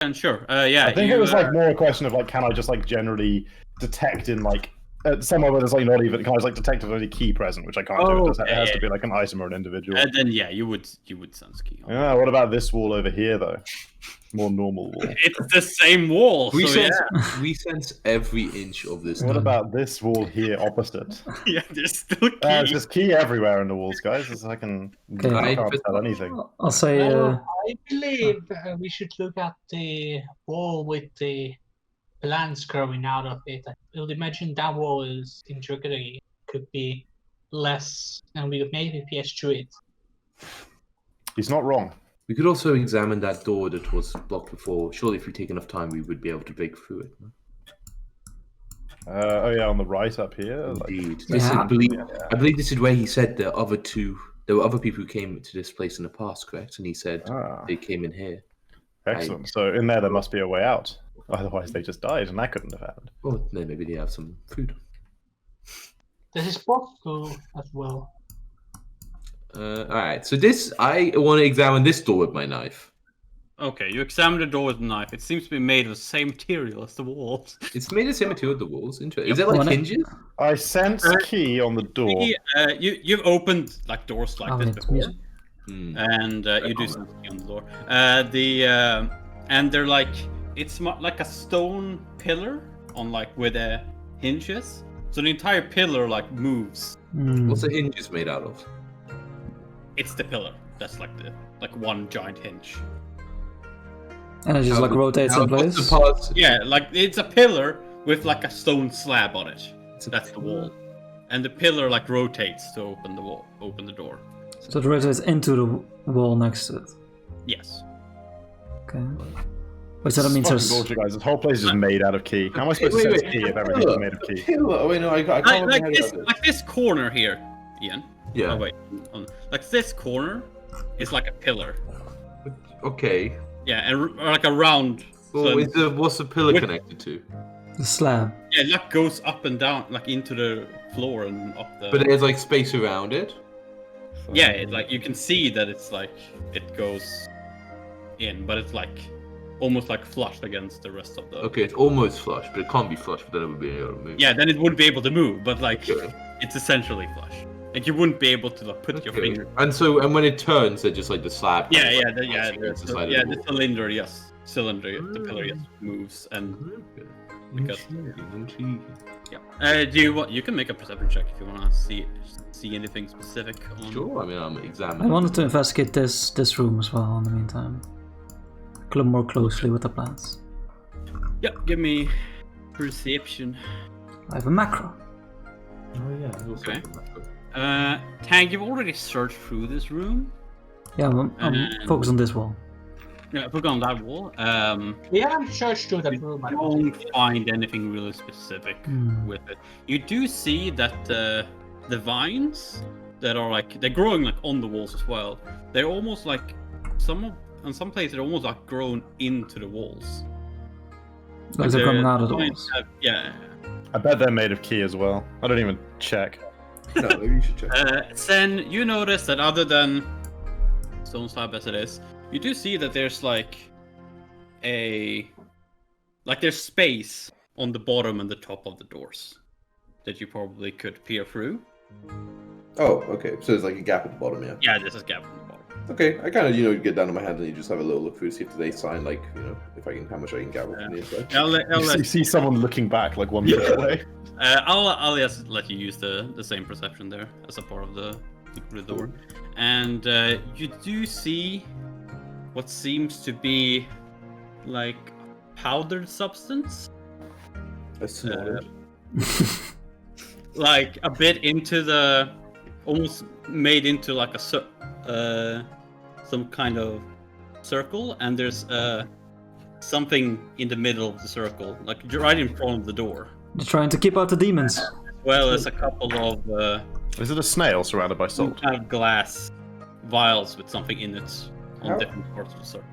And sure. Yeah. I think it was like more a question of like, can I just like generally detect in like somewhere where there's like not even, can I just like detect if there's any key present, which I can't do. It has to be like an item or an individual. And then yeah, you would sense key. Yeah. What about this wall over here though? More normal wall. It's the same wall. We so sense every inch of this. What about this wall here opposite? Yeah, there's still key. There's just key everywhere in the walls, guys. I can't tell anything. I'll say. I believe we should look at the wall with the plants growing out of it. I would imagine that wall is intricately could be less, and we could maybe pierce through it. He's not wrong. We could also examine that door that was blocked before. Surely, if we take enough time, we would be able to break through it. Oh yeah, on the right up here. Indeed. Yeah. I believe this is where he said there were other people who came to this place in the past, correct? And he said they came in here. Excellent. So in there must be a way out. Otherwise, they just died, and that couldn't have happened. Well, then maybe they have some food. This is possible as well. Alright, so I want to examine this door with my knife. Okay, you examine the door with a knife. It seems to be made of the same material as the walls. It's made of the same material as the walls. Interesting. Is it like hinges? I sense key on the door. You've opened like doors like this before, and you do sense key on the door. And they're like it's like a stone pillar on like with hinges. So the entire pillar like moves. What's the hinges made out of? It's the pillar. That's like one giant hinge. And it just like rotates in place? Yeah, like it's a pillar with like a stone slab on it. So that's the wall. And the pillar like rotates to open the door. So it rotates into the wall next to it? Yes. Okay. Wait, so that means there's... bullshit, guys. This whole place is made out of key. How am I supposed to sense key if everything's made of key? Oh, wait, no, I can't like this corner here, Ian. Yeah. Oh, wait. Like this corner is like a pillar. Okay. Yeah, and like a round. Well, what's the pillar connected to? The slab. Yeah, it like goes up and down, like into the floor and up the. But there's like space around it. Yeah, it like you can see that it's like it goes in, but it's like almost like flushed against the rest of the. Okay, it's almost flush, but it can't be flush, but then it would be able to move. Yeah, then it wouldn't be able to move, but like it's essentially flush. Like you wouldn't be able to like put your finger. And when it turns, they're just like the slab. The cylinder, yes, the pillar, yes, moves and because do you want? You can make a perception check if you want to see anything specific. Sure. I mean, I'm examining. I wanted to investigate this room as well. In the meantime, look more closely with the plants. Yep. Give me perception. I have a macro. Oh yeah. Okay. Tang, you've already searched through this room. Yeah, I'm focused on this wall. Yeah, focus on that wall. We haven't searched through that room. You don't find anything really specific with it. You do see that the vines that are like they're growing like on the walls as well. They're almost like in some places they're almost like grown into the walls. Like they're coming out of the walls. Yeah. I bet they're made of key as well. I don't even check. No, maybe you should check. Sen, you notice that other than stone slab as it is, you do see that there's like there's space on the bottom and the top of the doors that you probably could peer through. Oh, okay. So there's like a gap at the bottom, yeah. Yeah, there's a gap at the bottom. Okay, I kind of get down on my hands and you just have a little look through, see if they sign like how much I can gather from the inside. You see someone looking back like 1 minute away. I'll just let you use the same perception there as a part of the door, and you do see what seems to be like powdered substance. I smell it. Like a bit into the, almost made into like a some kind of circle, and there's something in the middle of the circle, like right in front of the door. They're trying to keep out the demons. As well as a couple of. Is it a snail surrounded by salt? Kind of glass vials with something in it on different parts of the circle.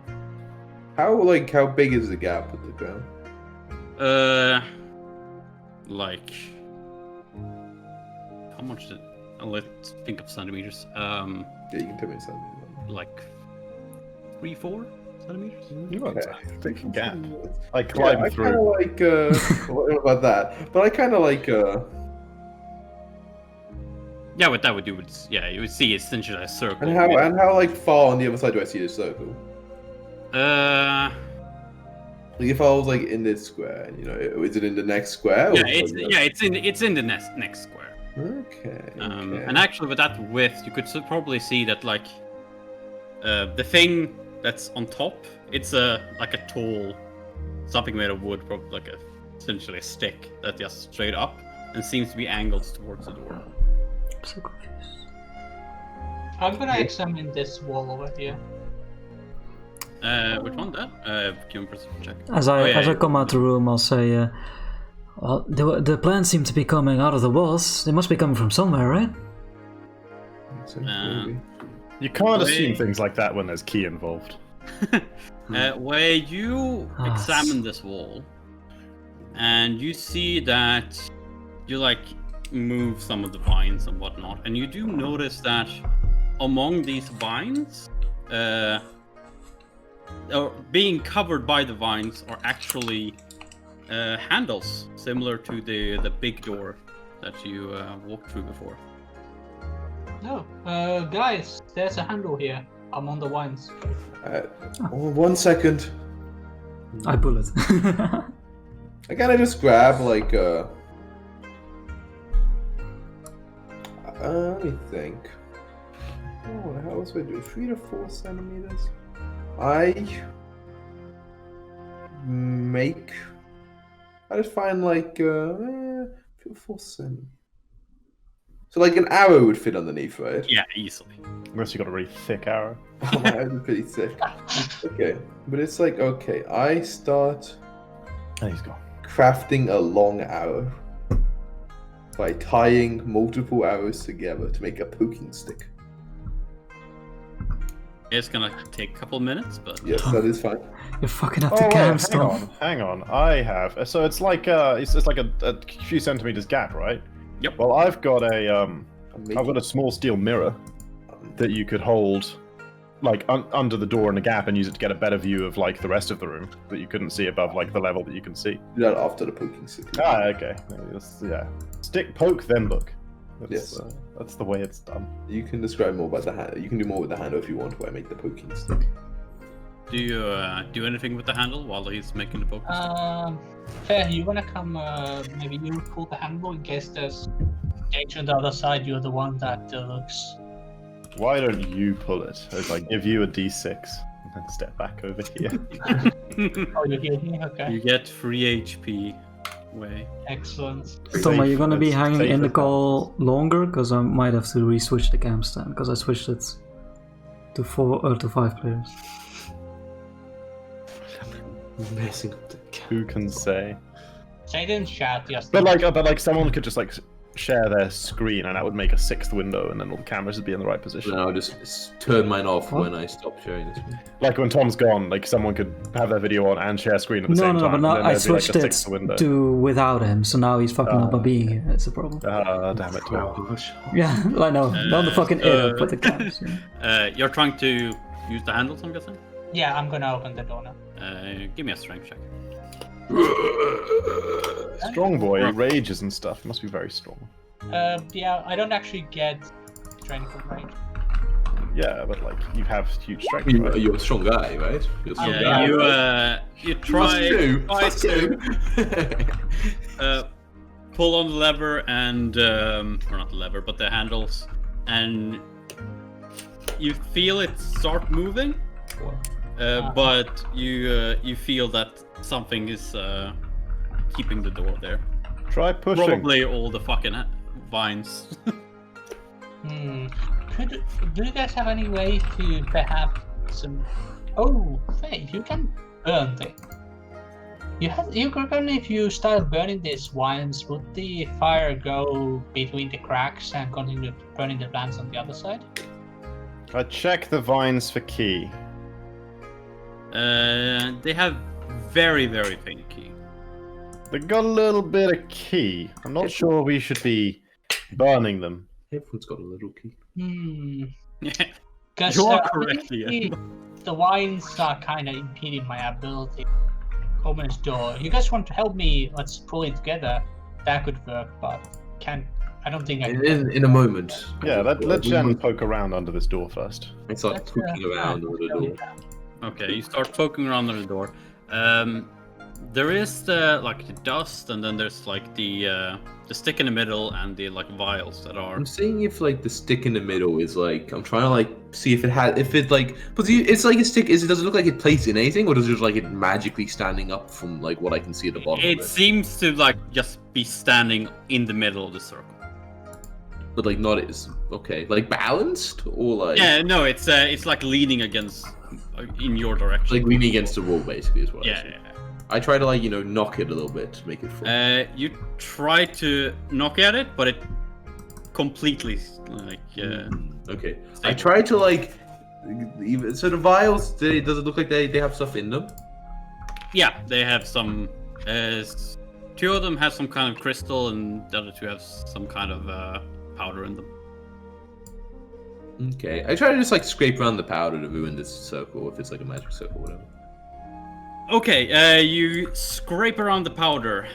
How big is the gap with the ground? Like how much did? Let's think of centimeters. Yeah, you can tell me something. Like 3-4 centimeters. You want to take a gap. I climb I through. kind of like. What about that? But I kind of like. Yeah, what that would do would you would see essentially a circle. And how like far on the other side do I see the circle? Like if I was like in this square, you know, is it in the next square? Yeah, it's in the next square. Okay. And actually, with that width, you could probably see that like the thing that's on top, it's like a tall something made of wood, probably like essentially a stick that just straight up and seems to be angled towards the door. I'm so confused. I'm gonna examine this wall over here. Which one? That? Give me a perception check. As I come out the room, I'll say, well, the plants seem to be coming out of the walls. They must be coming from somewhere, right? You can't assume things like that when there's key involved. Where you examine this wall, and you see that you like move some of the vines and whatnot, and you do notice that among these vines, or being covered by the vines, are actually handles similar to the big door that you walked through before. No, guys, there's a handle here among the vines. 1 second. I pull it. I kind of just grab like let me think. Oh, what the hell else do I do? 3 to 4 centimeters. I just find like 3 or 4 centimeters. So like an arrow would fit underneath, right? Yeah, easily. Unless you got a really thick arrow. Oh, my arrows are pretty thick. Okay, but it's like okay. I start. And he's gone. Crafting a long arrow by tying multiple arrows together to make a poking stick. It's gonna take a couple minutes, but yes, that is fine. You're fucking up the camstone. Hang on. I have so it's like it's like a few centimeters gap, right? Yep. Well, I've got a small steel mirror that you could hold like under the door in the gap and use it to get a better view of like the rest of the room that you couldn't see above like the level that you can see. Do that after the poking stick. Okay. Yeah. Stick, poke, then look. Yes. That's the way it's done. You can describe more about the handle. You can do more with the handle if you want, where I make the poking stick. do you do anything with the handle while he's making the poke? Fair, you wanna come? Maybe you pull the handle in case there's danger on the other side. You're the one that looks. Why don't you pull it? As I give you a d6 and then step back over here. Oh, you heal me? Okay. You get 3 HP. Way. Excellent. Tom, are you gonna be hanging in the safer. call longer? Because I might have to re-switch the cam stand because I switched it to 5 players. Messing up the camera. Who can say? They didn't shout just. But like someone could just like share their screen and that would make a 6th window and then all the cameras would be in the right position. No, I'll just turn mine off when I stop sharing this one. Like when Tom's gone, like someone could have their video on and share screen at the same time. No, but now and then I there'd be, like, switched a it 6th window. to without him, so now he's fucking up by being here. That's a problem. Damn it, Tom. Yeah, I know. Not the fucking air, but the cams. Yeah. You're trying to use the handles, I'm guessing? Yeah, I'm gonna open the door now. Give me a strength check. Strong boy, he rages and stuff. He must be very strong. Yeah, I don't actually get training from range. Yeah, but like you have huge strength. Right? You're a strong guy, right? You're a strong guy. You try to pull on the lever and or not the lever, but the handles, and you feel it start moving. But you feel that something is keeping the door there. Try pushing. Probably all the fucking vines. Do you guys have any way to perhaps some? Oh, hey, you can burn them. You reckon if you start burning these vines, would the fire go between the cracks and continue burning the plants on the other side? I check the vines for key. They have very, very faint key. They got a little bit of key. I'm not sure we should be burning them. Everyone's got a little key. Yeah. You You are correct, yeah. the vines are kind of impeding my ability to open this door. You guys want to help me? Let's pull it together. That could work, but can't. I don't think I can. In a moment. Yeah, let Jen poke around under this door first. It's like poking around under the door. Okay, you start poking around under the door. There is the dust, and then there's like the stick in the middle and the like vials that are. I'm seeing if like the stick in the middle is like I'm trying to like see if it like but it's like a stick. Does it look like it placed in anything, or does it just like it magically standing up from like what I can see at the bottom? It seems to like just be standing in the middle of the circle. But like not is okay, like balanced or like no, it's like leaning against in your direction. like leaning against the wall basically is what I see. Yeah. I try to like knock it a little bit to make it full. You try to knock at it, but it completely like okay. I try to like so the vials. Does it look like they have stuff in them? Yeah, they have some. 2 of them have some kind of crystal, and the other 2 have some kind of powder in them. Okay, I try to just like scrape around the powder to ruin this circle if it's like a magic circle or whatever. Okay, you scrape around the powder.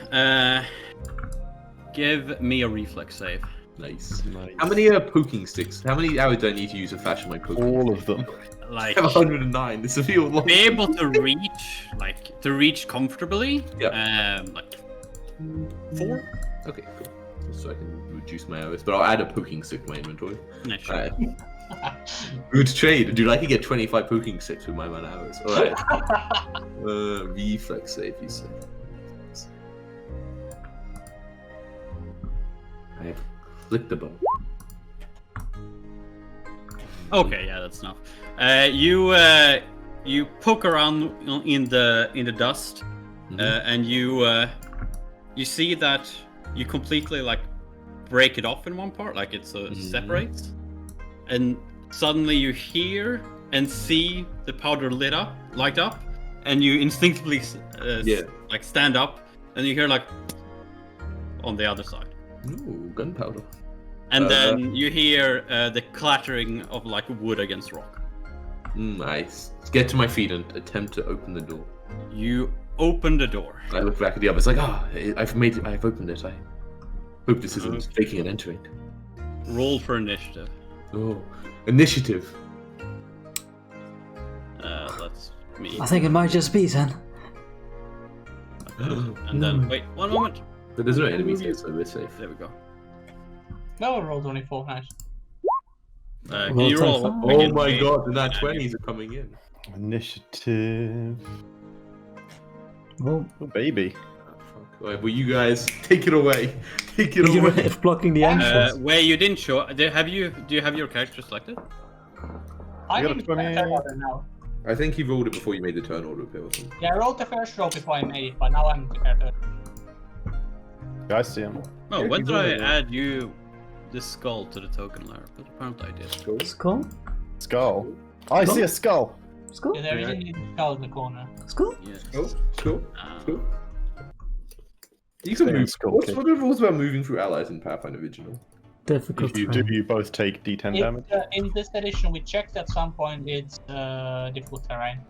Give me a reflex save. Nice. How many poking sticks? How many arrows do I need to use to fashion my poking? All of them. Like I have 109. This will feel long. be able to reach comfortably. Yeah. Like 4. Okay, cool. So I can reduce my arrows, but I'll add a poking stick to my inventory. Yeah, sure. Alright. Good trade, dude. I could get 25 poking sticks with my man arrows. Alright. Reflex save, you say. I have clicked the button. Okay, yeah, that's enough. You poke around in the dust, and you see that you completely like break it off in one part, like it separates, and suddenly you hear and see the powder light up, and you instinctively like stand up, and you hear like on the other side. Ooh, gunpowder. And then you hear the clattering of like wood against rock. Nice. Get to my feet and attempt to open the door. You open the door. I look back at the others like, I've opened it. I hope this isn't faking and entering. Roll for initiative. Oh, initiative. That's me. I think it might just be then. And then wait 1 moment. But there's no enemies here, so we're safe. There we go. No, I rolled 24. Nice. Can you roll? Oh my god, the nat 20s are coming in. Initiative. Oh, baby. Alright, well, you guys take it away. Take it you're away. blocking the entrance. Wait, you didn't show. Do you have your character selected? I got a think 20. now. I think he rolled it before you made the turn order appear or something. Yeah, I rolled the first roll before I made it, but now I'm prepared. Yeah, I see him. Oh, Yeah, when keep did I rolling. add you this skull to the token layer? But apparently I did. Skull? Skull. I see a skull. Skull? There is a skull in the corner. Skull? Yes. Cool. Um, You can Stay on move. skull, What kid. are the rules about moving through allies in Pathfinder Original? Difficult If you terrain. do, you both take D10 damage. In this edition, we checked at some point it's difficult terrain.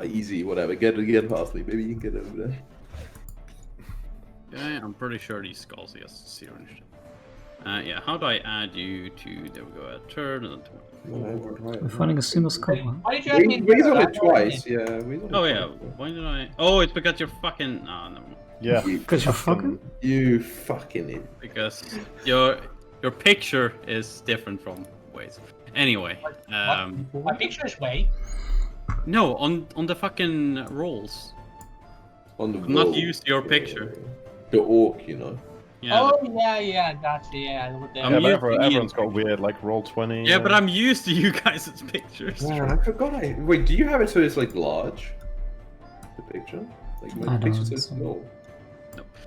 Easy, whatever. Get past me. Maybe you can get over there. yeah, I'm pretty sure these skulls, yes, 0 initiative. Yeah, how do I add you to? There we go. A turn and then 20. We're finding a single skull. Huh? Why did you add me? Raise on it twice. Yeah. Raise on Oh it yeah, twice. why did I? Oh, it's because you're fucking. No, never mind. Yeah. Because you're fucking? You fucking idiot. Because your picture is different from Wade's. Anyway, My picture is way. no, on the fucking rolls. On the Do not wall. use your picture. The orc, you know. Yeah. Oh yeah, gotcha. Yeah, with the- I'm Yeah, used but to everyone's Ian. got weird, like, roll 20. Yeah, but I'm used to you guys' pictures. I forgot. Wait, do you have it so it's like large? The picture? Like I my don't picture think says so. small.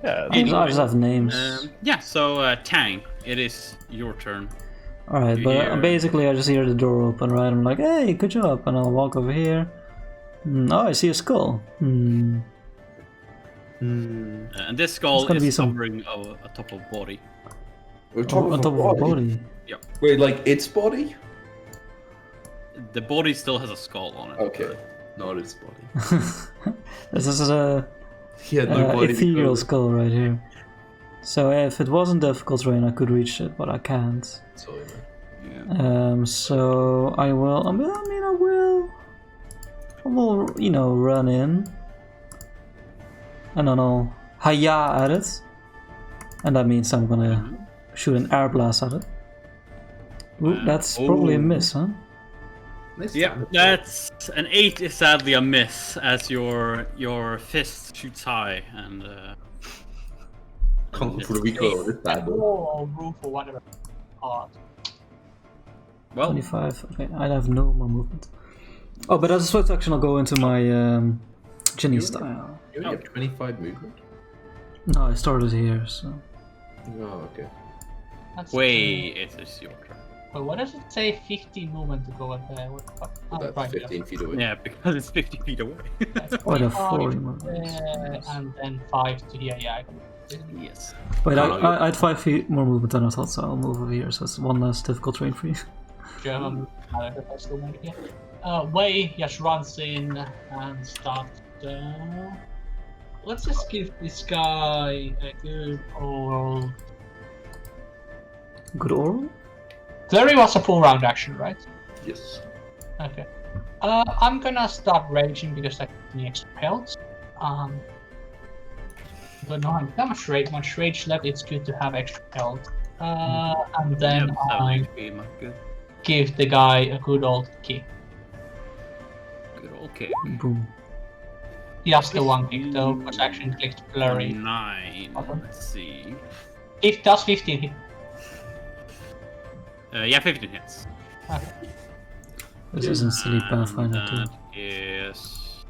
Yeah, I just have names. Yeah, so Tang, it is your turn. Alright, but here. basically I just hear the door open, right? I'm like, hey, good job. And I'll walk over here. Oh, I see a skull. And this skull It's gonna be is some- covering a top of body. On top On top of a body. Wait, like its body? the body still has a skull on it. Okay, not his body. This is a Yeah, no body. ethereal skull right here. So if it wasn't difficult terrain, I could reach it, but I can't. Sorry, man. Yeah. So I will. I will, run in, and then I'll hiya at it, and that means I'm gonna shoot an air blast at it. Ooh, that's probably a miss, huh? Yeah, that's an 8 is sadly a miss as your fist shoots high and. Can't put a recoil on this bad boy. Or room for whatever. Hard. Well, 25. Okay, I have no more movement. Oh, but as a swift action, I'll go into my Ginny style. You only have 25 movement? No, I started here, so. Oh, okay. That's wait, it is your turn. Wait, what does it say? 15 movement to go up there? What the fuck? Oh, That's right, 15 feet away. Yeah, because it's 50 feet away. Quite a 45, 40 movement. and then 5 to here, yeah. Yes. Wait, I had 5 feet more movement than I thought, so I'll move over here, so it's one less difficult terrain for you. German, that's the one here. Wei just runs in and starts. Let's just give this guy a good old. Good oral? Flurry was a full round action, right? Yes. Okay. I'm gonna start raging because I get the extra health. But no, I'm not much rage left. It's good to have extra health. And then I give the guy a good old kick. Good old kick. Boom. Just the one kick though, because I actually clicked flurry. 9. Let's see. If does 15 hit? Yeah, 15 hits. Okay. This isn't silly Pathfinder too. That is.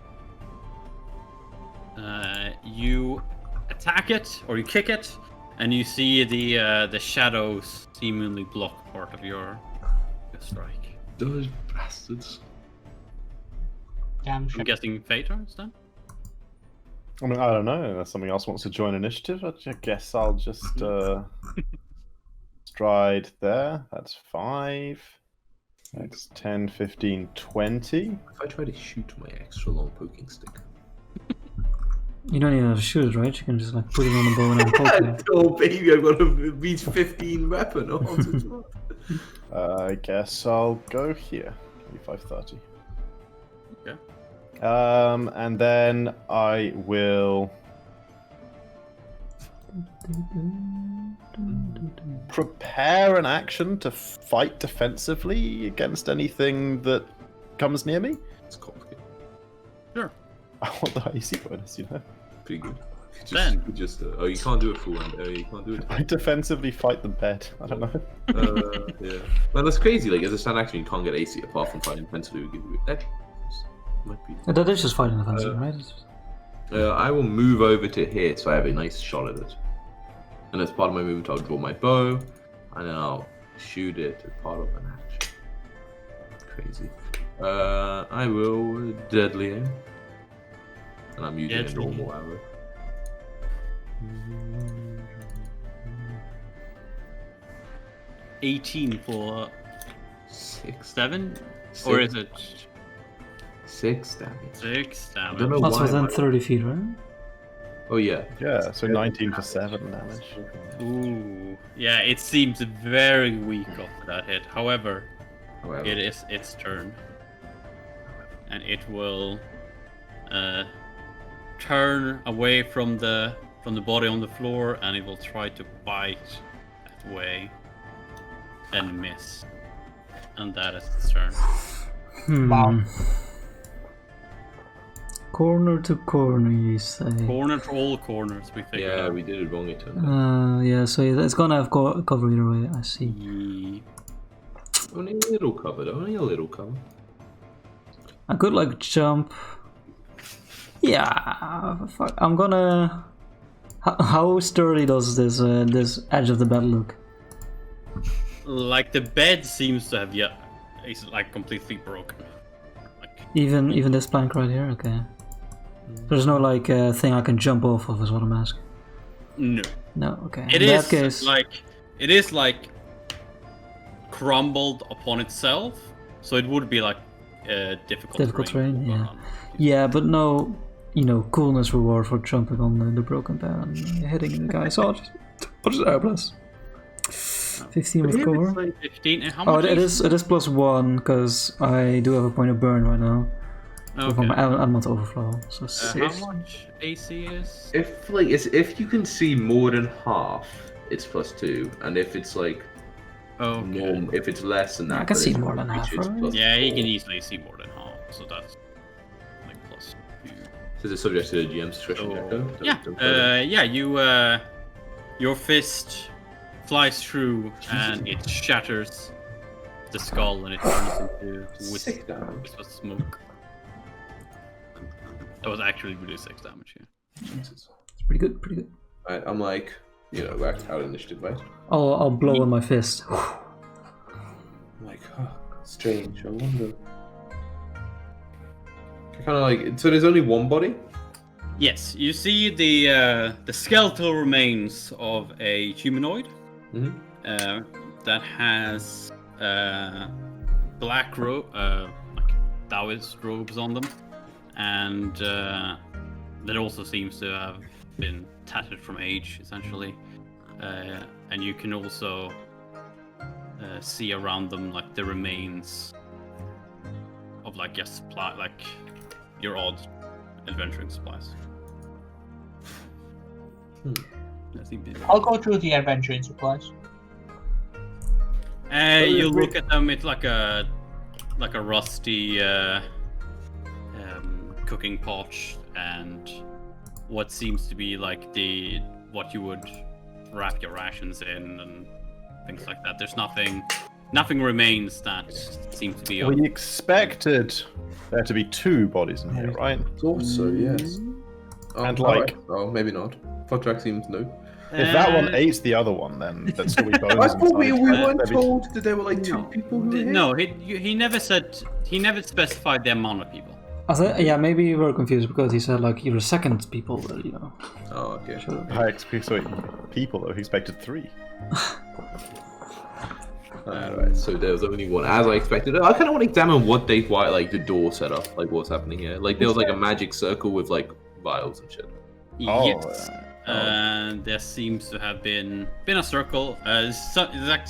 You attack it or you kick it, and you see the shadows seemingly block part of your strike. Those bastards. Damn I'm shit. guessing Fate turns then. I mean, I don't know. Unless something else wants to join initiative, I guess I'll just stride there. That's 5. That's 10, 15, 20. If I try to shoot my extra long poking stick. You don't even have to shoot it, right? You can just like put it on the bow and then poke it. Oh baby, I've got to reach 15 weapon. I guess I'll go here. 25, 30. Okay. And then I will prepare an action to fight defensively against anything that comes near me. It's complicated. Sure. I want the AC bonus, you know. Pretty good. Just, oh, you can't do it full round. You can't do it. I defensively fight the bed. I don't know. Yeah. Well, that's crazy. Like, as a stand action, you can't get AC apart from fighting defensively. Would give you that. Might be. That is just fighting defensive, right? I will move over to here so I have a nice shot at it. And as part of my movement, I'll draw my bow, and then I'll shoot it as part of an action. Crazy. I will deadly aim. And I'm using Deadly. a normal arrow. 18 for 6. 7? Or is it 6 damage. 6 damage? I don't know That's why. within 30 feet, right? Oh yeah. Yeah, so 19 for 7 damage. Ooh. Yeah, it seems very weak after that hit. However, However. it is its turn. And it will turn away from the body on the floor, and it will try to bite that way and miss. And that is its turn. Wow. Corner to corner, you say? Corner to all corners, we figured Yeah, out. we did it wrong. It turned out. Yeah, so it's gonna have cover either way, I see. Only a little cover, though. Only a little cover. I could like jump. Yeah, fuck. I'm gonna. How sturdy does this edge of the bed look? Like the bed seems to have it's like completely broken. Like, Even this plank right here, okay. There's no like thing I can jump off of, is what I'm asking. no. No, okay. It In is that case, like crumbled upon itself, So it would be like difficult terrain, to yeah. run. Yeah, but no, coolness reward for jumping on the broken bear and hitting the guy. So I'll just air blast. 15 with cover. It's like 15. And how much? It is +1 because I do have a point of burn right now. Okay. From my element overflow. So 6. How much AC is? If you can see more than half, it's +2, and if it's like if it's less than that, I can then see it's more than half, it's right? +4. Yeah, he can easily see more than half. So that's like +2. So it's subject to the GM's discretion. Your fist flies through and it shatters the skull and it turns into wisp of smoke. That was actually really 6 damage. Yeah. Jesus. It's pretty good. Right, I'm like, whacked out initiative, right? I'll blow in my fist. I'm like, strange. I wonder. Kind of like, so there's only one body. Yes, you see the skeletal remains of a humanoid that has black like Taoist robes on them, and that also seems to have been tattered from age, essentially. And you can also see around them like the remains of like your odd adventuring supplies. I'll go through the adventuring supplies. You look at them. It's like a rusty cooking pot and what seems to be like what you would wrap your rations in and things like that. There's nothing remains that seems to be. We expected there to be 2 bodies in here, right? Thought so, yes. And maybe not. Fotrack seems no. If that one ate the other one, then there'd still be bones. I thought we inside. weren't told that there were like 2 people who were here. No, he never said. He never specified the amount of people. Yeah, maybe you were confused because he said like you're the second people, Oh, okay. Sure. I expected people though. He expected 3. Alright, so there was only one, as I expected. I kind of want to examine what the door set up, like what's happening here. Like there was like a magic circle with like vials and shit. Yes. There seems to have been a circle. It's like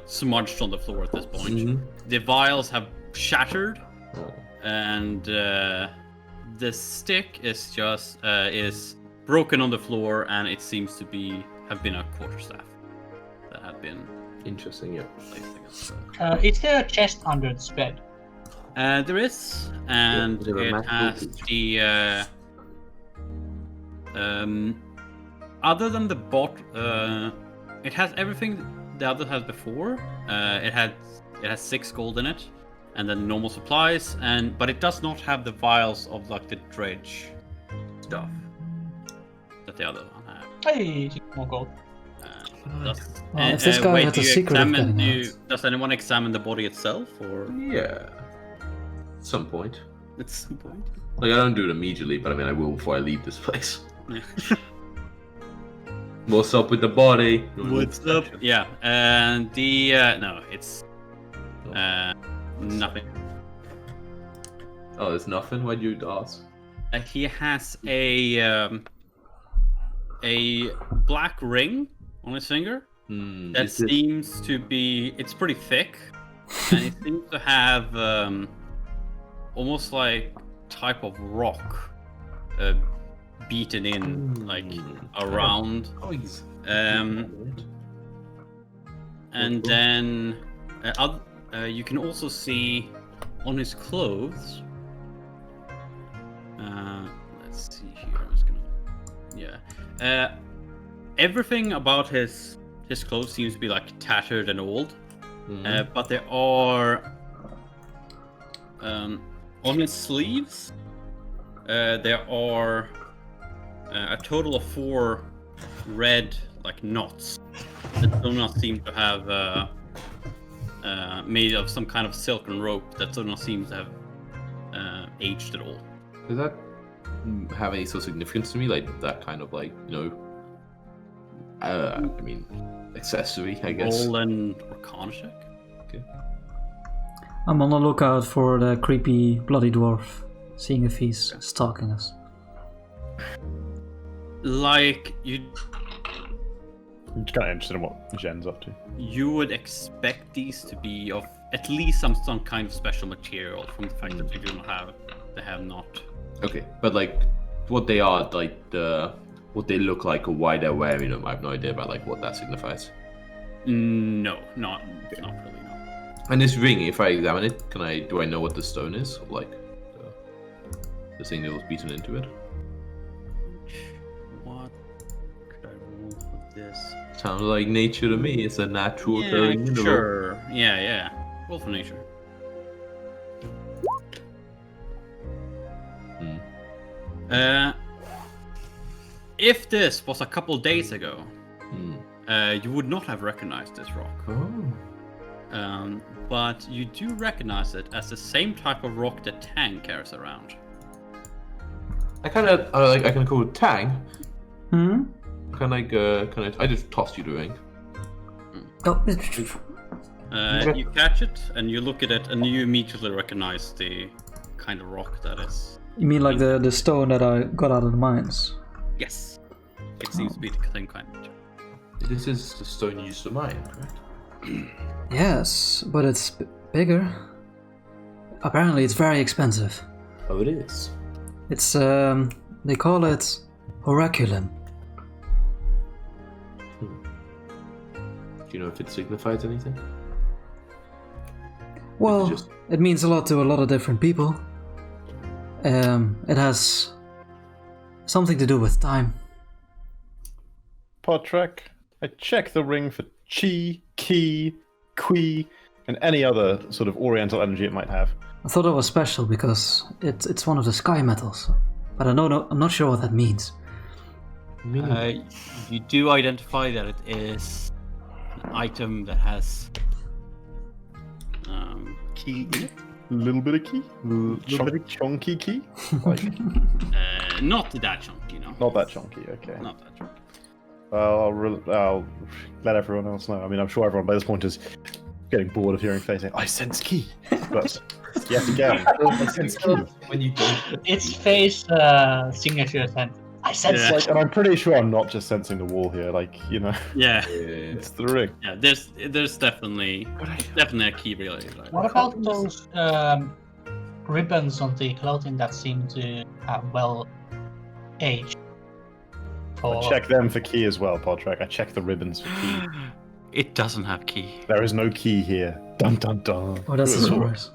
smudged on the floor at this point. Mm-hmm. The vials have shattered, Oh. and the stick is just is broken on the floor, and it seems to have been a quarterstaff that had been Interesting, yeah. placed against. Is there a chest under this bed? There is, and Is there a it magical has creature? the other than the bot, it has everything the other has before. It has 6 gold in it, and then normal supplies, but it does not have the vials of like the dredge stuff that the other one had. Hey, more gold. If this guy had a secret of getting out. Does anyone examine the body itself, or Yeah. At some point. at some point? Like I don't do it immediately, but I mean I will before I leave this place. Yeah. What's up with the body? What's up? Yeah, and the no, it's nothing. Oh, there's nothing. Why'd you ask? He has a black ring on his finger that Is this- seems to be. It's pretty thick, and it seems to have almost like type of rock beaten in like around. Oh, he's... And then you can also see on his clothes. Let's see here. I'm just gonna. Yeah. Everything about his clothes seems to be like tattered and old. But there are on his sleeves. There are a total of 4 red like knots that do not seem to have made of some kind of silken rope that do not seem to have aged at all. Does that have any sort of significance to me? Like that kind of like, I mean, accessory, I guess. Roll and Arcana check. Okay. I'm on the lookout for the creepy bloody dwarf, seeing if he's stalking us. Like, you I'm just kind of interested in what Jen's up to. you would expect these to be of at least some kind of special material from the fact that they have not. Okay, but like what they are, like what they look like or why they're wearing them, I have no idea about like what that signifies. No, not really, no. And this ring, if I examine it, do I know what the stone is? Or like the thing that was beaten into it? What could I roll for this? Sounds like nature to me. It's a natural occurring mineral. Sure. Yeah. Roll for nature. If this was a couple days ago, you would not have recognized this rock. Oh. But you do recognize it as the same type of rock that Tang carries around. I can call it Tang. Hmm? I just tossed you the ring. Oh, You catch it and you look at it and you immediately recognize the kind of rock that is. you mean like the stone that I got out of the mines? Yes. It seems to be the same kind of material. This is the stone you used to mine, correct? Yes, but it's bigger. Apparently it's very expensive. Oh, it is. It's, they call it oraculum. Do you know if it signifies anything? Well, it means a lot to a lot of different people. It has something to do with time. Podtrek, I check the ring for chi, ki, kui, and any other sort of oriental energy it might have. I thought it was special because it's one of the sky metals, but I'm not sure what that means. You do identify that it is an item that has key in it. A little bit of key? Chunky key? Like, Not that chunky, no. not that chunky, okay. Not that chunky. I'll let everyone else know. I mean, I'm sure everyone by this point is getting bored of hearing Faye say, I sense key. But yet again, I sense key. When you don't. It's Faye's signature sentence. I sense Yeah. Like, and I'm pretty sure I'm not just sensing the wall here. Like, you know, Yeah, it's the ring. yeah. There's definitely a key related. Like. What about those ribbons on the clothing that seem to have well aged? I check them for key as well, Podtrek. I check the ribbons for key. It doesn't have key. There is no key here. Dun dun dun. Oh, that's a surprise.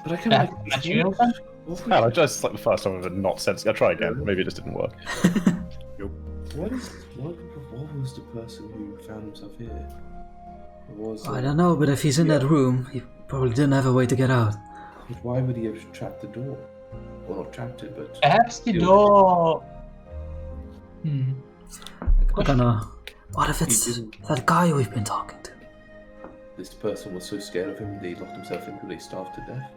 But I can That material then? I just like the first time I've ever not sensed. I'll try again. Maybe it just didn't work. What was the person who found himself here? I don't know, but if he's in that room, he probably didn't have a way to get out. But why would he have trapped the door? Well, not trapped it, but Perhaps the door. I don't know. What if it's that guy we've been talking to? this person was so scared of him they locked himself in, they starved to death.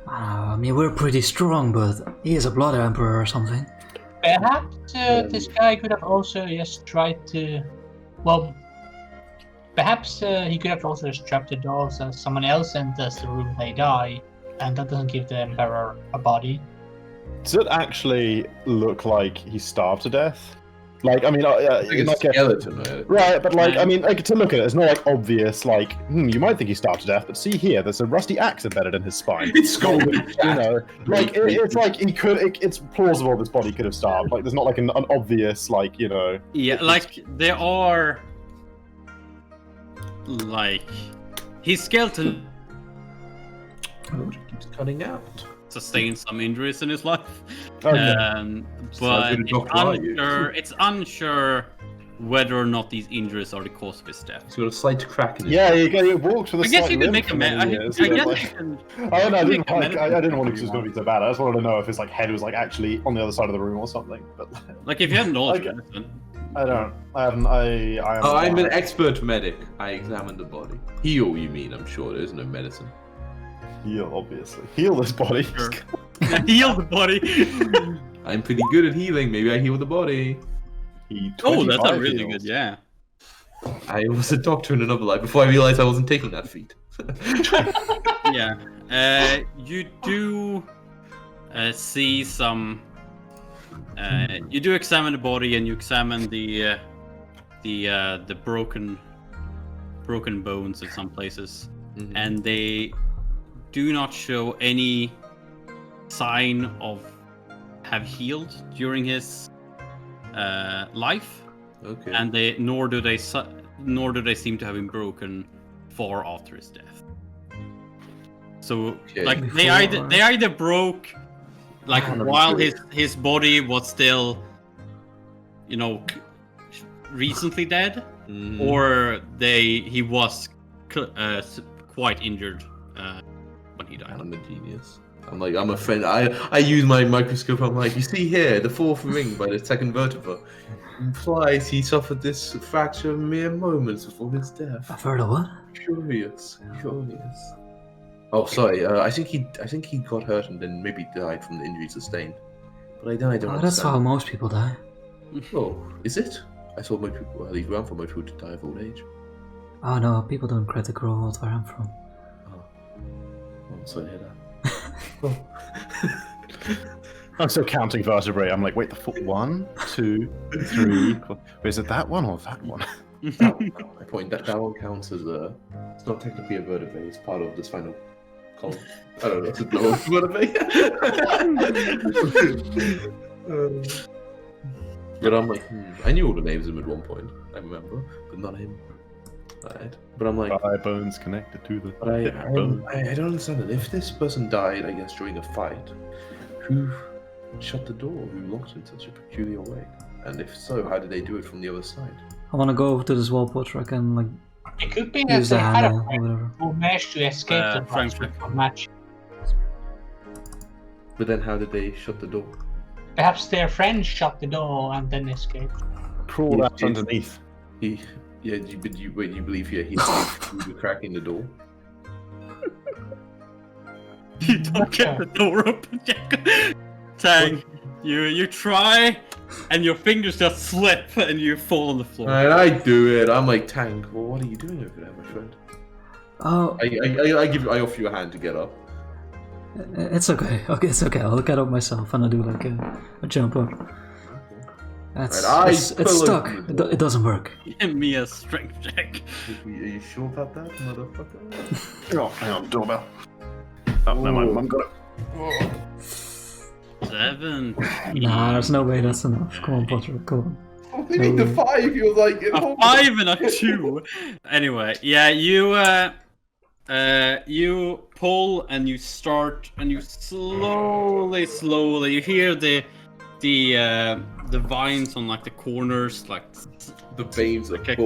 I mean, we're pretty strong, but he is a blood emperor or something. Perhaps this guy could have also just tried to. Well, perhaps he could have also just trapped the doors and someone else enters the room, they die, and that doesn't give the Emperor a body. Does it actually look like he starved to death? Like, I mean, Like a skeleton, right? But like, I mean, like, to look at it, it's not like obvious. Like, you might think he starved to death, but see here, there's a rusty axe embedded in his spine. It's golden. You know, like it's like he could. It's plausible this body could have starved. Like, there's not like an obvious, like, you know. Yeah, like there are, like, his skeleton Keeps cutting out. sustained some injuries in his life, Okay. but good it's unsure whether or not these injuries are the cause of his death. He's got a slight crack in his Yeah, you walked with a I guess slight you could limp make a for man. many I years, guess but, you like- can. I don't know. I you didn't, can make a I didn't want it medicine was going to be so bad. I just wanted to know if his like head was like actually on the other side of the room or something. But Like if you have knowledge Okay. of medicine. I don't. I haven't. I am. Oh, I'm an expert medic. I examined the body. Heal, you mean? I'm sure there's no medicine. Heal, obviously. Heal this body. Sure. Heal the body. I'm pretty good at healing. Maybe I heal the body. Oh, that's a 25 really heals. good. Yeah. I was a doctor in another life before I realized I wasn't taking that feat. Yeah. You do see some. You do examine the body, and you examine the broken bones in some places, and they do not show any sign of have healed during his life. Okay. And nor do they seem to have been broken far after his death. So like they either broke like while his body was still, recently dead, or he was quite injured when he died. I'm a genius. I'm a friend. I use my microscope. I'm like, you see here, the fourth ring by the second vertebra implies he suffered this fracture mere moments before his death. I've heard of what? Curious. Oh, sorry. I think he got hurt and then maybe died from the injury sustained. But I don't understand. That's how most people die. Oh, is it? I thought most people, at least around for most people, to die of old age. Oh no, people don't credit grow old where I'm from. Oh, I'm sorry to hear that. I'm still counting vertebrae. I'm like, wait, the foot 1, 2, 3. Wait, is it that one or that one? My point that one counts as it's not technically a vertebrae. It's part of the spinal column. I don't know. It's a vertebrae. But I'm like, I knew all the names of him at one point. I remember, but not him. Right. But I'm like, thigh bones connected to the. But I don't understand it. If this person died, I guess, during a fight, who shut the door? Who locked it in such a peculiar way? And if so, how did they do it from the other side? I want to go over to this wall porch where I can like It could be that use they the had a handle or friend whatever. who managed to escape the Frank. match. But then how did they shut the door? Perhaps their friend shut the door and then escaped. Crawl out underneath. You believe here he through the crack in the door? You don't get the door open, Jack. Tang, you try, and your fingers just slip, and you fall on the floor. And I do it. I'm like, Tank, well, what are you doing over there, my friend? Oh, I offer you a hand to get up. it's okay. Okay, it's okay. I'll get up myself and I'll do like a jump up. It's stuck. It doesn't work. Give me a strength check. Are you sure about that, motherfucker? Oh, hang on, doorbell. Oh, no, my mum got it. 7. Nah, there's no way that's enough. Come on, Potter, go on. We need the 5. You were like A 5 and a 2. Anyway, yeah, you pull and you start and you slowly you hear the vines on like the corners, like the veins are get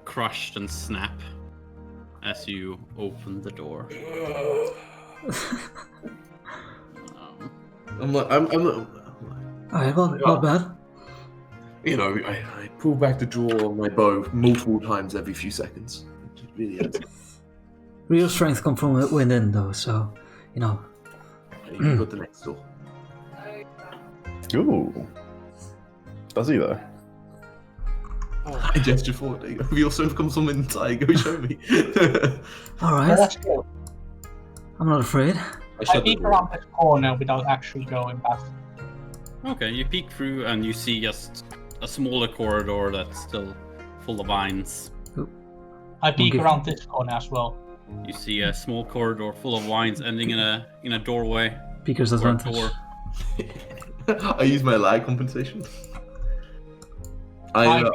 crushed and snap as you open the door. I'm Alright, well, not bad. You know, I pull back the drawer on my bow multiple times every few seconds. It really is. Real strength comes from within, though, so, you know. You got the next door. Ooh. Does he, though? I gesture forward. Real strength comes from inside. Go show me. Alright. Let's go. I'm not afraid. I peek around this corner without actually going past. Okay, you peek through and you see just a smaller corridor that's still full of vines. I peek around this corner as well. You see a small corridor full of vines ending in a doorway. Peeker's or a advantage. door. I use my lag compensation. I'm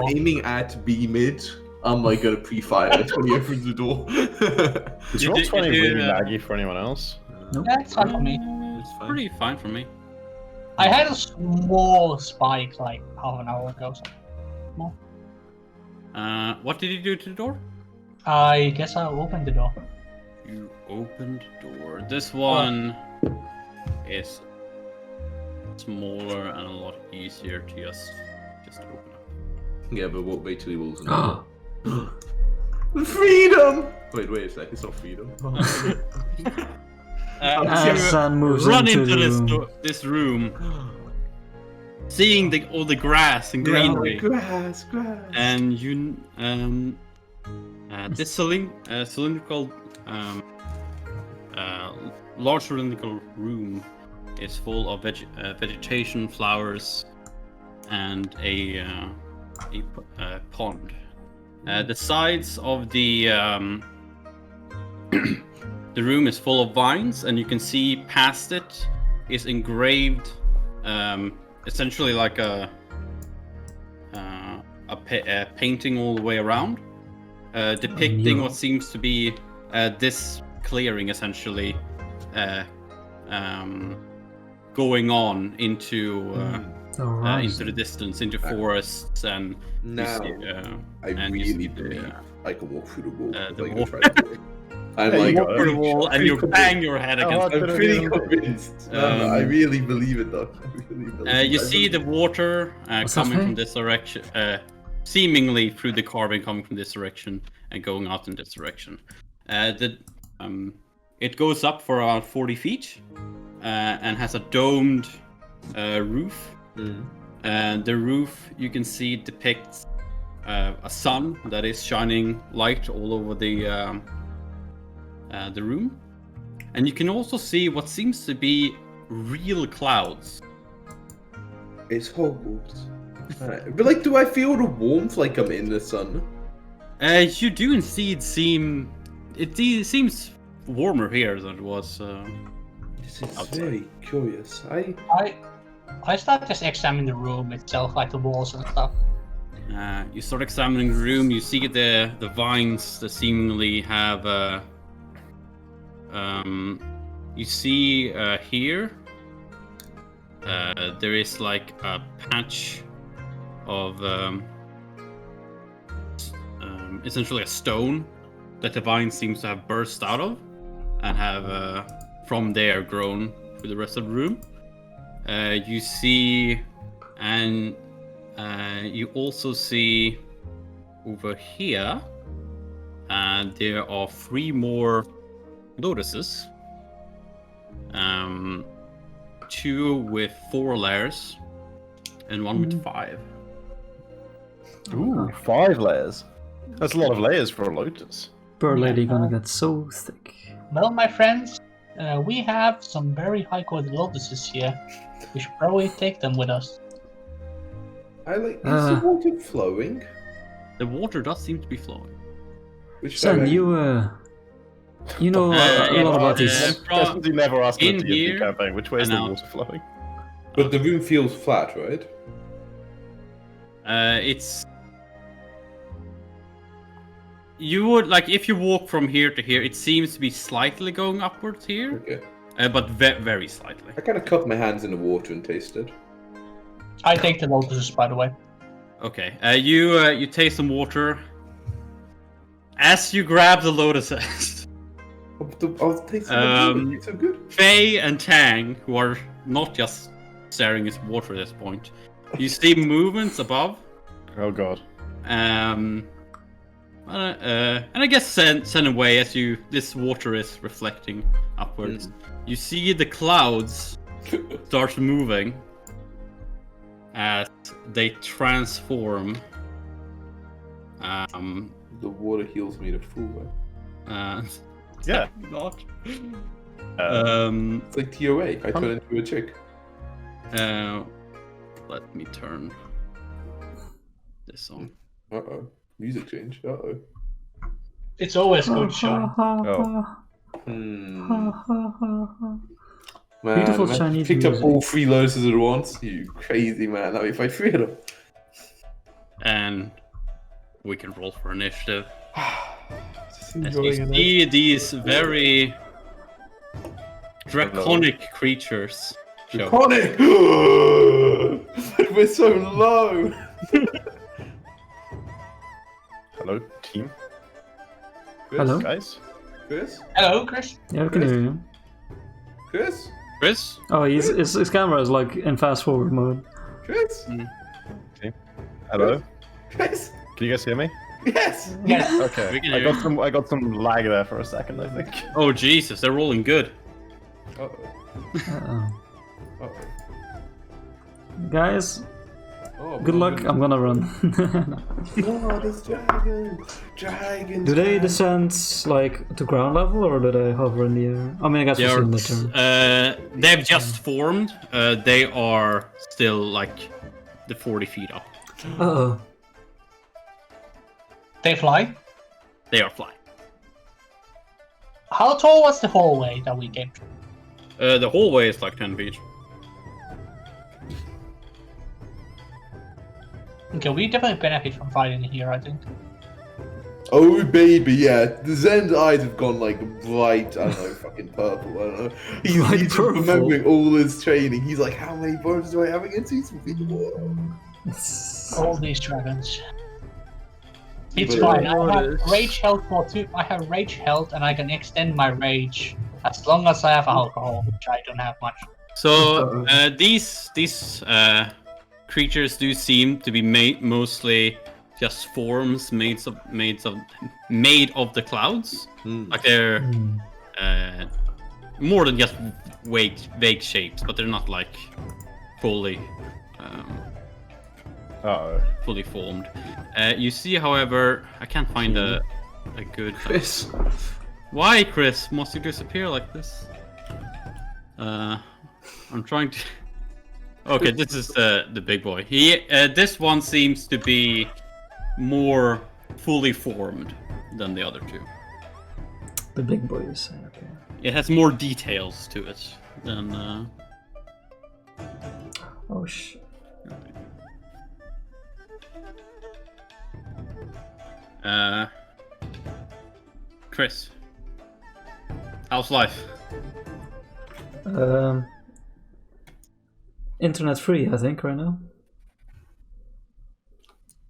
aiming at B mid. I'm like gonna pre-fire it when he opens the door. Is roll 20 really laggy for anyone else? Nope. Yeah, it's fine for me. It's pretty fine for me. I had a small spike like half an hour ago. So. What did you do to the door? I guess I'll open the door. You opened the door. This one is smaller and a lot easier to just open up. Yeah, but wait till he rolls in the Freedom! Wait a sec, it's not freedom. As San moves run into into the room. this room. seeing all the grass and greenery. Grass. And you, this cylindrical, large cylindrical room is full of vegetation, flowers, and a pond. The sides of the the room is full of vines, and you can see past it is engraved, essentially like a painting all the way around, depicting what seems to be this clearing, essentially going on into the distance, into forests, and now I really believe I can walk through the wall. I'm like, you walk through the wall and you bang your head against it. I'm pretty convinced. I really believe it, though. You see the water coming from this direction, seemingly through the carving coming from this direction and going out in this direction. It goes up for around 40 feet and has a domed roof. And the roof, you can see, depicts a sun that is shining light all over the room, and you can also see what seems to be real clouds. It's Hogwarts. But like, do I feel the warmth like I'm in the sun? You do indeed seems warmer here than it was. This is outside. Very curious. I start just examining the room itself, like the walls and stuff. You start examining the room. You see the vines that seemingly have. You see here. There is like a patch of essentially a stone that the vine seems to have burst out of, and have from there grown through the rest of the room. You see, and you also see over here, there are 3 more lotuses. 2 with 4 layers, and 1 with 5. Ooh, 5 layers. That's a lot of layers for a lotus. Bird lady gonna get so thick. Well, my friends, we have some very high quality lotuses here. We should probably take them with us. Is the water flowing? The water does seem to be flowing. Son, you know a lot about these. You never asked in the here, campaign which way is the water flowing. But the room feels flat, right? It's. You would like if you walk from here to here, it seems to be slightly going upwards here. Okay. But very slightly. I kind of cup my hands in the water and taste it. I take the lotuses, by the way. Okay. You taste some water. As you grab the lotuses. I'll taste some it's so good. Faye and Tang, who are not just staring at water at this point, you see movements above. Oh god. And I guess send away as this water is reflecting upwards. You see the clouds start moving as they transform. The water heals me to full. Yeah. Not. It's like TOA. I turn into a chick. Let me turn this on. Uh-oh. Music change. Uh-oh. It's always good, Sean. Man, Beautiful Chinese picked music. up all 3 lotuses at once. You crazy man. Now we fight 3 of them. And we can roll for initiative. Just As you enjoying it. see these very draconic creatures. show. Draconic! We're so low! Hello, team. Chris? Hello? Guys? Chris? Hello, Chris. Yeah, we can hear you. Chris? Chris? Oh, his camera is like in fast forward mode. Chris? Hello? Chris? Can you guys hear me? Yes! Yes. Okay. We can I hear you. got some lag there for a second, I think. Oh Jesus, they're rolling good. Uh-oh. Uh-oh. Uh-oh. Guys, Oh, good luck. I'm gonna run. Oh, this dragon. Do they descend like to ground level or do they hover in the air? I mean, I guess we'll see in the turn. They've just formed. They are still like the 40 feet up. Uh-oh. They fly? They are flying. How tall was the hallway that we came through? The hallway is like 10 feet. Okay, we definitely benefit from fighting here, I think. Oh baby, yeah. The Zen's eyes have gone like bright, I don't know, fucking purple. I don't know. Bright He's purple. remembering all his training. He's like, how many bones do I have against these people? All these dragons. It's But- fine. I have rage health for 2. I have rage health, and I can extend my rage as long as I have alcohol, which I don't have much. So these creatures do seem to be mostly just forms made of the clouds. Like they're more than just vague shapes, but they're not like fully fully formed. You see, however, I can't find a good. Chris. Why, Chris? Must you disappear like this? I'm trying to. Okay, this is the big boy. This one seems to be more fully formed than the other two. The big boy, you say, okay. It has more details to it than. Oh shit. Chris, how's life? Internet free, I think, right now.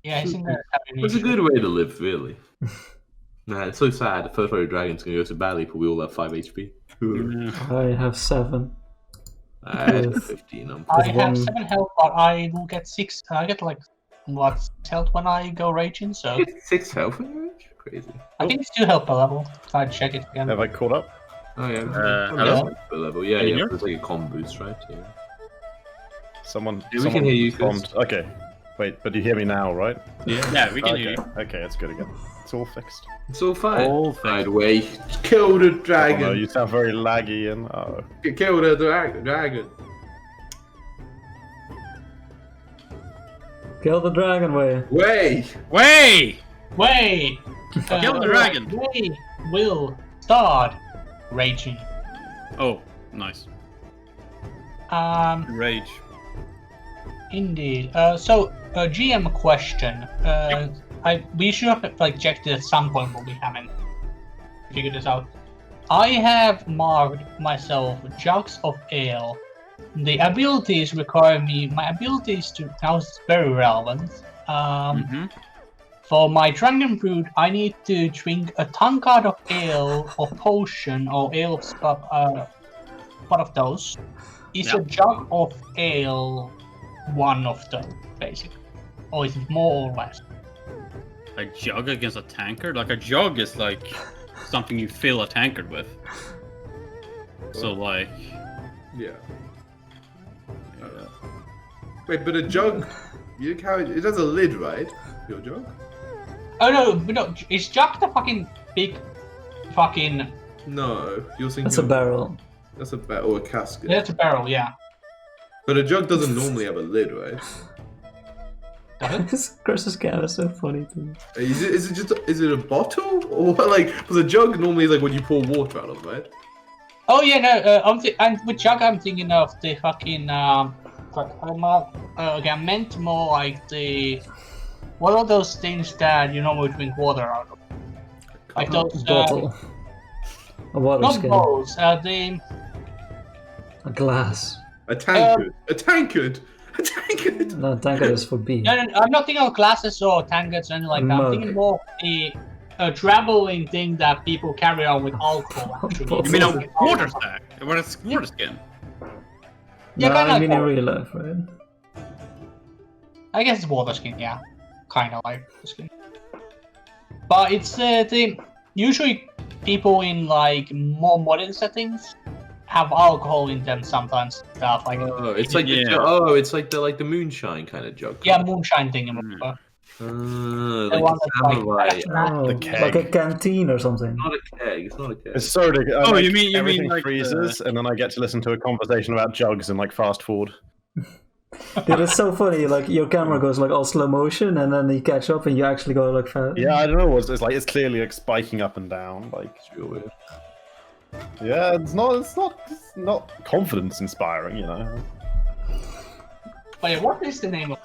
Yeah, I think that's It's a good way to live, really. Nah, it's so sad. The first wave dragon's gonna go to battle, but we all have 5 HP. I have 7. I have 15. I have one- 7 health, but I will get 6. I get like what health when I go raging, so You get 6 health in your range? Crazy. I think it's 2 health per level. I'll check it again. Have I caught up? Oh yeah. hello? Level. Yeah, Can you yeah. hear? It's like a com boost, right? Yeah. Someone. Yeah, we someone can hear you, Chris. bombed. Okay. Wait, but you hear me now, right? Yeah, we can hear you. Okay, it's good again. It's all fixed. It's all fine. All fixed. Right way. Kill the Oh, dragon. no, you sound very laggy and. Oh. Kill the dragon. Kill the dragon way. Way. Way! Wait! Kill the dragon. We will start raging. Oh, nice. Rage. Indeed. So, GM question. We should have like checked it at some point, but we haven't figured this out. I have marked myself jugs of ale. The abilities require me. My abilities to now is very relevant. For my dragon brood, I need to drink a tankard of ale or potion or ale of one of those. Is a jug of ale one of them, basically? Or is it more or less? A jug against a tankard? Like a jug is like something you fill a tankard with. So like. Yeah. Wait, but a jug. You carry it has a lid, right? Your jug. Oh no, is jug the fucking big fucking... No, you're thinking. That's a barrel. That's a barrel or a casket. That's a barrel, yeah. But a jug doesn't normally have a lid, right? Chris's cat is so funny to me. Is it a bottle or what? Like, because a jug normally is like when you pour water out of, right? Oh yeah, no. And with jug, I'm thinking of the fucking. Okay, I meant more like the. What are those things that you normally drink water out of? Like those. Bottle. A water Not skin. bowls. The. A glass. A tankard. A tankard. A tankard. No, tankard is for beer. No, I'm not thinking of glasses or tankards or anything like that. I'm thinking more of the traveling thing that people carry on with alcohol. Actually. You mean a water stack? What is water skin? Yeah, no, kinda I mean in like real life, right? I guess it's water skin, yeah. Kind of like water skin. But it's usually people in like more modern settings have alcohol in them sometimes. Stuff like it's like the moonshine kind of jug. yeah, moonshine thing. Like one samurai. The keg. like a canteen or something. Not a keg. It's not a keg. It's sort of. Oh, you mean everything like freezes, and then I get to listen to a conversation about jugs and like fast forward. Dude, it's so funny. Like your camera goes like all slow motion, and then you catch up, and you actually go like fast. Yeah, I don't know. It's like it's clearly like spiking up and down. Like It's real weird. yeah, it's not confidence inspiring, you know. But yeah, what is the name of?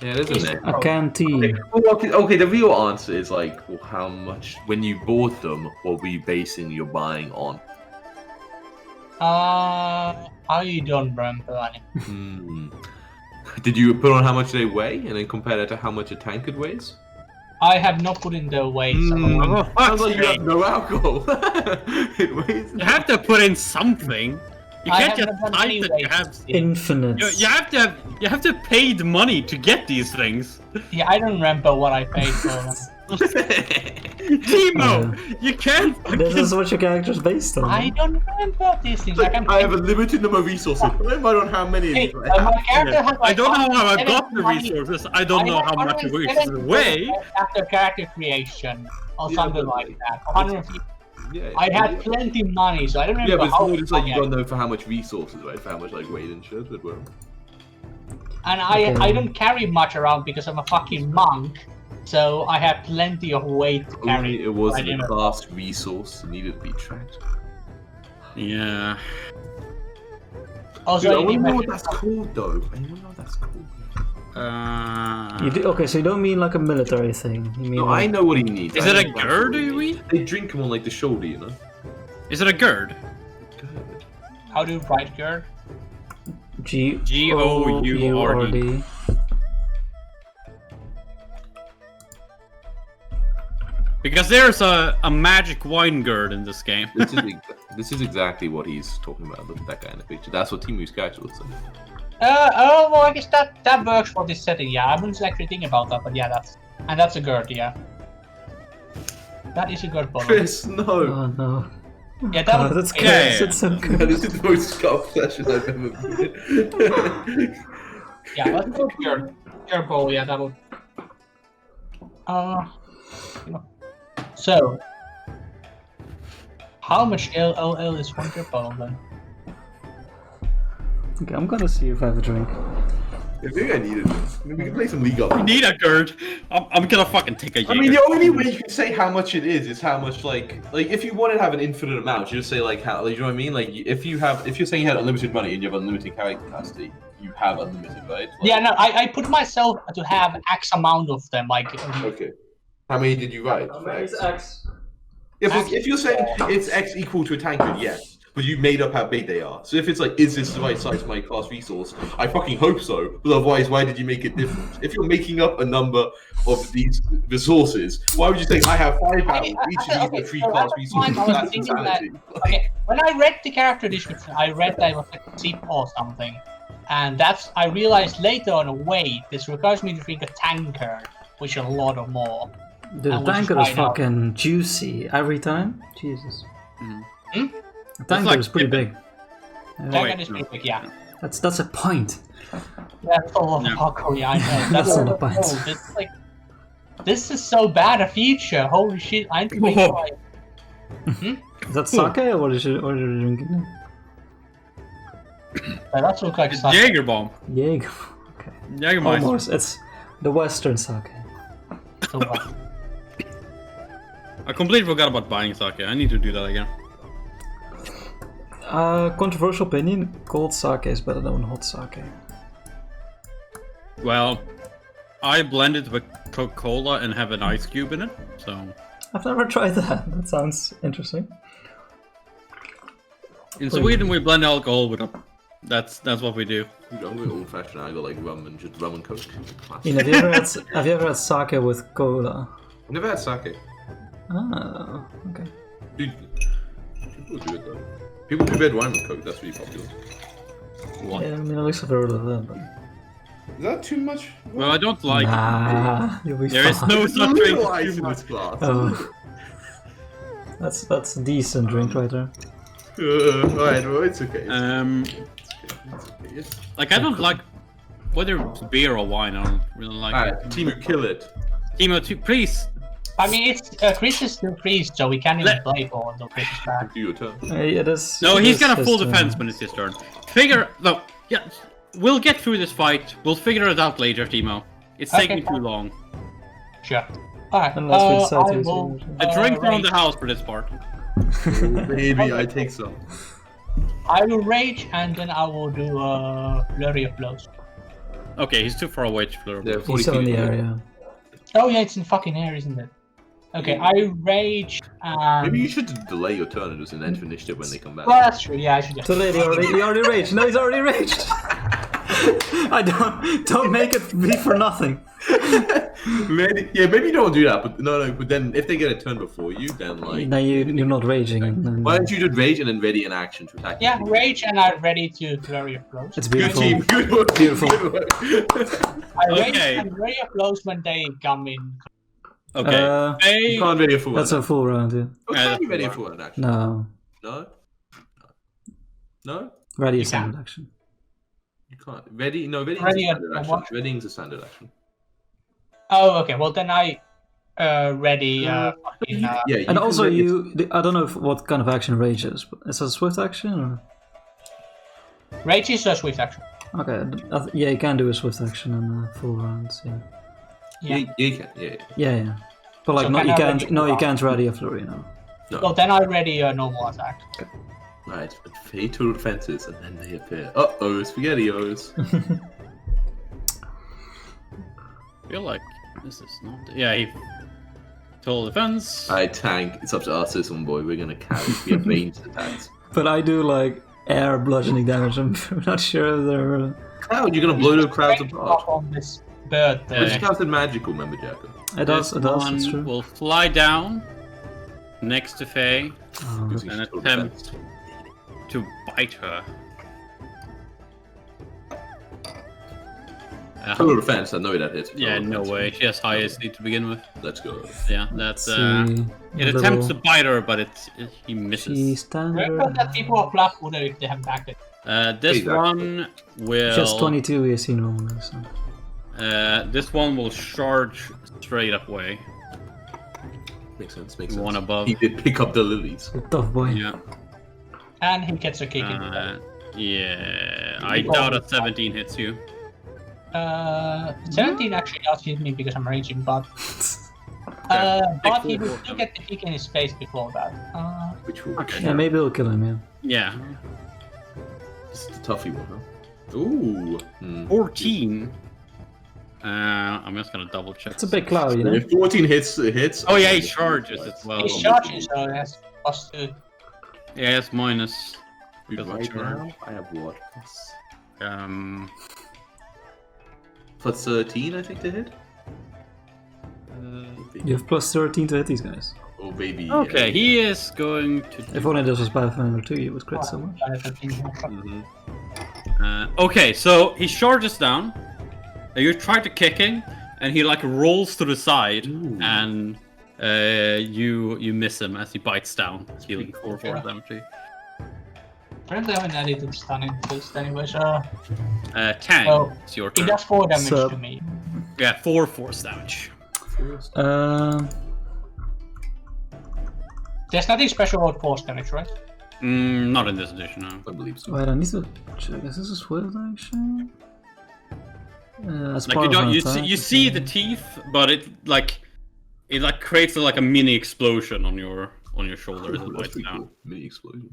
Yeah, it is a name. A canteen. Okay, the real answer is like, well, how much when you bought them, what were you basing your buying on? I don't remember any. Did you put on how much they weigh and then compare that to how much a tankard weighs? I have not put in the weight. Oh, Sounds like you fuck's have no alcohol. It weighs. You have to put in something. You I can't just haven't done type any that you weights. have. Infinite. You have to pay the money to get these things. Yeah, I don't remember what I paid for them. Timo, you can't. This is what your character's based on. I don't remember these things. I have a limited number of resources. I don't know how many. Hey, my character has I like don't know how I 170 got the money. resources. I don't know how much it resources weigh. after character creation or Yeah, something but like that. 150. Yeah, I had plenty money, so I don't remember Yeah, but it's how more just like you much I don't know for how much resources, right? For how much like weight and shit. But well. And Okay. I don't carry much around because I'm a fucking monk, so I have plenty of weight to carry. Only it wasn't I a don't- class resource. It needed to be tracked. Yeah. Also, Dude, I I want to know need what that's called, though. I want to know what that's called. Okay, so you don't mean like a military thing. You mean No, I like, know what he needs. Is I it a know exactly gird, what he do we? needs. They drink him on like the shoulder, you know. Is it a gird? Good. how do you write gird? G-O-U-R-D. Because there's a magic wine gird in this game. This is exactly what he's talking about. Look at that guy in the picture. That's what Timu's character looks like. Well, I guess that works for this setting. Yeah, I wouldn't actually think about that, but yeah, that's a gird. Yeah, that is a gird bottle. Chris, no. Oh no. Yeah, that Oh, was that's Yeah, Chris. yeah. It's so good. This is the most scarf session I've ever been. Yeah, let's go gird bowl. Yeah, that would. So, how much LOL is one gird bottle then? Okay, I'm gonna see if I have a drink. I think I needed this. Maybe we can play some League of I need a gird. I'm gonna fucking take a Jaeger. I mean, the only way you can say how much it is how much like if you wanted to have an infinite amount, you just say like how, like, you know what I mean? Like if you're saying you had unlimited money and you have unlimited character capacity, you have unlimited, right? Like, Yeah, no, I put myself to have X amount of them. Like, Okay. How many did you write? X? Yeah, but if you're saying it's X equal to a tankard, yes. But you made up how big they are. So if it's like, is this the right size for my class resource? I fucking hope so. But otherwise, why did you make it different? If you're making up a number of these resources, why would you say I have 5 battles, each of these are 3 class resources? I was That's thinking insanity. okay, when I read the character description, I read that it was like a zip or something, and I realized later on, wait, this requires me to drink a tankard, which is a lot of more. Dude, And the we just tankard is find out. fucking juicy every time. Jesus. Hmm? The tankard like is pretty big. Tankard is pretty big, yeah. That's a pint. That's all of No. alcohol, yeah, I know. That's all not a of pint. alcohol. This is like, this is so bad a feature. Holy shit! I need to make Whoa. like, Is that sake or what are you drinking? that looks like It's such. Jaeger bomb. Jaeger. Okay. Jagermeister. Almost. It's the Western sake. I completely forgot about buying sake. I need to do that again. Controversial opinion, cold sake is better than hot sake. Well, I blend it with Coca-Cola and have an ice cube in it, so... I've never tried that. That sounds interesting. In Sweden, we blend alcohol with a... That's what we do. I'm going old fashioned. I got like rum and coke. Classic. Ian, have you ever had sake with cola? I've never had sake. Oh, okay. Dude, people do it though. People do red wine with coke. That's really popular. What? Yeah, I mean, at least I've heard of that. But... Is that too much? Well, I don't like it. Nah, you'll be There is fine. no such thing as Legalize in human. this class. Oh. That's a decent drink right there. Alright, well, it's okay. Like I don't like whether it's beer or wine. I don't really like Alright, it. Timu, kill it. Timo, please. I mean, it's Chris is still priest, so we can't even play for until Chris is back. Do your turn. It is. No, it he's is got a his full turn. defense when it's his turn. Yeah, we'll get through this fight. We'll figure it out later, Timo. It's Okay, taking too fine. long. Sure. Alright, Unless we decide I to. will, The drinks are on rage. the house for this part. Maybe I take some. I will rage and then I will do a flurry of blows. Okay, he's too far away to flare. Yeah, 40 He's still in the feet. area. Oh yeah, it's in fucking air, isn't it? Okay, I rage and... Maybe you should delay your turn and just enter initiative when they come back. Well, that's true, yeah, I should just... Too late. He already raged. No, he's already raged. I don't make it be for nothing. Maybe don't do that. But no. But then if they get a turn before you, then like. Now you're not raging. And then, Why don't you just rage and then ready an action to attack? Yeah, rage and I'm ready to flurry of blows. It's Good beautiful. team. Good work. Beautiful. Good work. I rage Okay. and flurry of blows when they come in. Okay. You can't ready a full That's a one. full round, yeah. Oh, can you ready a full one action? No. No. No. Ready You is standard action. You can't. Ready? No. Ready is a Ready standard a action. what? Readying is a standard action. Oh, okay, well then I ready fucking... Yeah. And can also, ready- I don't know what kind of action rage is, but is that a swift action or? Rage is a swift action. Okay, yeah, you can do a swift action in full rounds. Yeah, Yeah. You can. Yeah. yeah. But like, So not can you I can't. ready No, you a- can't ready a flurry. No. Well then I ready a normal attack. Right. But fatal defenses, and then they appear. Uh-oh, SpaghettiOs. I feel like this is not. Yeah, he. Total defense. Alright, tank. It's up to us, this one, boy. We're gonna carry. We have ranged attacks. But I do like air bludgeoning damage. I'm not sure if they're. Cloud, you're gonna blow the crowds Strength apart. up on this bird. Yeah. Which counted magical, remember, Jacko? It does. This It does. It's one true. will fly down next to Faye Oh, Using and total attempt defense. to bite her. Total defense, I know that hits. Yeah, Total no defense. way. She has highest need to begin with. Let's go. Yeah, that's. let's see. It attempts to bite her, but he misses. She standard. Remember that people are flat footed if they haven't backed it. This Exactly. one will. Just 22 ESC normally. So. This one will charge straight up way. Makes sense, makes sense. One above. He did pick up the lilies. Tough boy. Yeah. And he gets a kick in. Yeah. I doubt a 17 hits you. 17 actually does hit me because I'm raging, but he will still get the kick in his face before that. Which will Okay. Yeah, maybe it'll kill him. Yeah. Yeah. It's the toughy one, huh? Ooh. 14. I'm just gonna double check. It's a big cloud, you know. If 14 hits. Oh yeah, he charges as well. He's charging, so that's +2. Yeah, it's minus. Dude, Because right of charge. now, I have what? Plus, Plus 13, I think, to hit? You have plus 13 to hit these guys. Oh, baby. Okay, he is going to. If only this was Pathfinder 2, you would crit so much. Mhm. Okay, so he charges down. And you try to kick him, and he like rolls to the side, Ooh. and you miss him as he bites down, healing 4 force damage. to you. Apparently I haven't added stunning first anyway, so Tang, Oh, it's your he turn. does 4 damage So- to me. Yeah, 4 force damage. There's nothing special about force damage, right? Not in this edition, no. I believe so. Wait, I need to check. Is this a swift action? As Like part you of don't, an you attack, see, you it's see a- the teeth, but it creates like a mini explosion on your shoulder as it Ooh, bites that's pretty down. cool. Mini explosion.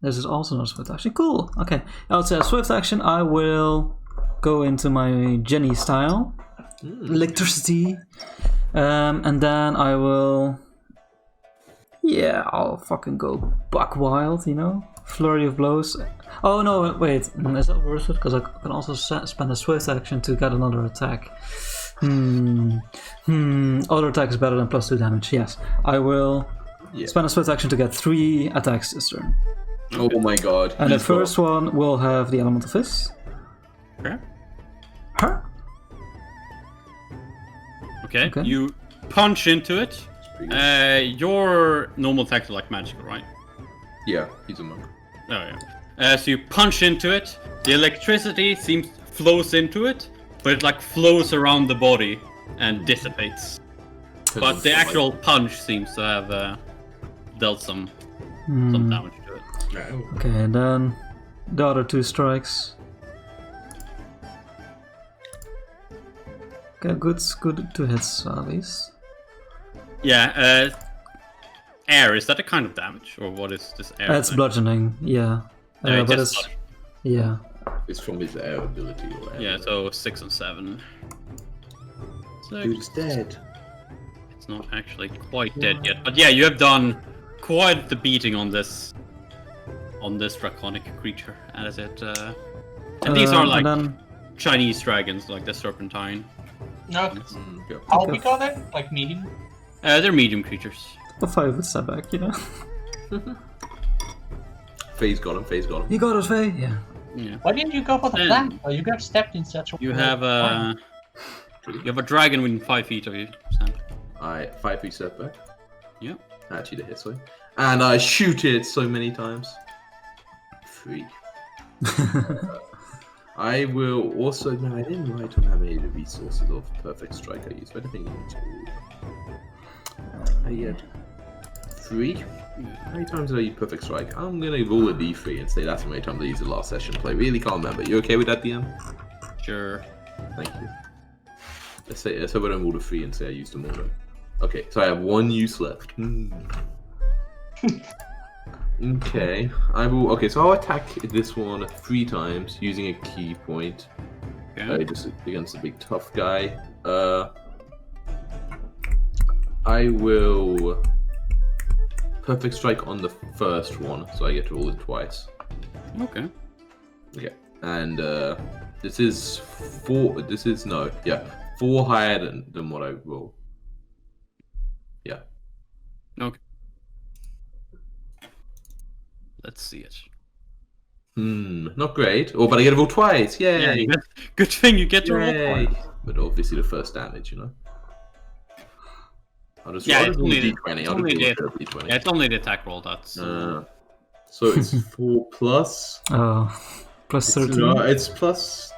This is also not a swift action. Cool. Okay. I would say a swift action. I will go into my Jenny style, electricity, and then I will. Yeah, I'll fucking go buck wild. You know, flurry of blows. Oh no! Wait, is that worth it? Because I can also spend a swift action to get another attack. Other attack is better than +2 damage. Yes, I will spend a swift action to get 3 attacks this turn. Oh my god. And the He's got- first one will have the Elemental Fist. Okay. Huh? Okay. Okay. You punch into it, Your normal attacks are like magical, right? Yeah, he's a monk. Oh yeah. So you punch into it. The electricity flows into it, but it like flows around the body and dissipates. But the actual punch seems to have dealt some damage to it. Okay, and then the other 2 strikes. Okay, good 2 hits at least. Yeah. Air, is that a kind of damage, or what is this air? It's bludgeoning, yeah. No, But it's yeah. It's from his air ability or whatever. Yeah, so 6 and 7. So Dude's dead. it's not actually quite dead yet, but yeah, you have done quite the beating on this draconic creature, as it. And these are like Chinese dragons, like the serpentine. No. Okay. How big are they? Like medium? They're medium creatures. A 5 with setback, you know. Faye's got him. You got it, Faye? Yeah. Yeah. Why didn't you go for the Then- plan? Oh, you got stepped in such a You have a dragon within 5 feet of you, Sam. Alright, 5 feet setback. Yeah. Actually, the hit, sorry. And I shoot it so many times. 3. I will also. No, I didn't write on how many of the resources of Perfect Strike I used, but I think I get 3. How many times did I use Perfect Strike? I'm gonna roll a d3 and say that's how many times I used it last session. But I really can't remember. You okay with that, DM? Sure. Thank you. Let's say I don't roll a 3 and say I used them all. Then. Okay, so I have 1 use left. Okay, I will. Okay, so I'll attack this one 3 times using a key point. Okay. Just against the big tough guy. I will Perfect Strike on the first one, so I get to roll it twice. Okay. Okay, and this is 4. This is 4 higher than what I roll. Yeah. Okay. Let's see it. Not great. Oh, but I get to roll twice. Yay! Yeah, good thing you get to roll Yay! twice. But obviously the first damage, you know. I'll just Yeah, roll it's a only d20. I'll only just the- roll a d20. Yeah, it's only the attack roll that's. So it's 4 plus. Oh, plus 13. No, it's plus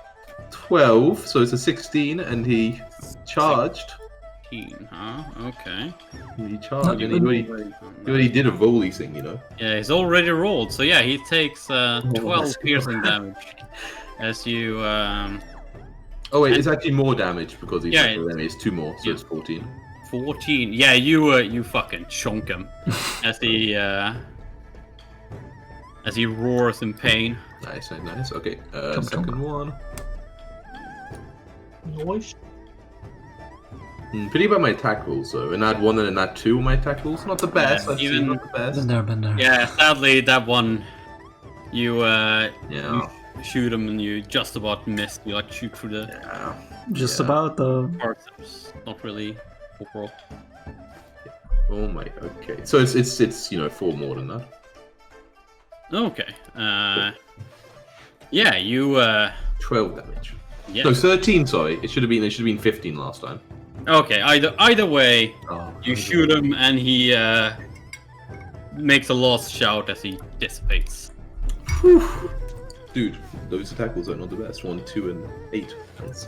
12, so it's a 16, and he charged. 16, huh? Okay. He charged, and he already did a volley thing, you know. Yeah, he's already rolled, so yeah, he takes 12 piercing damage as you. Oh wait, it's actually more damage because he's Yeah, it's 2 more, so yeah. it's 14. 14. Yeah, you fucking chunk him as he roars in pain. Nice. Okay, Chomp, second chomp. one. Noise. Pretty about my attack rolls though. And add 1 and add 2 on my attack rolls. Not the best. Yeah, I've even- seen not the best. Been there. Yeah, sadly that one, you Yeah. shoot him and you just about missed. You like shoot through the Yeah. Just Yeah. about though. parts. Not really overall. Oh my. Okay. So it's 4 more than that. Okay. Yeah, you 12 damage. yeah. No, 13. Sorry, it should have been 15 last time. Okay. Either way, Oh, you shoot him and he makes a lost shout as he dissipates. Dude, those attack rolls are not the best. 1, 2, and 8. Nice.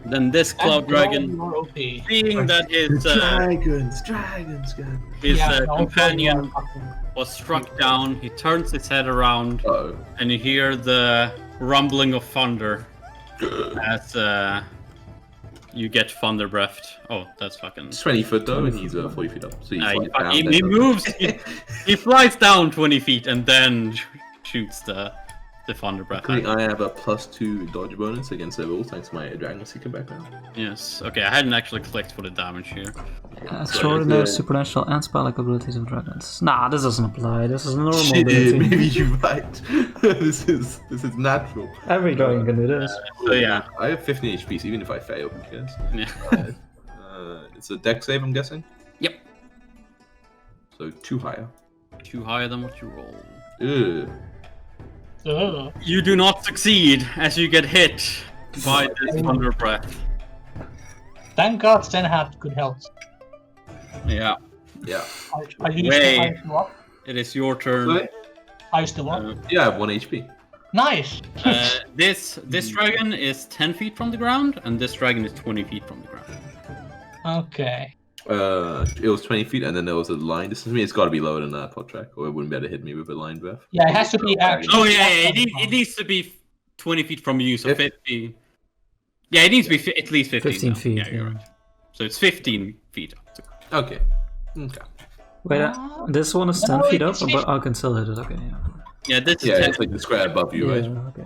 Then this cloud dragon, You're OP. seeing that his Dragons, God. companion was struck down, he turns his head around, Uh-oh. and you hear the rumbling of thunder as you get thunder breathed. Oh, that's fucking. It's 20 foot though, and he's 40 feet up. So he's like down he there. moves. He flies down 20 feet and then shoots the thunder breath. I think I have a +2 dodge bonus against their rolls thanks to my Dragon Seeker background. Yes. Okay, I hadn't actually clicked for the damage here. Extraordinary it's, supernatural and spell-like abilities of dragons. Nah, this doesn't apply. This is a normal Shit, ability. maybe you're right. this is natural. Every dragon can do this. So yeah. I have 15 HP, so even if I fail, who cares? Yeah. It's a dex save, I'm guessing? Yep. So 2 higher. 2 higher than what you roll. Ugh. Ugh. You do not succeed as you get hit by this thunder breath. Thank God Sten had good health. Yeah. Yeah. Are you Way. still up? It is your turn. Wait. Are you still up? Yeah, I have 1 HP. Nice. This dragon is 10 feet from the ground, and this dragon is 20 feet from the ground. Okay. It was 20 feet, and then there was a line distance. It's got to be lower than that pot track, or it wouldn't be able to hit me with a line breath. Yeah, it has to be actually. Oh yeah, it needs to be 20 feet from you, so 50. Yeah, it needs to be at least 15. 15 feet. Yeah, you're right. So it's 15 feet up. Okay. Wait, this one is 10 feet up, but I can still hit it. Okay, yeah. Yeah, this is Yeah, 10 it's like the square above you, Yeah, right? okay.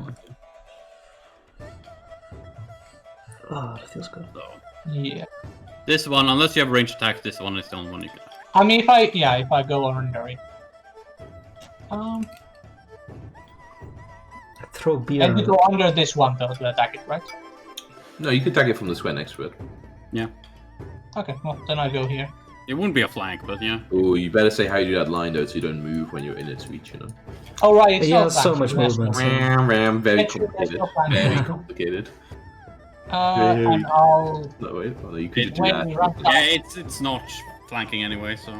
Oh, that feels good. Yeah. This one, unless you have range attack, this one is the only one you can. I mean, if I go under it. Throw beer. And you go under this one though to attack it, right? No, you can attack it from the square next to it. Yeah. Okay, well then I go here. It wouldn't be a flank, but yeah. Oh, you better say how you do that line though, so you don't move when you're in its reach, you know. Oh right, it's Yeah, not so that, much that's movement. not- Ram, very That's complicated. no plan. Very complicated. And I'll No, wait. Oh, no, you could do when that. we run up, Yeah, it's not flanking anyway, so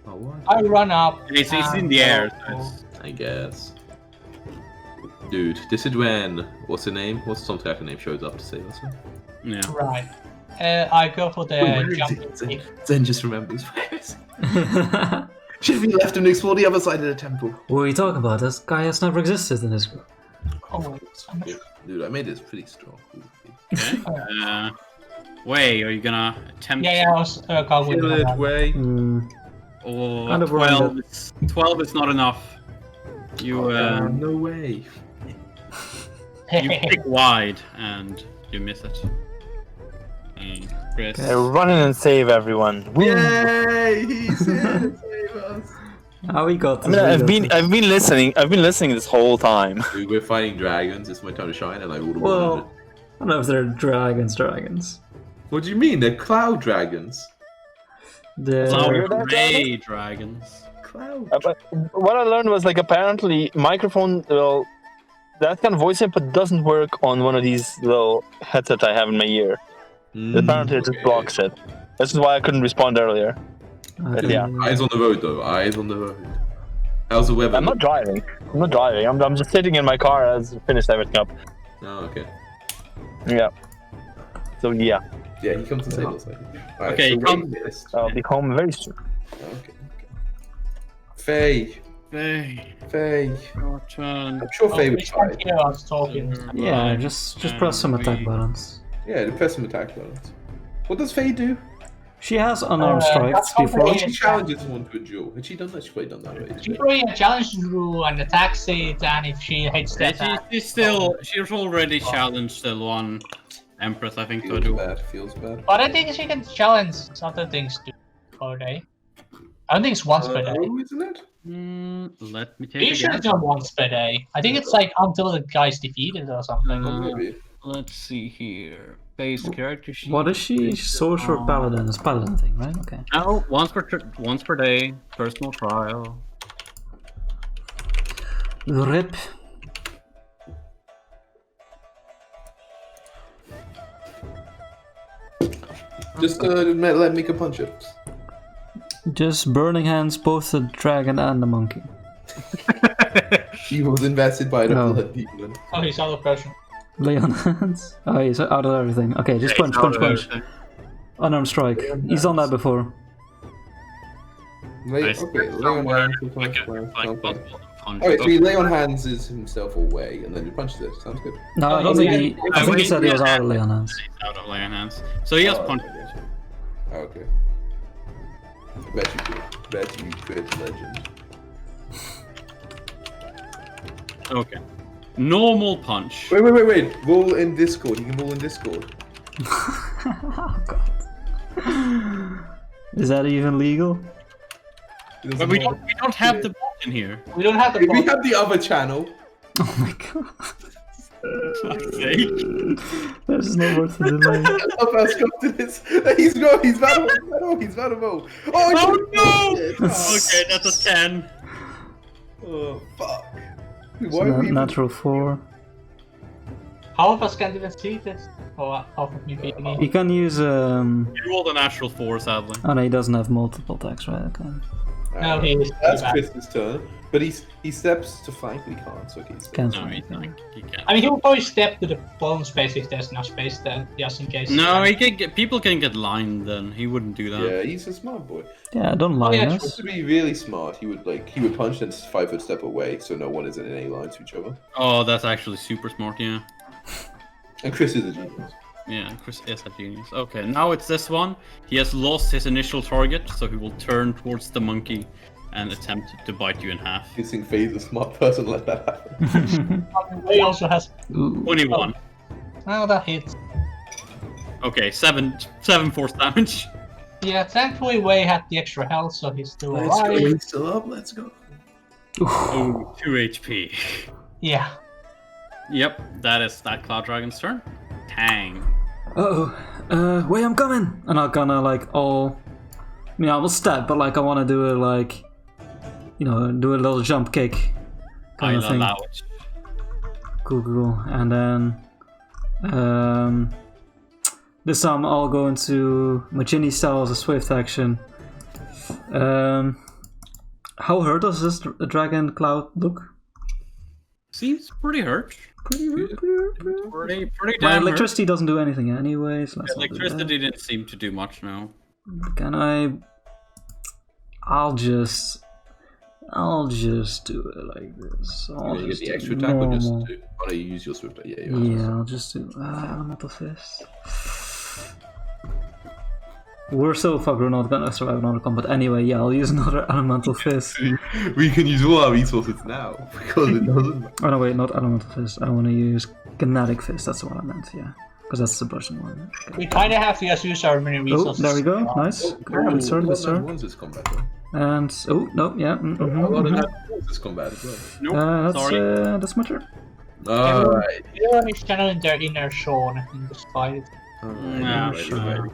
Oh, what? I run up. it's in and the air. go- So it's, I guess. Dude, this is when what's the name? What's some type of name shows up to save us? yeah. Right. I go for the Where is jumping it? kick. Zen just remembers where is it? Should we left him to explore the other side of the temple? What are you talking about? This guy has never existed in this group. Oh wait, so much. Dude, I made this pretty strong. Okay. Way, are you gonna attempt? Yeah, I was going Kill with it, that. way. Or Kind of 12. 12 is not enough. You No way. you pick wide and you miss it. Chris. Run in and save everyone. Woo. Yay! He's here to save us. How we got I mean, I've been listening. I've been listening this whole time. Dude, we're fighting dragons. It's my time to shine, and I would have Well, I don't know if they're dragons. What do you mean? They're cloud dragons. They're... Cloud- Gray dragons. Cloud. But what I learned was like apparently microphone, well, that kind of voice input doesn't work on one of these little headsets I have in my ear. Apparently it just blocks it. This is why I couldn't respond earlier. Okay. Yeah. Eyes on the road, though. Eyes on the road. How's the weather? I'm not driving. I'm just sitting in my car as I finished everything up. Oh, okay. Yeah. So yeah, Yeah, he comes to save us. Right, Okay, so he comes- wait list. I'll be home very soon. Okay. Faye. Faye. Your turn. I'm sure Faye would Which try. one here I was talking. Yeah, just press some attack buttons. Yeah, press some attack buttons. What does Faye do? She has unarmed strikes that's how before. Faye- She challenges someone to a duel. Had she done that? She's probably done that already. She probably challenge rule and attacks it, and if she hits that, She's already challenged the one Empress, I think, to Feels do. bad. Feels bad. but I think she can challenge other things too per day. I don't think it's once per day. Oh, isn't it? Let me take You a should guess. do once per day. I think it's like until the guy's defeated or something. Oh, maybe. Let's see here. Base character sheet. What is she? Sorcerer Paladin. It's Paladin thing, right? Okay. No, once per day. Personal trial. Rip. Just let Mika punch it. Just burning hands, both the dragon and the monkey. She was invested by the No. blood demon. Oh, he's out of pressure. Lay on hands. Oh, he's out of everything. Okay, just punch. Unarmed strike. He's done that before. Lay, Nice. okay, lay on hands. Okay, so he lay on hands is himself away, and then he punches it. Sounds good. No, I don't Oh, think yeah. he. I think he said he was out of lay on hands. Out of lay on hands. So he has Oh, punch. okay. Bet you could. Bet you could, legend. Okay. Normal punch. Wait. Roll in Discord. You can roll in Discord. Oh god. Is that even legal? But we don't have the bot in here. We don't have the We bot. have the other channel. Oh my god. Fuck's sake. That's not worth the delay. I love how Scott did this. He's valuable. Oh no! Okay, that's a 10. Oh fuck. So Why are we natural 4. How of us can't even see this? off of me beating You can use He rolled a natural 4, sadly. Oh no, he doesn't have multiple attacks, right? Okay. No, he is That's bad. Chris's turn, but he steps to flank, but he can't, so he's Can't No, flank, he yeah. can't. I mean, he will probably step to the bone space if there's no space there, just in case. No, he can get. People can get lined. Then he wouldn't do that. Yeah, he's a smart boy. Yeah, don't lie yeah, us. To be really smart, he would punch and 5-foot step away, so no one is in any line to each other. Oh, that's actually super smart. Yeah. And Chris is a genius. Yeah, Chris is a genius. Okay, now it's this one. He has lost his initial target, so he will turn towards the monkey and attempt to bite you in half. You think Faye's a smart person, let that happen. He also has. 21. Oh, that hits. Okay, 7 force damage. Yeah, thankfully Wei had the extra health, so he's still Let's go, alive. he's still up, let's go. Oh, 2 HP. Yeah. Yep, that is that Cloud Dragon's turn. Tang. Wait, I'm coming! And I'm gonna like all. I mean, I will stab, but like I want to do a like, do a little jump kick kind I'll of thing. allow it. Cool. And then, this time I'll go into Magini style as a swift action. How hurt does this dragon cloud look? Seems pretty hurt. Pretty My damn electricity doesn't do anything anyways. hurt. Electricity didn't seem to do much now. Can I? I'll just do it like this. I'll You get just the do extra attack or just normal. do? Oh, no, you use your swift. Yeah, you Yeah, I'll just do elemental fist. We're so fucked. We're not gonna survive another combat anyway. Yeah, I'll use another elemental fist. We can use all our resources now because it doesn't. Oh no, wait, not elemental fist. I want to use kinetic fist. That's what I meant. Yeah, because that's the bludgeon one. Okay. We kind of have to just use our many Oh, resources. there we go. Nice. Good turn. Good turn. Once this combat, though. And no, yeah. This combat as well. Nope, sorry. That's my turn. Alright. Everyone is channeling their inner Sean and just fight it. Nah, sure.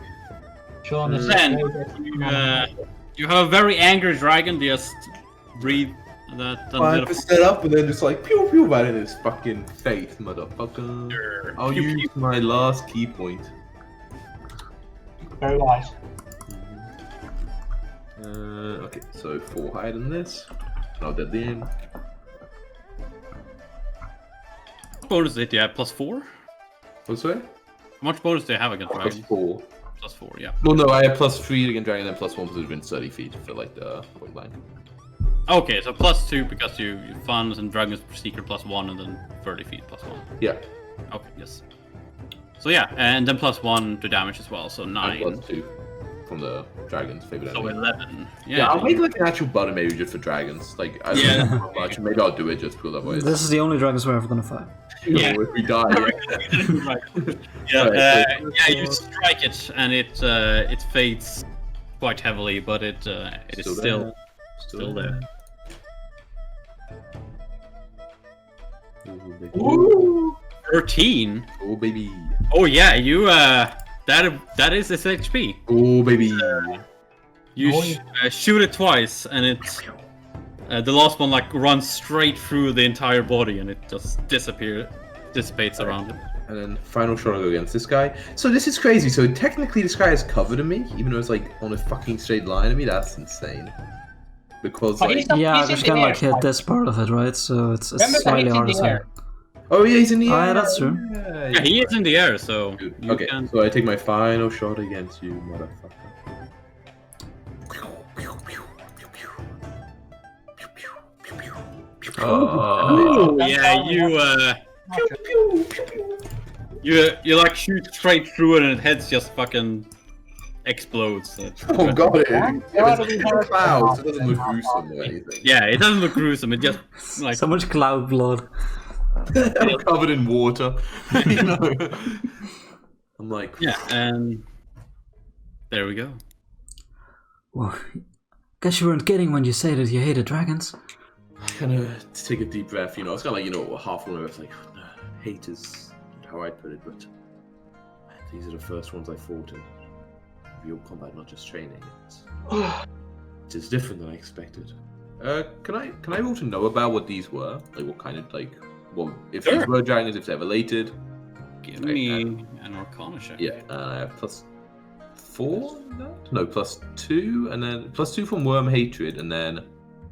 Sean is Then, very you have a very angry dragon. Just breathe that. Fine, just set up and then just like pew pew right in his fucking face, motherfucker. I'll Pew, use pew. my last key point. very wise. Okay, so 4 higher than this. Now dead in. bonus did you have? +4? What's that? How much bonus do you have against dragons? +4. +4, yeah. Well, no, I have +3 against dragon and +1 because it's been 30 feet for like the point blank. Okay, so +2 because you funds and dragons seeker +1 and then 30 feet +1. Yeah. Okay, yes. So yeah, and then +1 to damage as well, so 9. And +2 from the dragon's favorite So enemy. 11. Yeah, I'll make like an actual button maybe just for dragons. Like, I don't Yeah. know how much. Maybe I'll do it just because otherwise. This is the only dragons we're ever gonna fight. Yeah. If we die, yeah. Right. Yeah, Right, yeah, you strike it and it fades quite heavily, but it is still there. Ooh, 13. oh baby. Oh yeah, you that is its HP. Oh baby. You shoot it twice, and it the last one like runs straight through the entire body, and it just dissipates around it. And then final shot I'll go against this guy. So this is crazy. So technically this guy is covered in me, even though it's like on a fucking straight line of me. That's insane. Because But like, he's not- Yeah, he's in because the you can air, like hit right? this part of it, right? So it's Remember that slightly he's in harder the to air. oh yeah, he's in the Oh, air. yeah, that's true. Yeah, he is in the air, so Dude, you okay, can. so I take my final shot against you, motherfucker. Oh, yeah, you like shoot straight through it, and its head just fucking explodes. Oh god, it. Yeah, It's clouds. It doesn't look gruesome or anything. Yeah, it doesn't look gruesome. It just like So much cloud blood. I'm covered in water. You know? I'm like, yeah, and there we go. Well, guess you weren't kidding when you say that you hated dragons. kind of take a deep breath. You know, it's kind of like, you know, half one of it's like hate is how I'd put it, but these are the first ones I fought in real combat, not just training. It's just different than I expected. Can I roll to know about what these were? Like what kind of like, well, if these were dragons, if they're related. Give me an Arcana check. Yeah, I have +4 on that? No, +2, and then +2 from Worm Hatred, and then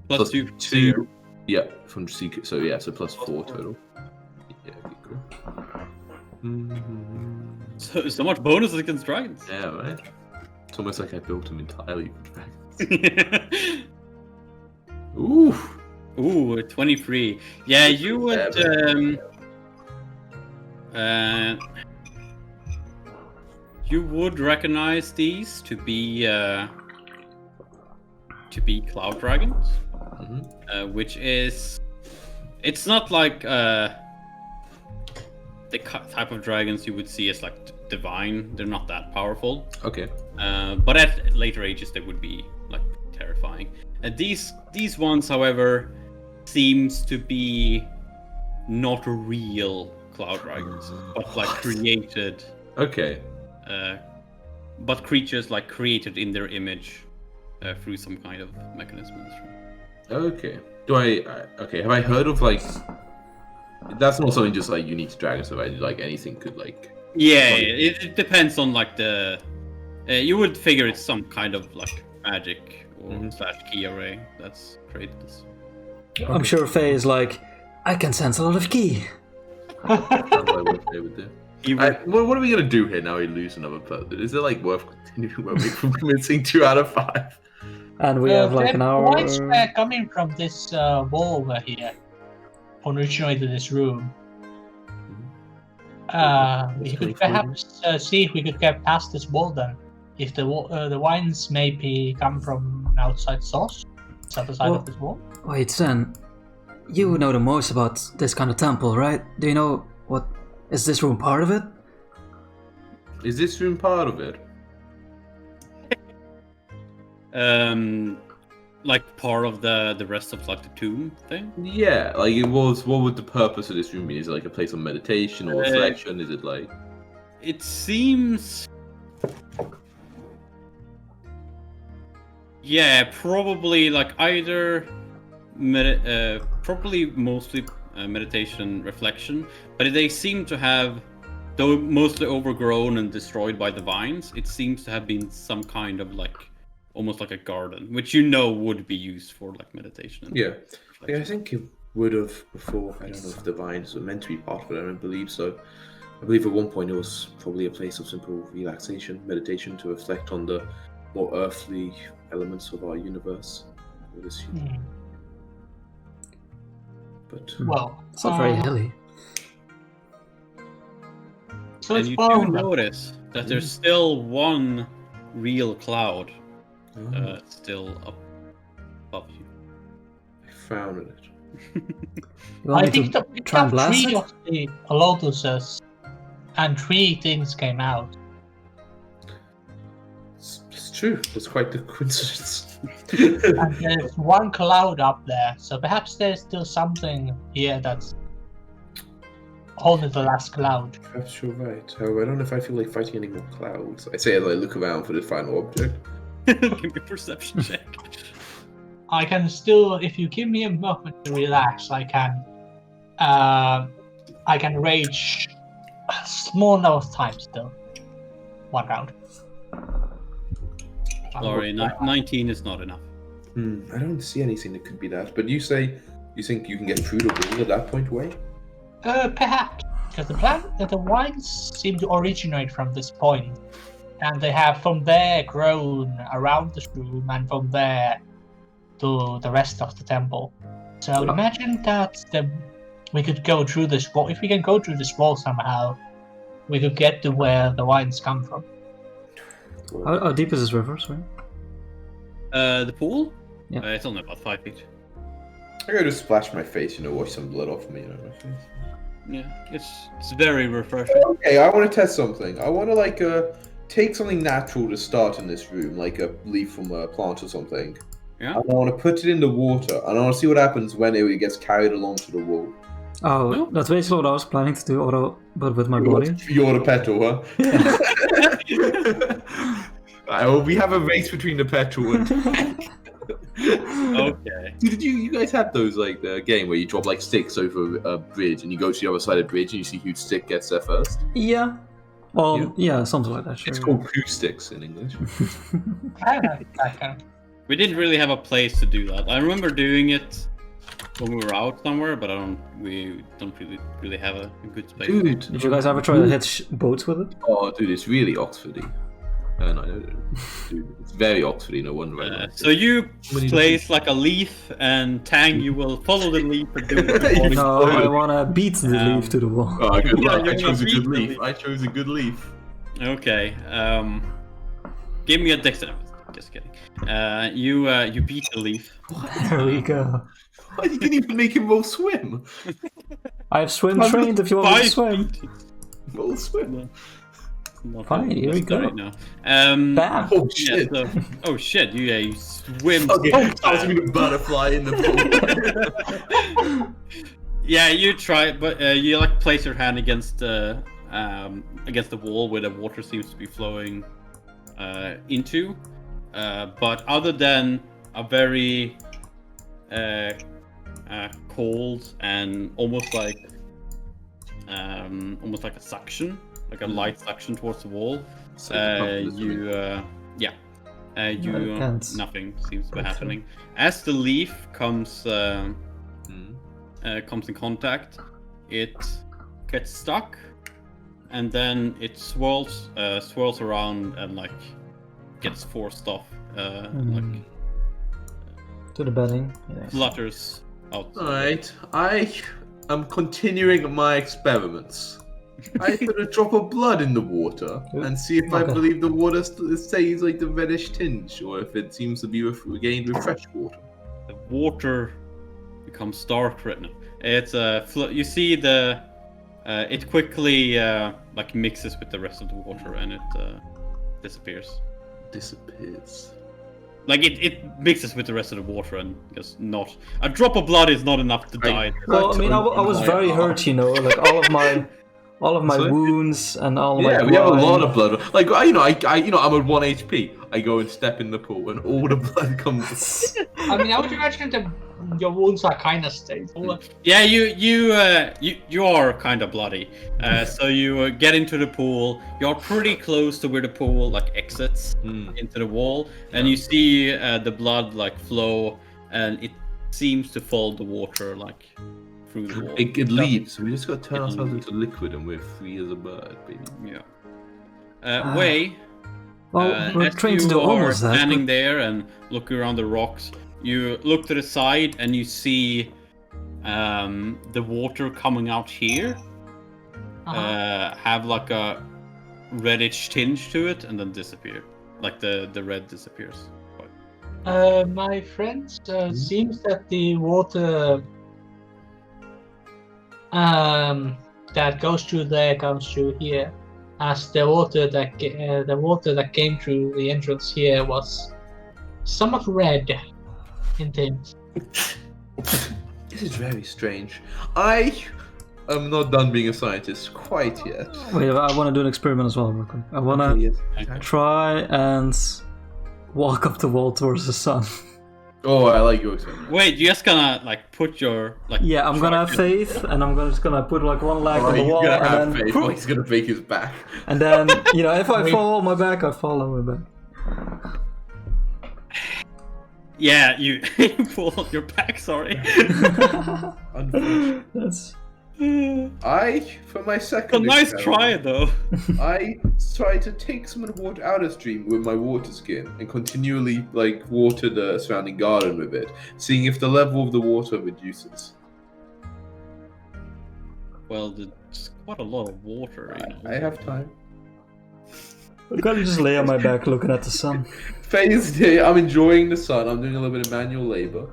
Plus two. Yeah, from Seeker. So yeah, so +4 total. Yeah, okay, cool. So much bonus against dragons. Yeah, right. It's almost like I built them entirely for dragons. Ooh, 23. Yeah, you would. You would recognize these to be cloud dragons, which is. It's not like the type of dragons you would see as like divine. They're not that powerful. Okay. But at later ages they would be like terrifying. These ones, however, seems to be not real cloud dragons, but like created. Okay. But creatures like created in their image through some kind of mechanism. Okay. Okay. Have I heard of like? That's not something just like unique to dragons, right? Like anything could like. Yeah, it depends on like the. You would figure it's some kind of like magic or / key array that's created this. I'm sure Faye is like, I can sense a lot of key. What are we gonna do here now? We lose another person. Is it like worth continuing from convincing 2 out of 5? And we have like an hour. Why is coming from this wall over here? Originally to this room. We could perhaps see if we could get past this wall then. If the wines maybe come from an outside source, it's other side of this wall. Wait, Sen, you know the most about this kind of temple, right? Do you know what? Is this room part of it? Is this room part of it? Like part of the rest of like the tomb thing? Yeah, like it was. What would the purpose of this room be? Is it like a place of meditation or reflection? Is it like? It seems. Yeah, probably like either probably mostly meditation reflection, but they seem to have, though mostly overgrown and destroyed by the vines, it seems to have been some kind of like almost like a garden, which would be used for like meditation. Yeah, I think it would have before. I don't know if the vines were meant to be part of it. I don't believe so. I believe at one point it was probably a place of simple relaxation, meditation to reflect on the more earthly elements of our universe. But well, it's not very hilly. So and you do notice that there's still one real cloud still up above you. I found it. I think that we got 3 of the lotuses, and 3 things came out. It's true. It's quite the coincidence. And there's 1 cloud up there, so perhaps there's still something here that's holding the last cloud. Perhaps you're right. However, I don't know if I feel like fighting any more clouds. I say as I look around for the final object. Give me a perception check. I can still, if you give me a moment to relax, I can rage a small number of times still. 1 round. Sorry, 19 is not enough. I don't see anything that could be that. But you say you think you can get through the wall at that point, Wayne? Perhaps. Because the wines seem to originate from this point. And they have from there grown around this room and from there to the rest of the temple. So imagine that we could go through this wall. If we can go through this wall somehow, we could get to where the wines come from. How deep is this river, sorry? The pool? Yeah. It's only about 5 feet. I gotta just splash my face, wash some blood off me, my face. Yeah, it's very refreshing. Okay, I want to test something. I want to take something natural to start in this room, like a leaf from a plant or something. Yeah. And I want to put it in the water, and I want to see what happens when it gets carried along to the wall. Oh, No. that's basically what I was planning to do, but with my body. You're the petal, huh? Well, we have a race between the petal and... Okay. Did you guys have those like the game where you drop like sticks over a bridge and you go to the other side of the bridge and you see whose stick gets there first? Yeah. Well, yeah, something like that. Sure. It's called who sticks in English. We didn't really have a place to do that. I remember doing it when we were out somewhere, but we don't really have a good space. Dude, Did you guys ever try to hit boats with it? oh, dude, it's really Oxfordy. No, dude, it's very Oxfordy. No wonder. So you place like a leaf, and Tang, you will follow the leaf and do it. No, I want to beat the leaf to the wall. Oh, good luck. Yeah, I chose a beat good the leaf. leaf. I chose a good leaf. Okay. Give me a dexterity. Just kidding. You beat the leaf. There we go. Why you didn't even make him roll swim? I have swim trained if you want me to swim. Roll swim. Fine, here we go. Right now. Bam. Oh shit. Yeah, so, oh shit! You swim. Okay, I was going to butterfly in the pool. Yeah, you try, but you like place your hand against the wall where the water seems to be flowing into. But other than a very cold and almost like a suction, like a light suction towards the wall, nothing seems to be happening. As the leaf comes in contact, it gets stuck, and then it swirls around and like gets forced off, like to the bedding. Yes. flutters out. Alright, I am continuing my experiments. I put a drop of blood in the water and see if I believe the water stays like the reddish tinge, or if it seems to be regained with fresh water. The water becomes dark red now. It's you see the it quickly like mixes with the rest of the water and it disappears. Disappears. Like it mixes with the rest of the water and just not a drop of blood is not enough to die. Well, I mean, I was very hurt, you know, like all of my wounds and all my. Yeah, we have a lot of blood. Like I'm at 1 HP. I go and step in the pool, and all the blood comes. I mean, I would imagine that your wounds are kind of stable. Yeah, you are kind of bloody. So you get into the pool. You're pretty close to where the pool like exits into the wall, and you see the blood like flow, and it seems to follow the water like through the wall. It leaves. So we just got to turn ourselves into liquid, and we're free as a bird, baby. Yeah. Wei. Well, we're as trained to you do are almost that. standing there and looking around the rocks, you look to the side and you see the water coming out here have like a reddish tinge to it and then disappear. Like the red disappears. My friends, seems that the water that goes through there comes through here, as the water that came through the entrance here was somewhat red in tint. This is very strange. I am not done being a scientist quite yet. Wait, I want to do an experiment as well, real quick. I want to try and walk up the wall towards the sun. Oh, I like your experiment. Wait, you're just gonna like put your like. Yeah, I'm gonna have faith, and I'm just gonna put like one leg on the He's wall, gonna have and then faith. Oh, he's gonna fake his back. and then if I fall on my back, I fall on my back. Yeah, you pull on your back. Sorry. That's For my second a nice experiment, try though. I try to take some of the water out of the stream with my water skin and continually like water the surrounding garden with it, seeing if the level of the water reduces. Well, there's quite a lot of water. I have time. I gotta just lay on my back looking at the sun. Phase day, I'm enjoying the sun. I'm doing a little bit of manual labor.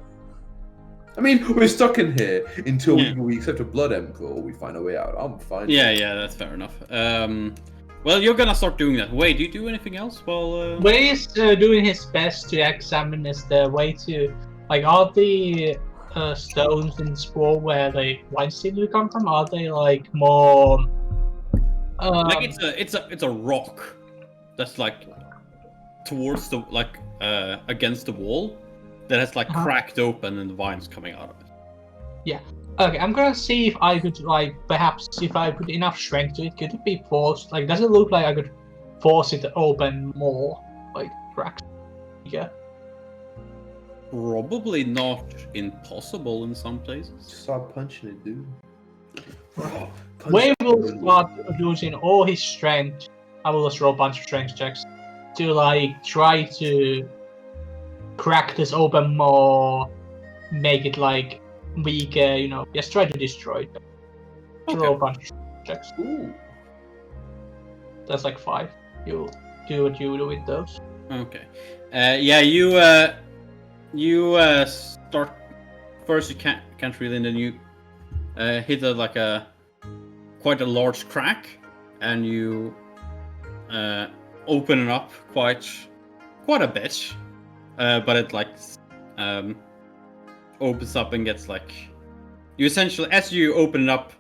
I mean, we're stuck in here until we accept a blood emperor or we find a way out. I'm fine. Yeah, that's fair enough. Well, you're gonna start doing that. Wait, do you do anything else? Well, Wei is doing his best to examine the way to, like, are the stones in this wall where the white seem to come from? Are they like more? like it's a rock that's like towards the against the wall, that has like cracked open and the vines coming out of it. Yeah. Okay, I'm gonna see if I could perhaps if I put enough strength to it, could it be forced? Does it look like I could force it to open more, cracks? Yeah. Probably not impossible in some places. Start punching it, dude. Wave will start losing all his strength. I will just roll a bunch of strength checks to try to crack this open more, make it weaker, just try to destroy it. Okay. Roll a bunch of checks. Ooh. That's 5. You do what you do with those. Okay. You start first. You can't really, and then you hit quite a large crack, and you open it up quite a bit. But it opens up and gets you essentially, as you open it up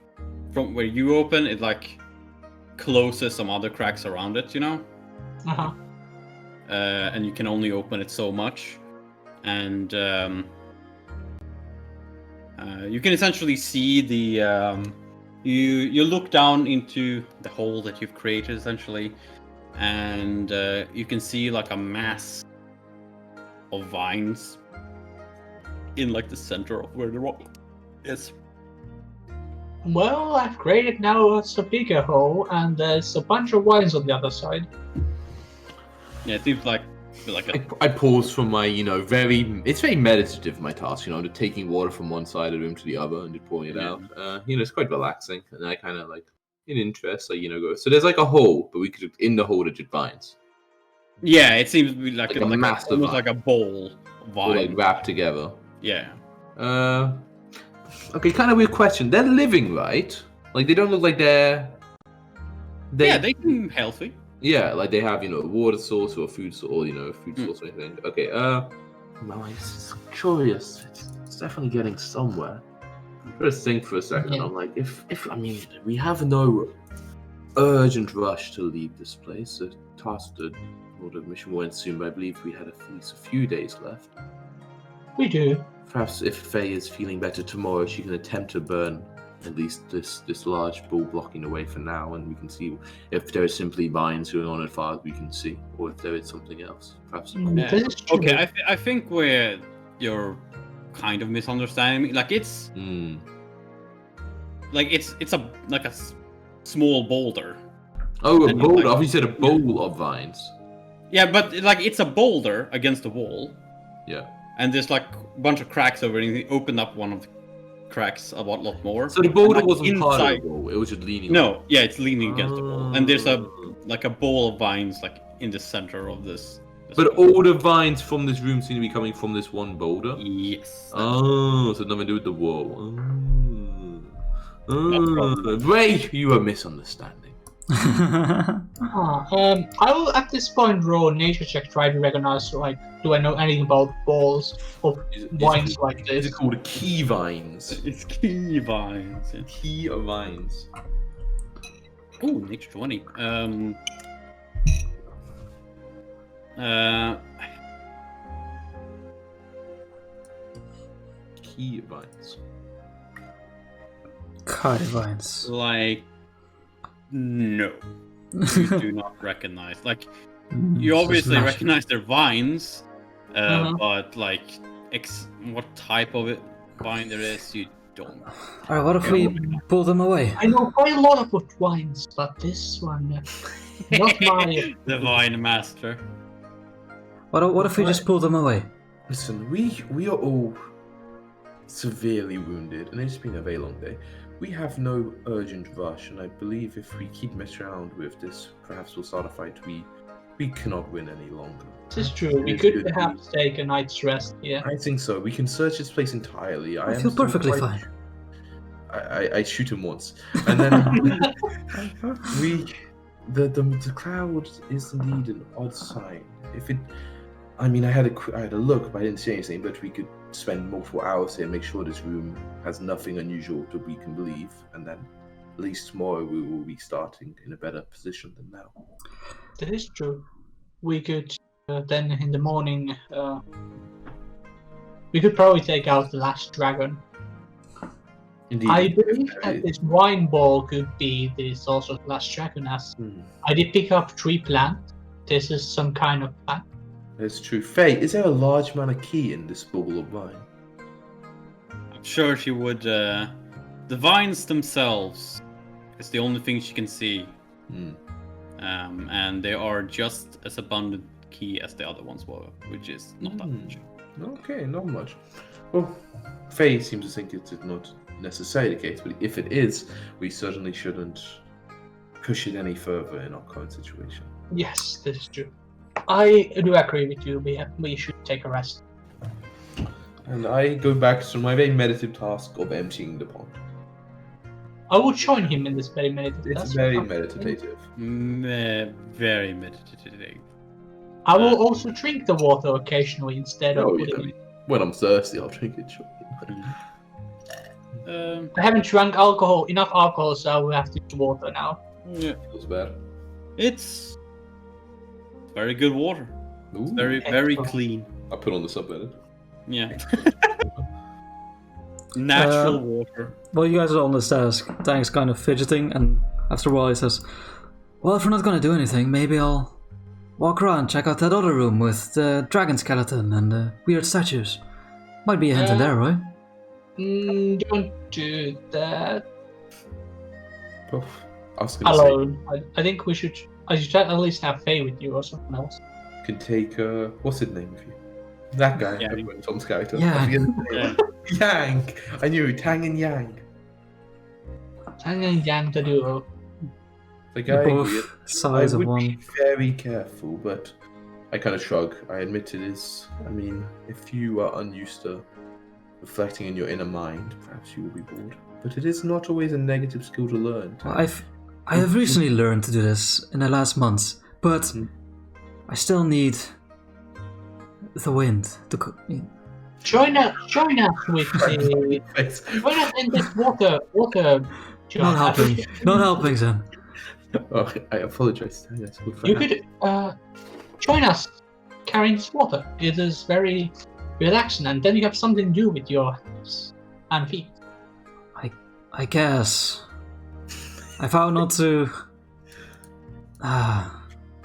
from where you open it, closes some other cracks around it, and you can only open it so much, and you can essentially see the you look down into the hole that you've created essentially, and you can see a mass of vines in the center of where the rock is. Well, I've created now a bigger hole, and there's a bunch of vines on the other side. Yeah, it seems like I pause from my, it's very meditative, my task, I'm just taking water from one side of the room to the other and just pouring it out. It's quite relaxing, and I kind of in interest, go. So there's a hole, but we could, in the hole, there's just vines. Yeah, it seems to be like a massive almost vine. like a bowl of vines. Or wrapped together. Yeah. Okay, kind of weird question. They're living, right? They don't look like they're... Yeah, they seem healthy. Yeah, they have, a water source or a food source, or food source or anything. Okay, well, it's curious. It's definitely getting somewhere. I'm trying to think for a second. Yeah. I'm if we have no urgent rush to leave this place. The task to order mission will end soon, but I believe we had at least a few days left. We do. Perhaps if Faye is feeling better tomorrow, she can attempt to burn at least this large ball blocking the way for now, and we can see if there is simply vines going on as far as we can see, or if there is something else. Perhaps. Okay, I think you're kind of misunderstanding me. It's it's a small boulder. Oh, a boulder! I thought you said a bowl of vines. Yeah, but it's a boulder against the wall. Yeah. And there's a bunch of cracks over it, and he opened up one of the cracks a lot more. So the boulder wasn't part of the wall, it was just leaning. No, yeah, it's leaning against the wall. And there's a bowl of vines in the center of this. But all the vines from this room seem to be coming from this one boulder? Yes. Oh, so nothing to do with the wall. Ray, you are misunderstanding. I will at this point roll a nature check, try to recognize do I know anything about balls of vines like this? Is it called key vines? It's key vines. Yeah. Key vines. Oh, nature 20. Key vines. Kai vines. No. You do not recognize. You obviously recognize their vines, but what type of vine there is, you don't. Alright, what if we pull them away? I know quite a lot about vines, but this one, not my. The vine master. What if we just pull them away? Listen, we are all severely wounded, and it's been a very long day. We have no urgent rush, and I believe if we keep messing around with this, perhaps we'll start a fight we cannot win any longer. This is true. We could perhaps take a night's rest here. I think so. We can search this place entirely. I feel perfectly fine. I shoot him once, and then the cloud is indeed an odd sign. I had a look, but I didn't see anything. But we could spend multiple hours here and make sure this room has nothing unusual that we can believe, and then at least tomorrow we will be starting in a better position than now. That is true. We could then in the morning We could probably take out the last dragon. Indeed. I believe that this wine ball could be the source of last dragon, as I did pick up 3 plants. This is some kind of plant. That's true. Faye, is there a large amount of key in this bubble of wine? I'm sure she would. The vines themselves is the only thing she can see. And they are just as abundant key as the other ones were, which is not that much. Okay, not much. Well, Faye seems to think it's not necessarily the case, but if it is, we certainly shouldn't push it any further in our current situation. Yes, this is true. I do agree with you. We should take a rest. And I go back to my very meditative task of emptying the pond. I would join him in this very meditative. It's very meditative. Very meditative. I will also drink the water occasionally instead of putting it. When I'm thirsty, I'll drink it. Sure. I haven't drunk enough alcohol, so I will have to drink water now. Yeah, Feels bad. it's very good water. It's Ooh. very clean. I put on the subreddit. Yeah. Natural water. Well, you guys are on this desk. Tank's kind of fidgeting, and after a while he says, well, if we're not gonna do anything, maybe I'll walk around, check out that other room with the dragon skeleton and the weird statues. Might be a hint in there, right? Don't do that Oh, I was gonna say, alone. I think I should at least have Faye with you or someone else. you can take, what's his name of you? That guy, Yeah. everyone, Tom's character. Yeah. I forget his name. Yang! I knew, Tang and Yang. Tang and Yang the duo. Like, They're I both agree. size I of would one. be very careful, but I kind of shrug. I admit it is. I mean, if you are unused to reflecting in your inner mind, perhaps you will be bored. But it is not always a negative skill to learn. Well, I have recently learned to do this in the last months, but I still need the wind to Join us with the. Thanks. Join us in this water. Not helping. Not helping, Zen. Oh, I apologize. Yes, You could join us carrying this water. It is very relaxing, and then you have something to do with your hands and feet. I guess. I found not to.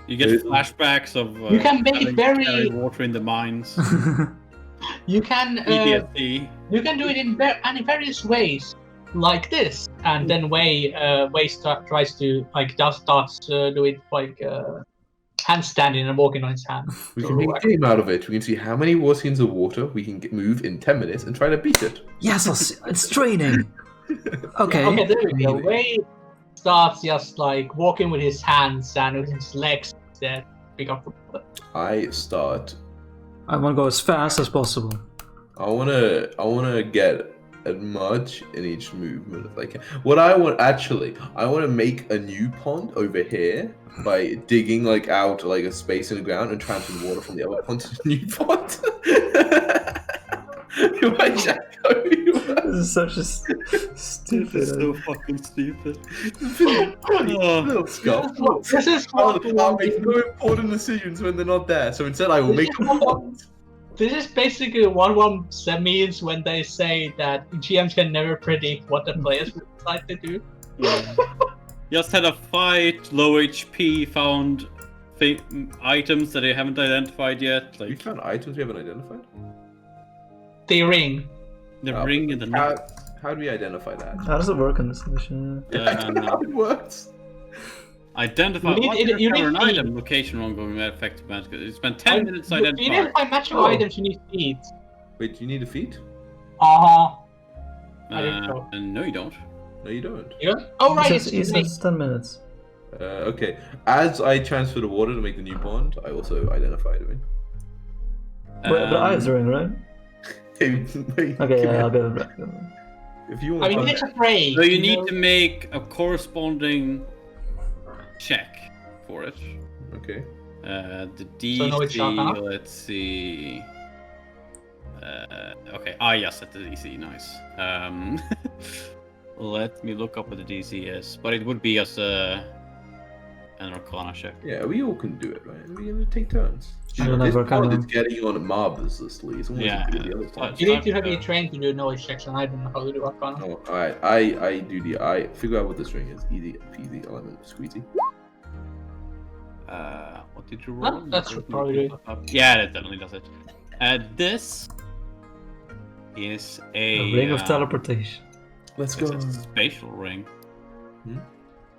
You get flashbacks of You can make it having to carry very- water in the mines. You can PTSD. you can do it in various ways, like this, and then Wei tries to starts doing handstanding and walking on his hands. We can make a game out of it. We can see how many war scenes of water we can move in 10 minutes and try to beat it. Yes, it's training. Okay. Okay, there we go. Wei starts just walking with his hands and with his legs that pick up the water. I start. I want to go as fast as possible. I wanna get as much in each movement as I can. What I want I want to make a new pond over here by digging out a space in the ground and transferring water from the other pond to the new pond. This is such a stupid. So fucking stupid. Little scuff. This is I'll make no important decisions when they're not there. So instead, I will make a pond. This is basically what means when they say that GMs can never predict what the players will decide to do. Yeah. Just had a fight, low HP, found items that they haven't identified yet. You found items we haven't identified? The ring. The ring in the night. How do we identify that? How does it work in this edition? How it works? Identify You need an feet. item, location, ongoing effective magic. You spent 10 minutes You identifying. identify magical items, you need feet. Wait, do you need a feat? I didn't know. No, you don't. No, you don't. Yeah? Oh, right, He it's says 10 minutes. Okay. As I transfer the water to make the new pond, I also identify the ring. But I have the ring, right? Okay, yeah, I'll go with that. If you I want mean, to it's afraid. So you need to make a corresponding check for it. Okay. The So no, it's not DC, enough? let's see. Okay, yes, that's the DC, nice. Let me look up what the DC is, but it would be as a an Arcana check. Yeah, we all can do it, right? We're gonna take turns. I don't have This Arcana. pod is getting on marvelously. It's almost Yeah, as good as the other yeah. time. You need to be trained to do knowledge checks, and I don't know how to do Arcana. Oh, alright. I do I figure out what this ring is. Easy peasy, lemon squeezy. What did you roll? Oh, that's probably good. Yeah, that definitely does it. This is A ring of teleportation. Let's It's go. a spatial ring.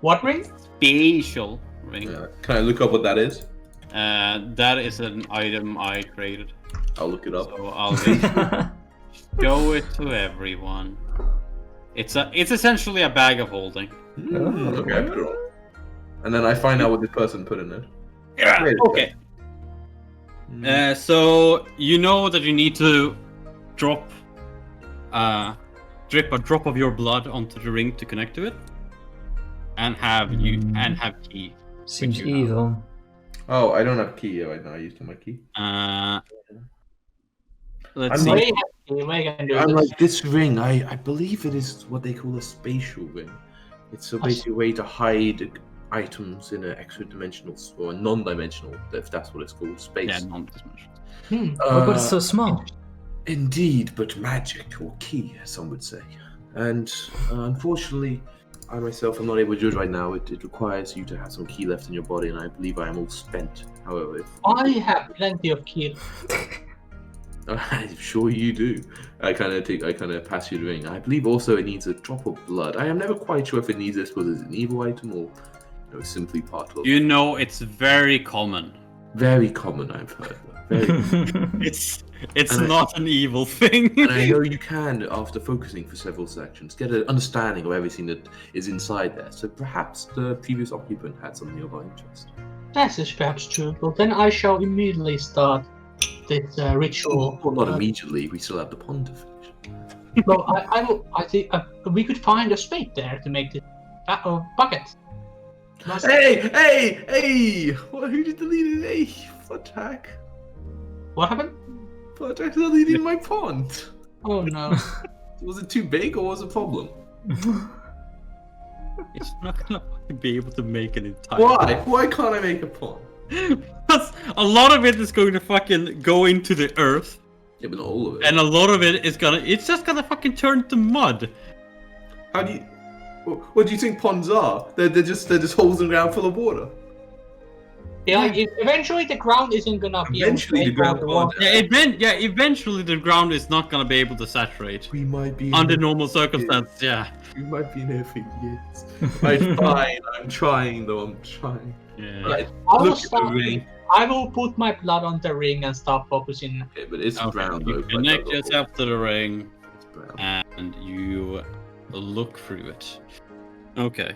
What ring? Spatial ring. Yeah. Can I look up what that is? That is an item I created. I'll look it up. So I'll show it to everyone. It's essentially a bag of holding. Okay, I put it on. And then I find out what this person put in it. Yeah. Wait, Okay. So you know that you need to drip a drop of your blood onto the ring to connect to it, and have key. Seems Which you have. evil. Oh, I don't have key right now. I used my key. Let's I'm see. I'm like, this ring, I believe it is what they call a spatial ring. It's a basically way to hide items in an extra dimensional or non-dimensional, if that's what it's called, space. Yeah, non-dimensional. But it's so small. Indeed, but magic or key, as some would say. And unfortunately, I myself am not able to do it right now. It requires you to have some key left in your body, and I believe I am all spent. However, if I have plenty of key. I'm sure you do. I kind of pass you the ring. I believe also it needs a drop of blood. I am never quite sure if it needs this because it's an evil item or simply part of. You know, it's very common. Very common, I've heard. Very It's not an evil thing. and I know you can, after focusing for several sections, get an understanding of everything that is inside there. So perhaps the previous occupant had something of our interest. That is perhaps true, but then I shall immediately start this ritual. Well, not immediately. We still have the pond to finish. Well, I think we could find a spade there to make this bucket. Hey! Who did delete it? Hey, Flutjack. What happened? Flutjack deleted my pond. Oh no. Was it too big or was it a problem? It's not gonna be able to make an entire. Why? Why can't I make a pond? Because a lot of it is going to fucking go into the earth, Yeah, but not all of it. and a lot of it is it's just gonna fucking turn to mud. How do you? What do you think ponds are? They're just holes in the ground full of water. Yeah, like, eventually the ground isn't gonna be. Eventually the ground won't. Eventually the ground is not gonna be able to saturate. We might be Under normal circumstances, yeah. We might be in here for years. I'm fine. I'm trying though. I'm trying. Yeah. Right. I will Look at the start. ring. I will put my blood on the ring and start focusing. Okay, but it's brown You though. connect yourself to the ring, It's brown. and you look through it. Okay.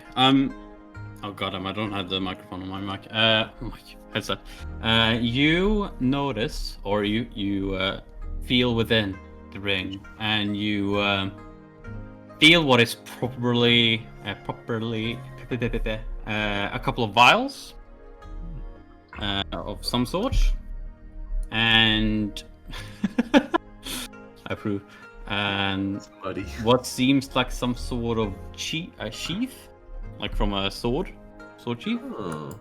Oh god, I don't have the microphone on my mic. My headset. You notice, or you feel within the ring, and you feel what is properly a couple of vials of some sort, and I approve. And Muddy. what seems like some sort of sheath, like from a sword sheath. Oh.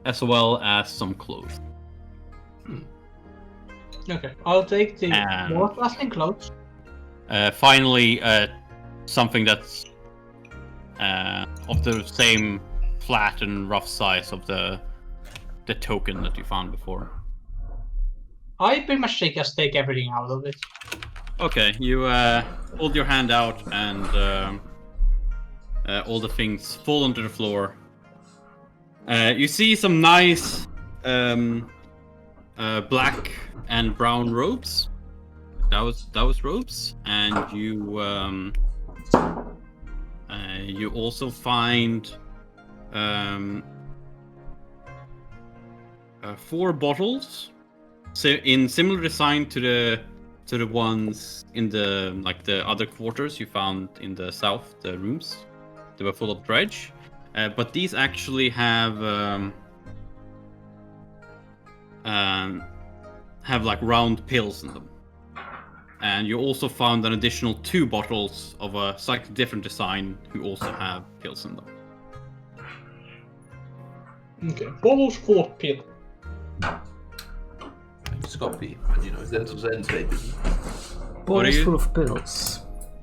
As well as some clothes. Okay, I'll take the And- more lasting clothes. Finally, something that's of the same flat and rough size of the token that you found before. I pretty much just take everything out of it. Okay, you hold your hand out, and all the things fall onto the floor. You see some nice black and brown robes. That was robes, and you also find 4 bottles, in similar design to the ones in the other quarters you found in the south, the rooms. They were full of dredge, but these actually have like round pills in them. And you also found an additional 2 bottles of a slightly different design who also have pills in them. Okay, bottles full of pills. Scotty, you know, that's what Zen said. Bottles you- full of pills.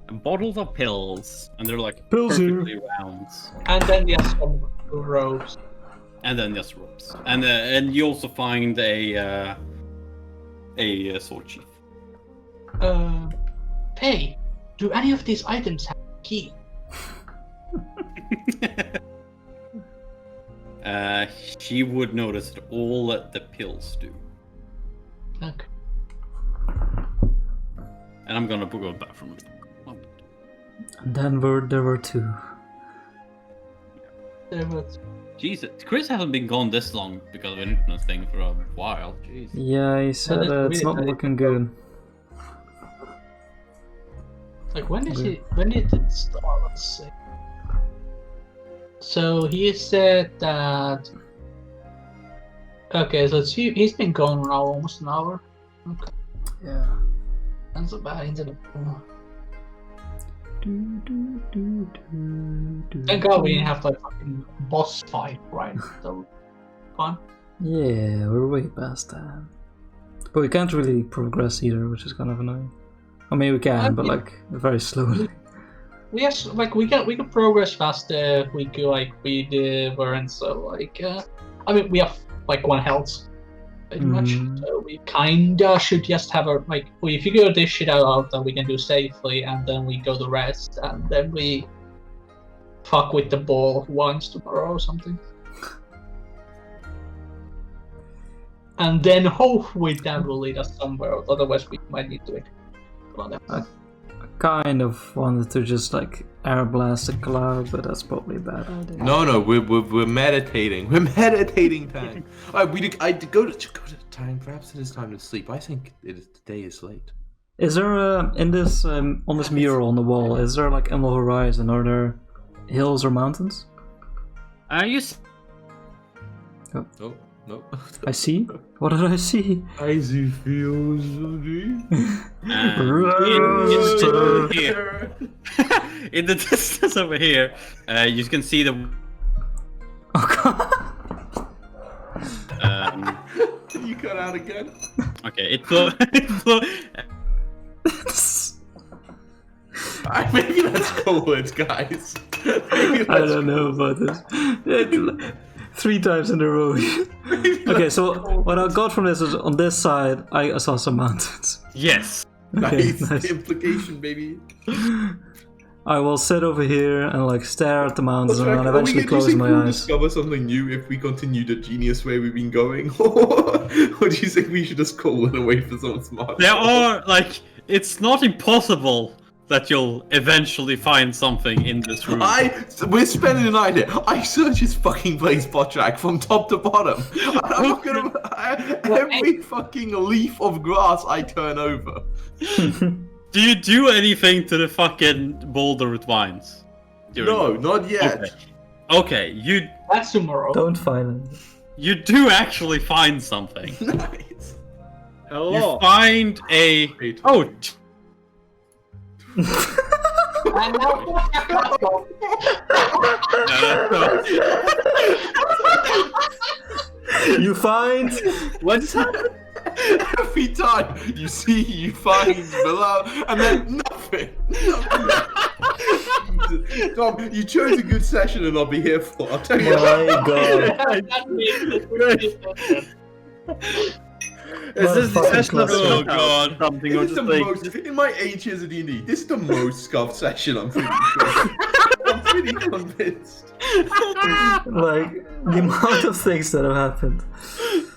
Bottles of pills, and they're like Pills here. perfectly round. And then there's some robes. And then there's ropes. And you also find a sword sheath. Hey, do any of these items have a key? She would notice that all the pills do. Okay. And I'm gonna go back from it. And then there were 2. There was... Jesus, Chris hasn't been gone this long because of an internet thing for a while. Jeez. Yeah, he said that's it's weird, not I- looking good. Like, when did it start? Let's see. So he said that... Okay, so he's been gone now almost an hour. Okay. Yeah. That's a bad internet. Thank God we didn't have like fucking boss fight, right? So, fun. Yeah, we're way past that. But we can't really progress either, which is kind of annoying. I mean, we can, but like very slowly. We have like we can progress faster if we go like we weren't so like I mean we have like 1 health pretty much, so we kinda should just have a like we figure this shit out that we can do safely, and then we go the rest, and then we fuck with the ball once tomorrow or something. And then hopefully that will lead us somewhere, otherwise we might need to wait. I kind of wanted to just like air blast a cloud, but that's probably a bad idea. No, we're meditating. We're meditating, Tang. I go to Tang. Perhaps it is time to sleep. I think the day is late. Is there in this on this mural on the wall? Is there like on the horizon? Are there hills or mountains? You Oh no. I see. What did I see? I see fields here. In the distance over here, you can see the. Oh god. You cut out again. Okay, it flew. Maybe let's call it, guys. I don't know about this. 3 times in a row. Okay, so what I got from this is on this side, I saw some mountains. Yes. Okay, Nice. Implication, baby. I will sit over here and like stare at the mountains and then eventually close my we'll eyes. discover something new if we continue the genius way we've been going, or do you think we should just call it and wait for someone smart? There are like it's not impossible that you'll eventually find something in this room. We're spending the night here. I search his fucking place bot track from top to bottom. I'm not gonna. Every fucking leaf of grass I turn over. Do you do anything to the fucking boulder with vines? No, not yet. Okay, you That's tomorrow. Don't find it. you do actually find something. Nice. You find a And now You find what's happening? Every time you find below, and then nothing. Tom, you chose a good session, and I'll be here for. I'll tell you. my god. Is this the Motherfucking session of classic. oh god something or This is just the like most, in my 8 years of D&D, this is the most scuffed session, I'm pretty sure. I'm pretty convinced. Like the amount of things that have happened.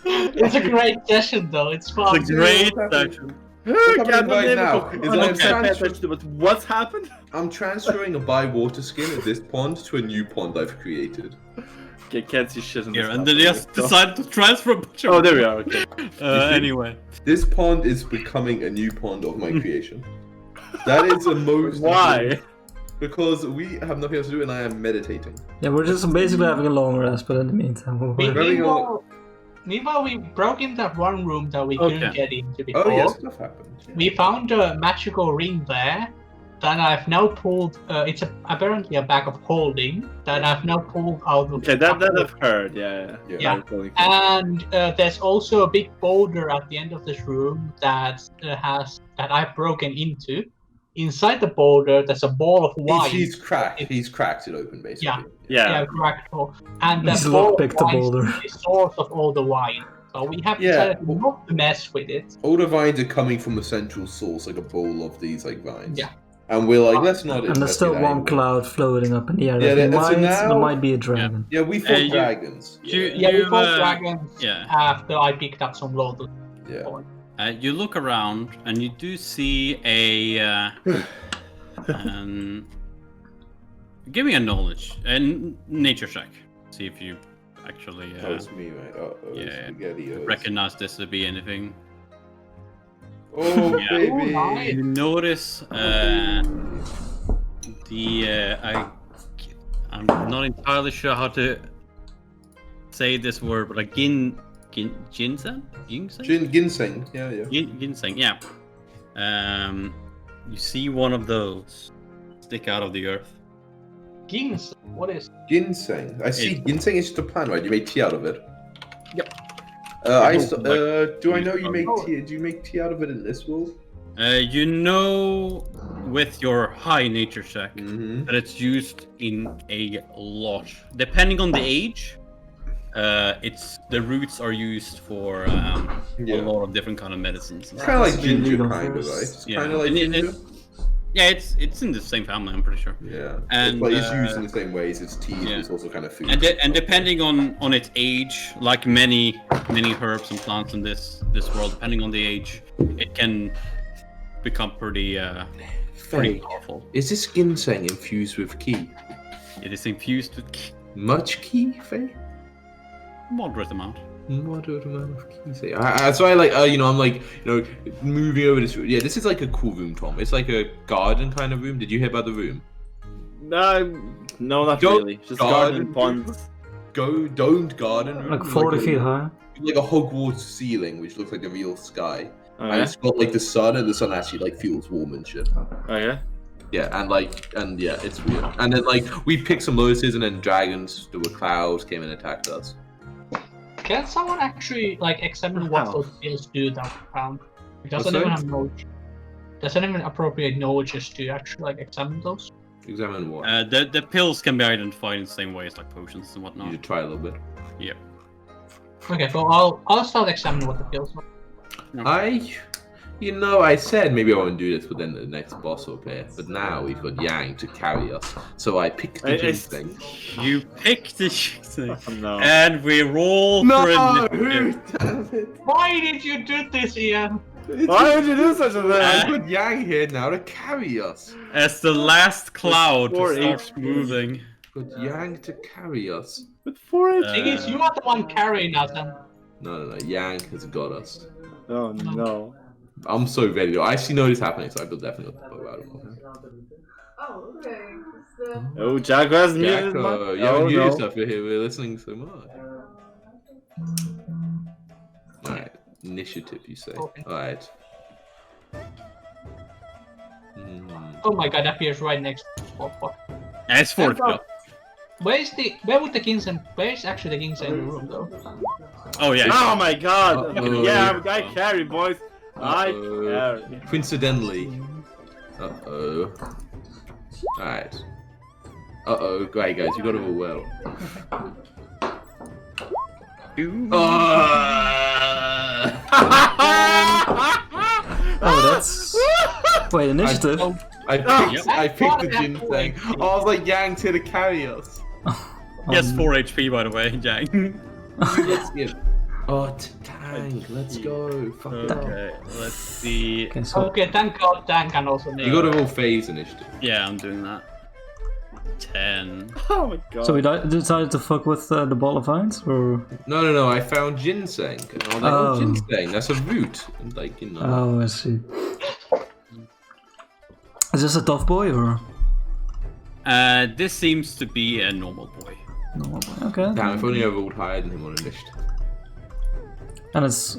It's a great session though. It's fun. it's a great session. What's happening right now is that What's happened? I'm transferring a by-water skin at this pond to a new pond I've created. Okay, can't see shit in Here, this and map, then really, just so- decided to transfer a bunch of Oh, there we are. Okay. anyway. This pond is becoming a new pond of my creation. That is the most... Why? Because we have nothing else to do and I am meditating. Yeah, we're just basically having a long rest, but in the meantime, we're Meanwhile, we broke in that one room that we couldn't get into before. Oh yeah, stuff happened. Yeah. We found a magical ring there that I've now pulled. It's apparently a bag of holding that I've now pulled out of. Okay, that I've heard. Yeah. And there's also a big boulder at the end of this room that I've broken into. Inside the boulder, there's a ball of wine. He's cracked it open, basically. Yeah, cracked. And He's the ball lockpicked the boulder. is the source of all the wine. So we have decided not to mess with it. All the vines are coming from a central source, like a bowl of these like vines. Yeah. And we're like, let's not. And there's still one cloud floating up in the air. Yeah, there might be a dragon. Yeah, we fought dragons. We fought dragons after I picked up some lotus. Yeah. You look around and you do see a. Give me a nature check. See if you actually. Oh, it's me, right? Recognize this to be anything. Oh, baby! You notice I'm not entirely sure how to say this word, but like ginseng? Ginseng, yeah. Ginseng, yeah. You see one of those stick out of the earth. Ginseng? What is ginseng? I see. Ginseng is just a plant, right? You make tea out of it. Yep. Do I know you make tea? Do you make tea out of it in this world? You know, with your high nature check, that it's used in a lot. Depending on the age, the roots are used for a lot of different kind of medicines. It's kind of like ginger, kind of, right? It's kind of like ginger. It's in the same family, I'm pretty sure. Yeah, and but it's used in the same ways as tea. It's also kind of food. And depending on its age, like many herbs and plants in this world, depending on the age, it can become pretty powerful. Is this ginseng infused with ki? It is infused with ki. Much ki, Faye? Moderate amount. Moderate amount of keys. So I like, I'm like, moving over this room. Yeah, this is like a cool room, Tom. It's like a garden kind of room. Did you hear about the room? No, not really. Just garden ponds. Domed garden room. Like 40 feet high. Like a Hogwarts ceiling, which looks like a real sky. And it's got like the sun, and the sun actually like feels warm and shit. Oh yeah. Yeah, and it's weird. And then like we picked some lotuses, and then dragons, there were clouds, came and attacked us. Can someone actually like examine what those pills do that we found? Doesn't even have knowledge. Doesn't even appropriate knowledge just to actually like examine those. Examine what? The pills can be identified in the same way as like potions and whatnot. You should try a little bit. Yeah. Okay, well I'll start examining what the pills are. I said maybe I won't do this, but then the next boss will appear. But now we've got Yang to carry us, so I picked the ginseng. You picked the ginseng, no. And we roll for initiative. Why did you do this, Ian? Why would you do such a thing? I put Yang here now to carry us. As the last cloud starts moving. Put Yang to carry us. With 4 Thing is, you are the one carrying us. No. Yang has got us. Oh no. I'm so ready. I actually know this happening, so I will definitely talk about it. Oh, okay. Oh, Jacko has muted. Jacko, you haven't muted stuff here. We're listening so much. Alright, initiative, you say. Okay. Alright. Oh my god, that appears right next to the spot. It's 4 Where is actually the ginseng in the room though? Oh yeah. Oh my god. Yeah, I carry, boys. I carry. Coincidentally. Uh-oh. Alright. Uh-oh. Great, guys. You got it all well. Oh, that's... Wait, initiative? I picked the ginseng. I was like, Yang's here to carry us. Yes, 4 HP by the way, Jang. Oh, Tang, let's go. Fuck it up. Okay, let's see. Okay, thank god Tang can also make You got a roll phase initiative. Yeah, I'm doing that. 10. Oh my god. So we decided to fuck with the ball of vines, or? No. I found ginseng. And I was like, ginseng, that's a root. And like, Oh, I see. Is this a tough boy, or? This seems to be a normal boy. Normal boy, okay. Damn, if only I rolled higher than him on initiative. And it's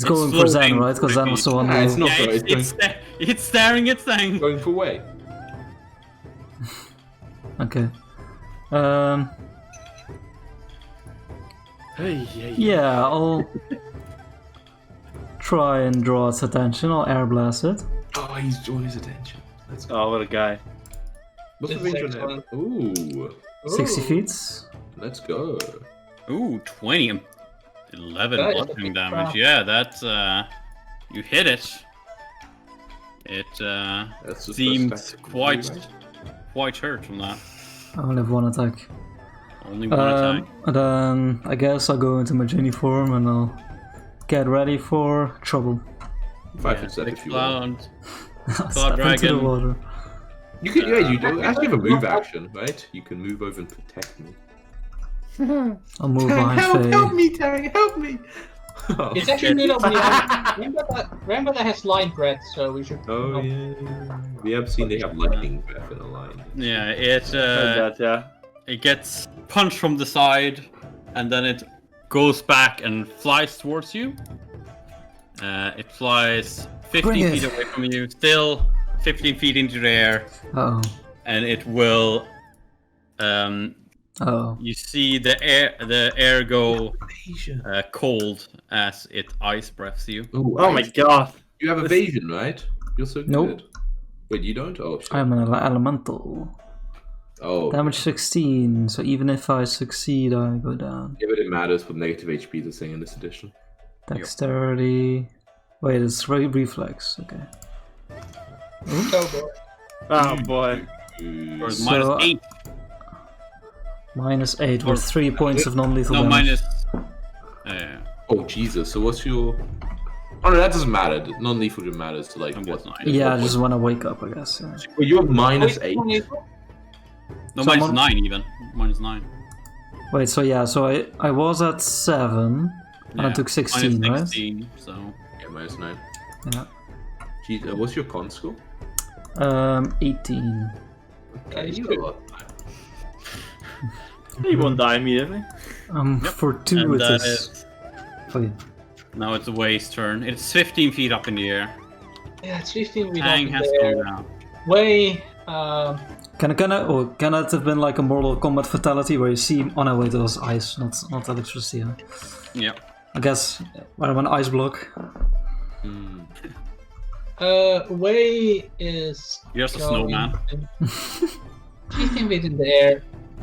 going for Zen, floating right? Because Zen was the one Nah, it's who... not Yeah, going. it's staring its thing. Going for way. Okay. Hey. Yeah, I'll try and draw its attention. I'll air blast it. Oh, he's drawn his attention. Let's go. Oh, what a guy. What's the This range is on that? Ooh. 60 feet. Let's go. Ooh, 20 and 11 That is a bludgeoning big damage. crap. Yeah, that's you hit it. It That's the seems first attack. quite hurt from that. I only have one attack. Only one attack. And then I guess I'll go into my genie form and I'll get ready for trouble. 5 foot step if you want. I'll Cloud step into the dragon. water. You can, yeah, you do. Actually, have a move action, right? You can move over and protect me. I'll move behind Faye. Help me, Tang, help me! It's actually good on the remember that has line breath, so we should. Oh yeah, we have seen they have lightning breath in a line. Yeah, it Yeah. it gets punched from the side, and then it goes back and flies towards you. It flies 15 Bring feet it. away from you, still 15 feet into the air, Uh-oh. and it will. Uh-oh. You see the air go cold as it ice breaths you. Ooh, Oh my god. You have evasion, right? You're so good. Nope. Wait, you don't? Oh shit. I'm an elemental. Oh. Damage 16, so even if I succeed, I go down. Yeah, but it matters what negative HP is a thing in this edition. Dexterity. Wait, it's reflex. Okay. Oh boy. Or So- minus 8. -8 with 3 points of non-lethal No, damage. minus. Oh Jesus! So what's your? Oh no, that doesn't matter. Non-lethal just matters to like And what? what's 9? Yeah, just when I wake up, I guess. Yeah. Well, you have -8. No, So minus mon- 9 even. Minus 9. Wait, so yeah, so I was at 7, and I Yeah, took 16, minus right? 16, so. Yeah, -9. Yeah. Jeez, what's your con score? 18. Okay, you got a lot. He won't die immediately. And Fortuitous. that is. Oh, yeah. Now it's Way's turn. It's 15 feet up in the air. Yeah, it's 15 we Tang don't has there. gone down. Way. Can it have been like a Mortal Kombat fatality where you see? Oh no, wait, it was ice, not electricity. Huh? Yeah. I guess when I'm an ice block. Way is. You're just a going snowman. 15 feet in the air.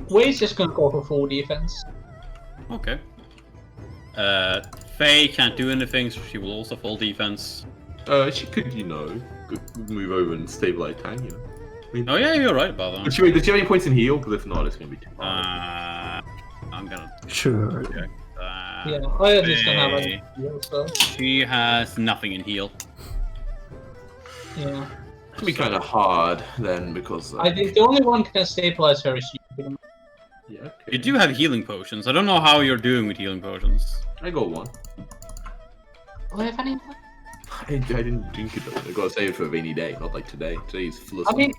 Way's just gonna go for full defense. Okay. Faye can't do anything, so she will also full defense. She could, move over and stabilize Tang. Oh yeah, you're right about that. Does she have any points in heal? Because if not, it's gonna be too hard. I'm gonna Sure. check. Yeah, I just don't have Faye. a heal, so She has nothing in heal. yeah. It's gonna be kind of hard then because. I think the only one can stabilize her is you. Yeah. Okay. You do have healing potions. I don't know how you're doing with healing potions. I got one. Do I have any? I didn't drink it though. I gotta save it for a rainy day, not like today. Today's full of. I mean,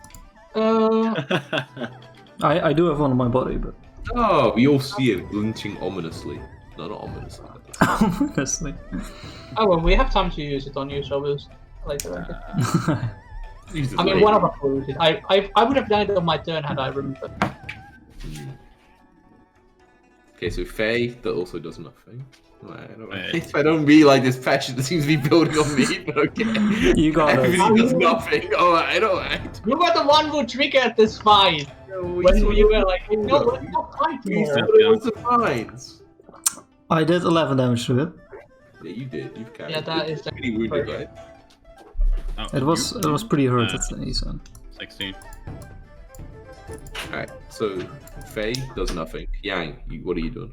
I do have one on my body, but Oh, we all see it glinting ominously. No, not ominously. honestly. oh well, we have time to use it on you, so we'll later. Jesus, I mean, mate. one of us will use it. I would have done it on my turn had I remembered. Okay, so Faye, that also does nothing. Alright. Wait. I don't really like this patch that seems to be building on me, but okay. You got it. Everything does nothing. Alright. You were the one who triggered this fight when you were like, no, let's not fight more. What's the fines? I did 11 damage to it. Yeah, you did. You've carried. Yeah, that It's is pretty wounded, right? Oh, It was pretty hurt. He said. 16. Alright, so Faye does nothing. Yang, what are you doing?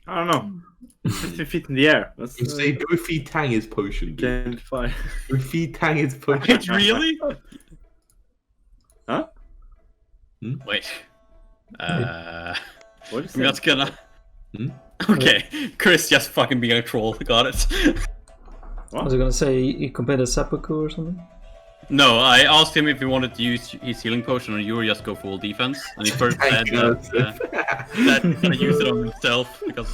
I don't know. 15 feet in the air. That's You say go feed Tang his potion. dude. can't fire. Go feed Tang his potion. Really? Huh? Wait. What is I'm that? just gonna. Hmm? Okay, Chris just fucking being a troll. Got it. Was I gonna say you compared a seppuku or something? No, I asked him if he wanted to use his healing potion or you or just go full defense. And he first said Thank you. that he's gonna use it on himself because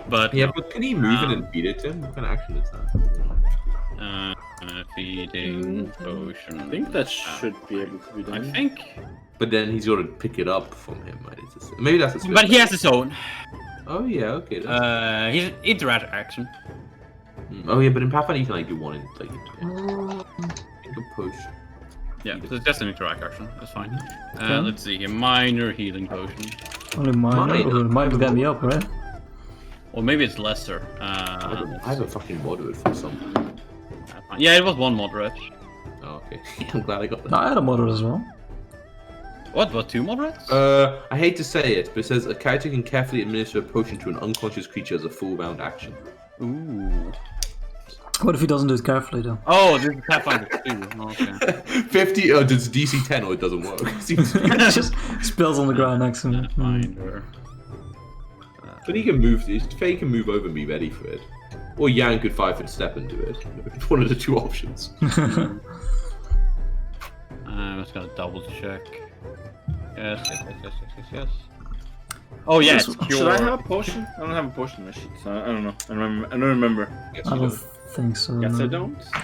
But Yeah, but can he move it and feed it to him? What kind of action is that? Feeding potion. I think that should be able to be I done. think. But then he's got to pick it up from him. Right? Maybe that's a split. But he has his own. Oh yeah, okay. That's... He's interaction. Oh yeah, but in Pathfinder you can like do one and like make a push. Yeah, so it's just an interaction. That's fine. Let's see here. Minor healing potion. Only minor. It might get me up, right? Or maybe it's lesser. I have a fucking moderate for something. Yeah, it was one moderate. Oh, okay. I'm glad I got that. No, I had a moderate as well. What? What? 2 moderates? I hate to say it, but it says a character can carefully administer a potion to an unconscious creature as a full round action. Ooh. What if he doesn't do it carefully, though? Oh, this is Pathfinder 2. Okay. 50. Oh, it's DC 10 or it doesn't work. It just spills on the ground next to me. Pathfinder. But he can move. Faye can move over and be ready for it, or Yang could 5-foot step into it. It's one of the 2 options. I'm just gonna double check. Yes. Oh yeah, it's cure. Should I have a potion? I don't have a potion in my sheet, so I don't know. I don't remember. Yes, I you don't do. think so. Guess no. I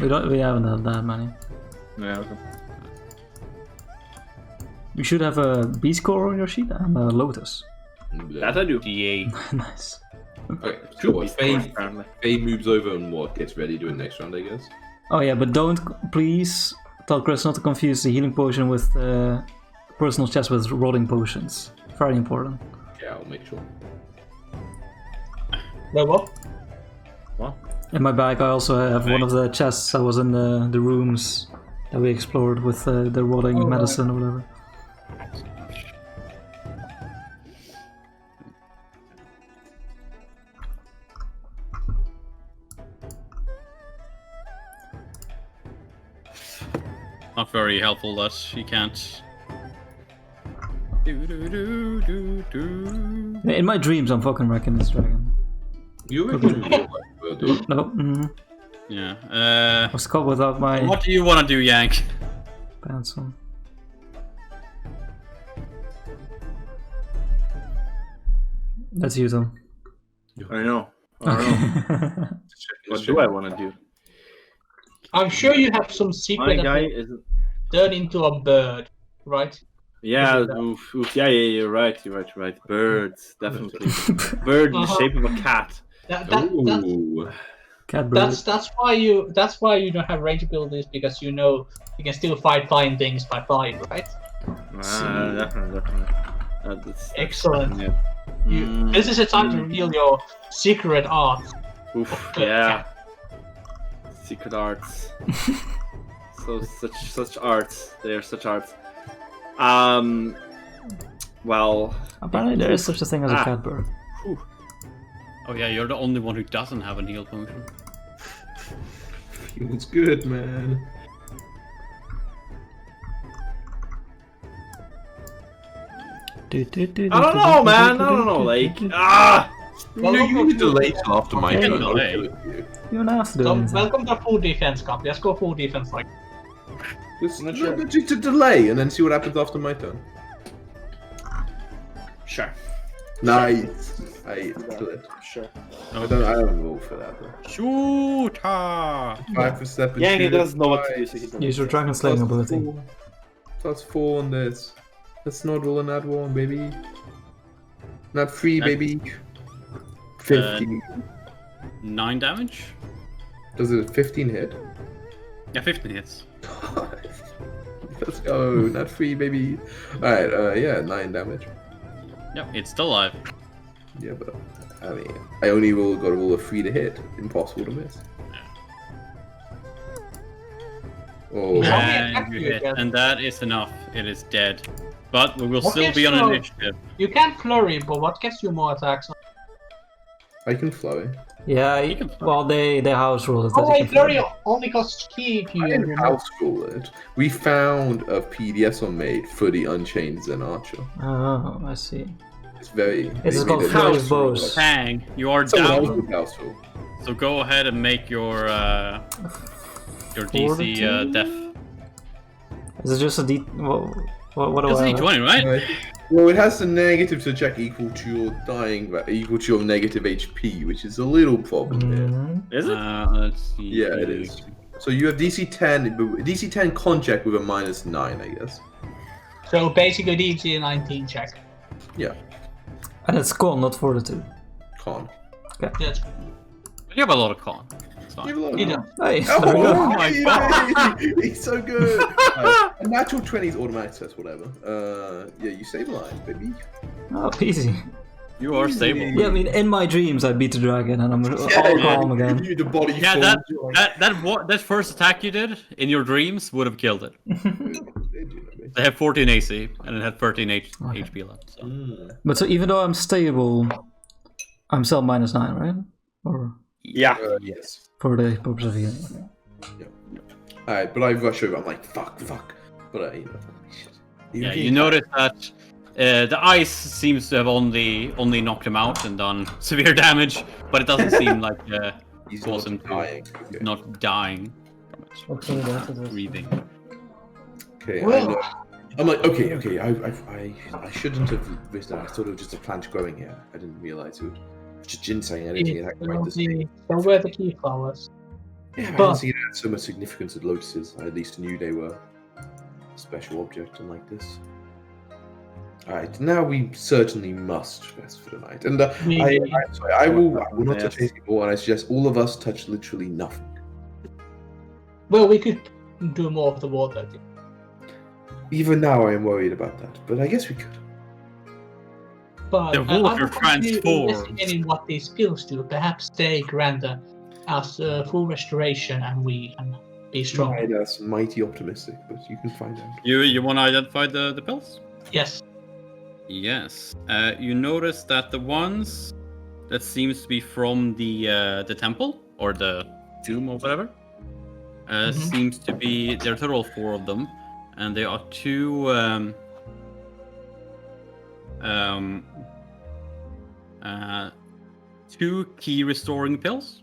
don't. We haven't had that many. Yeah, okay. You should have a beast core on your sheet and a lotus. That I do. D8. Nice. Okay, Should so be what? Faye apparently. moves over and what gets ready doing next round, I guess. Oh yeah, but don't please tell Chris not to confuse the healing potion with personal chest with rotting potions. Very important. Yeah, I'll make sure. What? In my bag, I also have one of the chests that was in the rooms that we explored with the rotting medicine or whatever. Not very helpful that he can't. In my dreams, I'm fucking wrecking this dragon. You were doing what we'll do. No. Yeah. I was caught without my What do you want to do, Yank? pants on. That's you, Tom. I know. I don't know. What do I want to do? I'm sure you have some My secret guy that isn't. turn into a bird, right? Yeah, oof, yeah, you're right. Birds, definitely. Bird in the shape of a cat. Ooh. Cat bird. That's why you don't have range abilities, because you know you can still fight flying things by flying, right? Definitely. That's Excellent. yeah. This is a time to reveal your secret art. Oof, yeah. Secret arts. Such arts. They are such arts. Well. Apparently there is such a thing as a cat bird. Whew. Oh yeah, you're the only one who doesn't have a heal potion. Feels good, man. I don't know, man. I don't know. Like, Well, you need to delay till after my Okay, turn. delay. You don't have to do So anything. welcome to full defense camp. Let's go full defense like. To delay and then see what happens after my turn. sure. Nice. I do it. Sure. I don't roll for that. Though. Shooter! 5 for step. and Yeah, he shoot doesn't it. know what to do. So he doesn't. Use your dragon slaying ability. Plus 4 on this. Let's not roll a nat 1, baby. Nat 3, baby. 15. 9 damage? Does it 15 hit? Yeah, 15 hits. Let's go. Nat 3, baby. Alright, yeah, 9 damage. Yep, it's still alive. Yeah, but I mean, I only got to roll a 3 to hit. Impossible to miss. Oh, Yeah. And you hit, and that is enough. It is dead. But we will What still gives be on you- initiative. You can flurry, but what gets you more attacks? I can flurry. Yeah, can- well, they house ruled it. Oh that you wait, can flurry only costs key if you. I can house rule it. We found a PDS on made for the Unchained Zen Archer. Oh, I see. It's very. It's they called made a Flurry house of rule. Bows. Tang, you are Someone else down. would house rule. So go ahead and make your DC Fortitude? death. Is it just a D? What do It's I a have? D20, right? Right. Well, it has the negative to check equal to your equal to your negative HP, which is a little problem here. Is it? Let's see. Yeah, it is. So you have DC 10, but DC 10 con check with a -9, I guess. So basically DC 19 check. Yeah, And it's con, not fortitude. con. That's You have a lot of con. It's fine. You have a lot of you con. know. Hey, Oh, there we go. my baby! He's so good. A natural 20 is automatic success, whatever. Yeah, you stabilize, baby. Oh, easy. You are stable. Yeah, I mean, in my dreams, I beat the dragon and I'm all calm again. You, the body Yeah, falls. that first attack you did in your dreams would have killed it. They have 14 AC and it had 13 HP left. So. But so even though I'm stable, I'm still -9, right? Or Yeah. Yes. for the purpose of healing. Okay. Alright, but I rush over. I'm like, fuck. But you know, shit. Yeah, you notice that the ice seems to have only knocked him out and done severe damage, but it doesn't seem like He's caused him not dying. to not dying from it. Breathing. Okay, I know. I'm like, okay. I shouldn't have risked that. I thought it was just a plant growing here. I didn't realize it was just ginseng energy. So Quite the same. where the key flowers? Yeah, But- I didn't see it had so much significance with lotuses. I at least knew they were a special object and like this. Alright, now we certainly must rest for the night. And I will not touch anything more, and I suggest all of us touch literally nothing. Well, we could do more of the water. Even now I am worried about that, but I guess we could. But The water I'm actually transforms. investigating what these pills do. Perhaps they grant us full restoration and we can be strong. Right, that's mighty optimistic, but you can find out. You want to identify the pills? Yes. Yes. You notice that the ones that seems to be from the temple or the tomb or whatever seems to be there are a total of 4 of them, and they are two key restoring pills.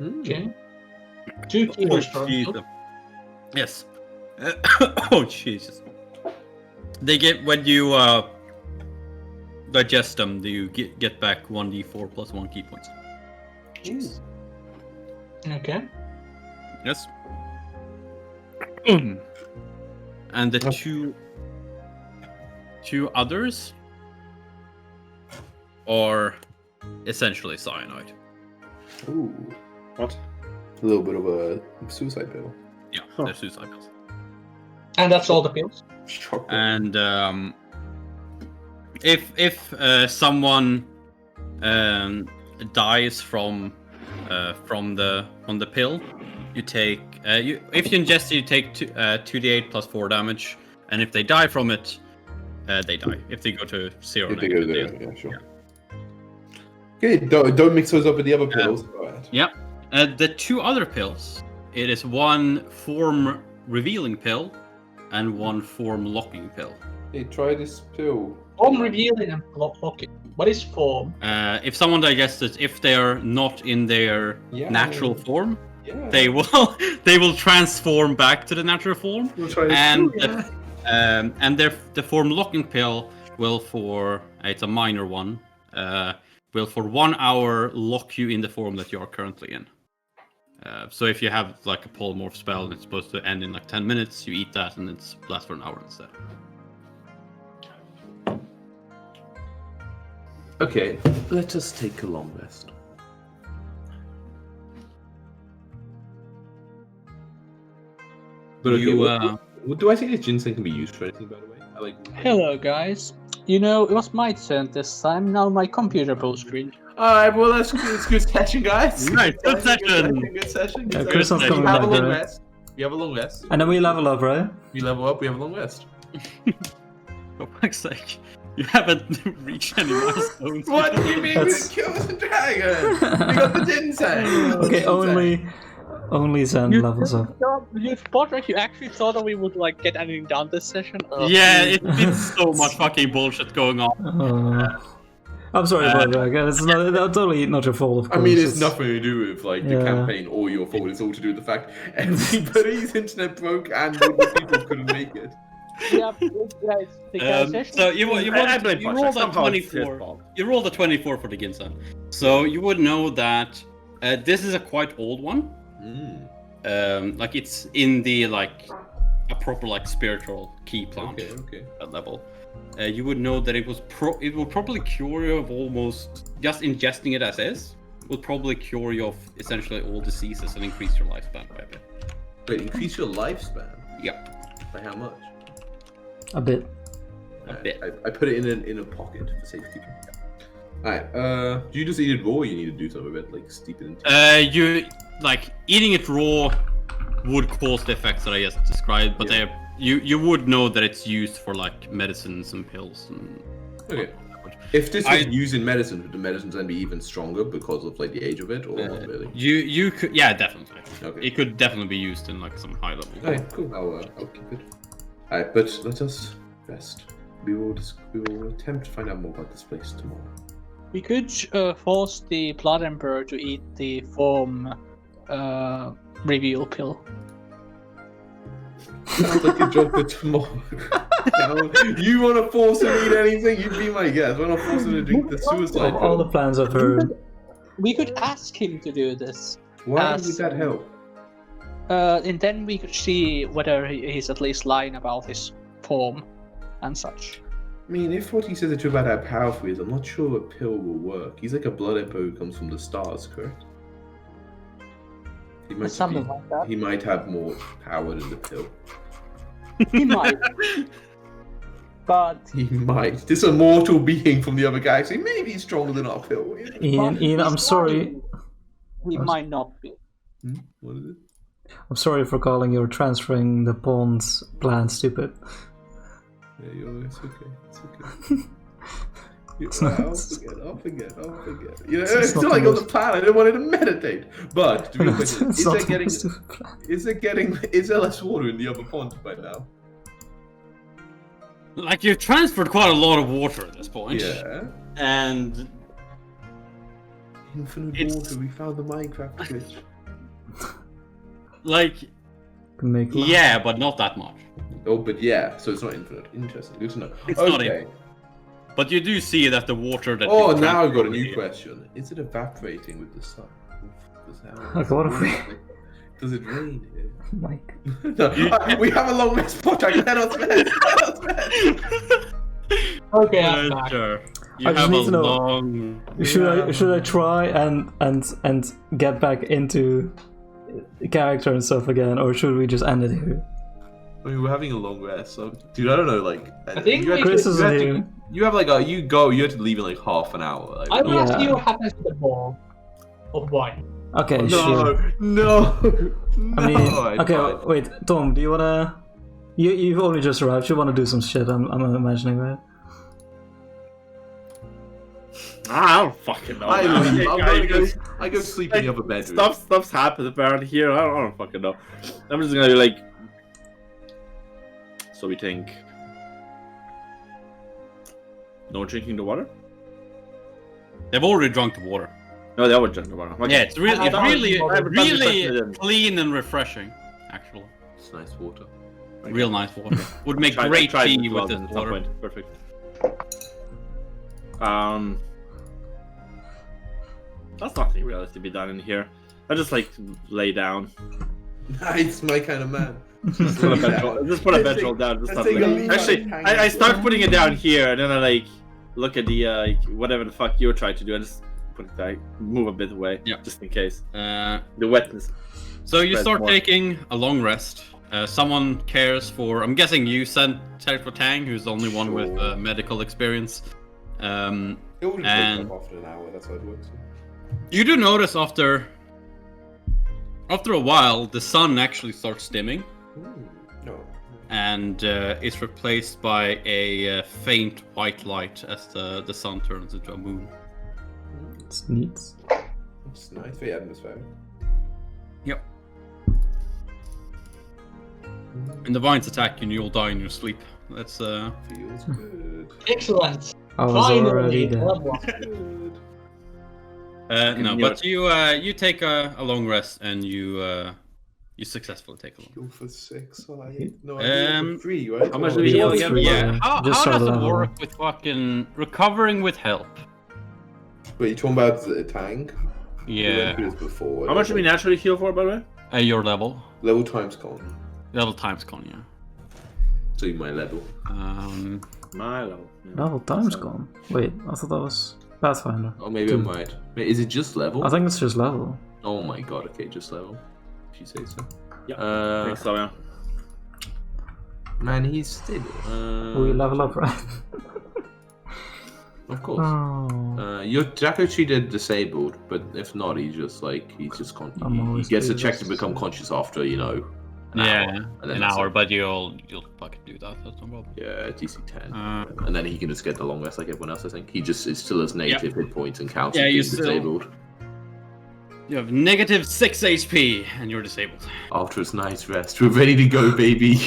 Okay. 2 kilos for Jesus. Yes. Oh Jesus. They get when you digest them. You get back 1d4 plus 1 key points. Jeez. Okay. Yes. And the two others are essentially cyanide. Ooh, What? a little bit of a suicide pill. Yeah, they're suicide pills. And that's all the pills? Chocolate. And if someone dies from the pill, you take if you ingest it, you take 2d8 plus 4 damage, and if they die from it, they die. If they go to 0, If they go negative, there, they- yeah, sure. Okay, don't mix those up with the other pills. Go ahead. Yeah. The 2 other pills, it is 1 form revealing pill and 1 form locking pill. Hey, try this pill. Form revealing and locking. What is form? If someone digests it, if they are not in their Yeah. natural form, Yeah. they will transform back to the natural form. We'll try this And pill, yeah. and the form locking pill will it's a minor one. Will for 1 hour lock you in the form that you are currently in. So if you have like a polymorph spell and it's supposed to end in like 10 minutes, you eat that and it lasts for an hour instead. Okay, let us take a long rest. But okay, do I think this ginseng can be used for anything, by the way? I like. Hello, guys. You know, it was my turn this time. Now my computer full screen. Alright, well, that's good session, guys. Nice, good session. Good session. Yeah, Good Chris session. is coming We have a back, long right? rest. We have a long rest. And then we level up, right? We level up, we have a long rest. For fuck's sake, you haven't reached any milestones. What do you mean That's- we killed the dragon? We got the ginseng. Okay, only Zen levels up. You Podrick, you actually thought that we would like get anything done this session? Yeah, it's so much fucking bullshit going on. I'm sorry about that, guys. It's totally not your fault, of I course. mean, it's nothing to do with like the Yeah. campaign or your fault. It's all to do with the fact everybody's internet broke and all the people couldn't make it. Yeah, guys, because So you I blame Punch. rolled a Somehow it's his 24. fault. You rolled a 24 for the Ginsan. So you would know that this is a quite old one. Like it's in the like a proper like spiritual key plant level. You would know that it will probably cure you of almost just ingesting it as is. Will probably cure you of essentially all diseases and increase your lifespan by a bit. Wait, increase your lifespan? Yep. By how much? A bit. A bit. I put it in a pocket for safekeeping. Alright, do you just eat it raw or you need to do something with it, like steep it in tea? You like eating it raw would cause the effects that I just described, but you would know that it's used for like medicines and pills and. Okay. If this was used in medicine, would the medicines then be even stronger because of like the age of it, or not really? You could, yeah, definitely. Okay. It could definitely be used in like some high level. Okay, cool. I'll keep it. Alright, but let us rest. We will attempt to find out more about this place tomorrow. we could force the Blood Emperor to eat the form reveal pill. Sounds like a job for tomorrow. You want to force him to eat anything? You'd be my guess. We're not forcing him to drink the suicide Of all the pill. plans I've heard. We could ask him to do this. Why would that help? And then we could see whether he's at least lying about his form and such. I mean, if what he says is true about how powerful he is, I'm not sure a pill will work. He's like a blood emperor who comes from the stars, correct? He might, Something like that. he might have more power than the pill. He might. But He might. This immortal being from the other galaxy, maybe he's stronger than our pill. Ian, I'm sorry. he might not be. What is it? I'm sorry for calling your transferring the pawns plan stupid. Yeah, it's okay. It's okay. I'll forget. You know, it's not like on the plan. I didn't want to meditate. But to be honest, is there less water in the upper pond by now? Like you've transferred quite a lot of water at this point. Yeah. And Infinite water. We found the Minecraft glitch. like Make yeah, but not that much. Oh, but yeah. So it's not infinite. Interesting. Good to know. It's not infinite. But you do see that the water that. Oh, now I've got a new question. Is it evaporating with the sun? Like, what if we... Does it rain here? Mike. No, we have a long rest spot. I cannot spend. Okay, I'm back. Sure. I just need to know, long. Should I try and get back into character and stuff again, or should we just end it here? I mean, we're having a long rest, so dude, I don't know. Like, I think Chris isn't here. you have like you have to leave in like half an hour. Like, I will ask you what happens to the ball of wine. Okay, sure. No. I mean, okay, wait, Tom, do you wanna? You've only just arrived. You wanna do some shit? I'm imagining, right? I don't fucking know. I go sleep in the other bedroom. Stuff's happened around here. I don't fucking know. I'm just gonna be like. So we think. No drinking the water? They've already drunk the water. No, they already drank the water. Okay. Yeah, it's really clean and refreshing, actually. It's nice water. Okay. Real nice water. Would make great tea with this water. Point. Perfect. That's nothing really to be done in here. I just like lay down. Nice, my kind of man. Just put a bedroll down. Just actually, I start putting it down here, and then I like look at the whatever the fuck you're trying to do. I just put it back, move a bit away, just in case. The wetness. So you start taking a long rest. Someone cares for. I'm guessing you sent for Tang, who's the only one with medical experience. It wouldn't take up after an hour. That's how it works. You do notice after a while, the sun actually starts dimming. No. And it's replaced by a faint white light as the sun turns into a moon. It's neat. It's nice. Very atmospheric. Yep. And the vines attack you and you'll die in your sleep. That's Feels good. Excellent. I was already dead. No, but you take a long rest and you You successfully take a long. Heal for 6. Oh, No, I heal for 3, right? How much Oh, do we heal Yeah, again? Yeah. How Just does start it level. work with fucking recovering with help? Wait, you talking about the tank? We went Yeah. through this before. How much do we naturally heal for, by the way? Your level. Level times con. Level times con, yeah. So my level. My level. Yeah. Level time's gone. Wait, I thought that was Pathfinder. Oh, maybe I might. Wait, is it just level? I think it's just level. Oh my god, okay, just level. If you say so. Yeah. Thanks, so, yeah. Man, he's stable. We level up, right? Of course. Oh. Your Jacko treated disabled, but if not, he's just he gets a check to become conscious after, an hour. An hour, but you'll fucking do that. That's no problem. Yeah, DC 10. And then he can just get the long rest like everyone else, I think. He just is still as native hit points and counts as being disabled. You have negative 6 HP and you're disabled. After his nice rest, we're ready to go, baby.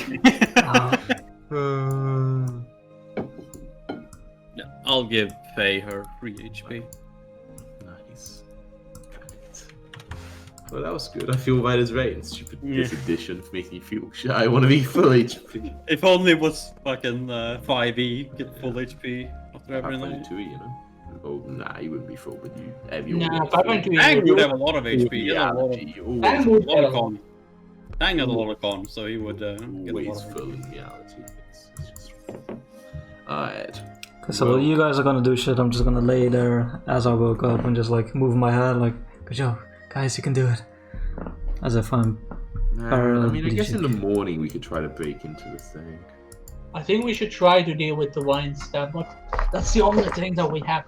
Yeah, I'll give Faye her 3 HP. Nice. Well, that was good. I feel right as rain. Stupid this edition makes me feel shy. I want to be full HP. If only it was fucking 5e, get full HP after every night. 2e, Oh, nah, you wouldn't be full, but you. Nah, 5.2 Dang would have a lot of HP. He had a lot of Dang would have a lot. con. Dang had a lot of con, so he would get a Always lot of full in reality. It's just... Alright. Okay, so you guys are gonna do shit. I'm just gonna lay there as I woke up and just move my head good job, guys, you can do it. As if I'm. I guess in the morning we could try to break into the thing. I think we should try to deal with the wine stab, but that's the only thing that we have.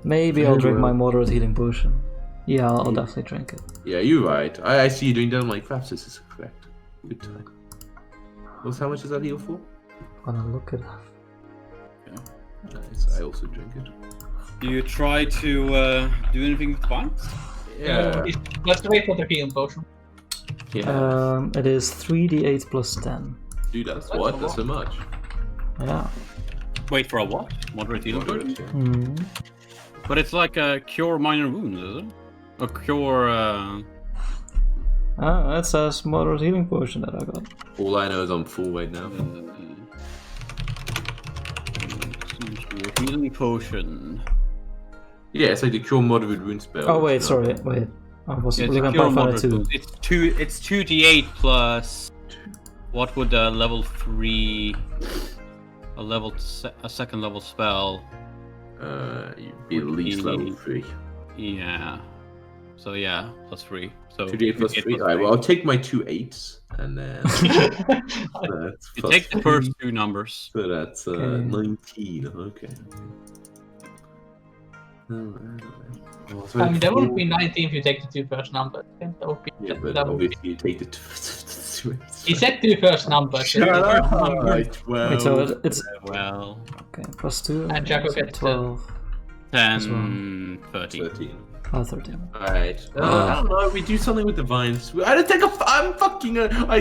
Maybe I'll drink my moderate healing potion. Yeah, I'll definitely drink it. Yeah, you're right. I see you doing that. I'm like, perhaps this is correct. Good time. How much does that heal for? I'm gonna look it up. Nice. I also drink it. Do you try to do anything with vines? Yeah. Let's wait for the healing potion. Yeah. It is 3d8 plus 10. Dude, that's what? That's so much. Yeah. Wait for a what? Moderate healing potion? Yeah. Hmm. But it's like a cure minor wounds, is it? A cure. It says moderate healing potion that I got. All I know is I'm full right now. Healing potion. Yeah, it's like the cure moderate wound spell. Oh wait, sorry, wait. I was Yeah, looking at cure Pathfinder moderate 2. wounds. It's 2d8 plus. What would a level 3, a second level spell? You'd be at least level 3. Yeah. So yeah, plus 3. So 2d8 plus 3. Alright, well, I'll take my 2 8s and then. You take the first 2 numbers. So that's 19. Okay. I mean, that would be 19 if you take the 2 first numbers. That would be. Yeah, but that would be... obviously you take the 2 8s. He said 2 first numbers. Shut up! Right, Wait, so it's Well, okay, plus 2. And Jacko gets 12. 10, 13. 13. Oh, 13. Alright. I don't know, we do something with the vines. I don't take I'm fucking.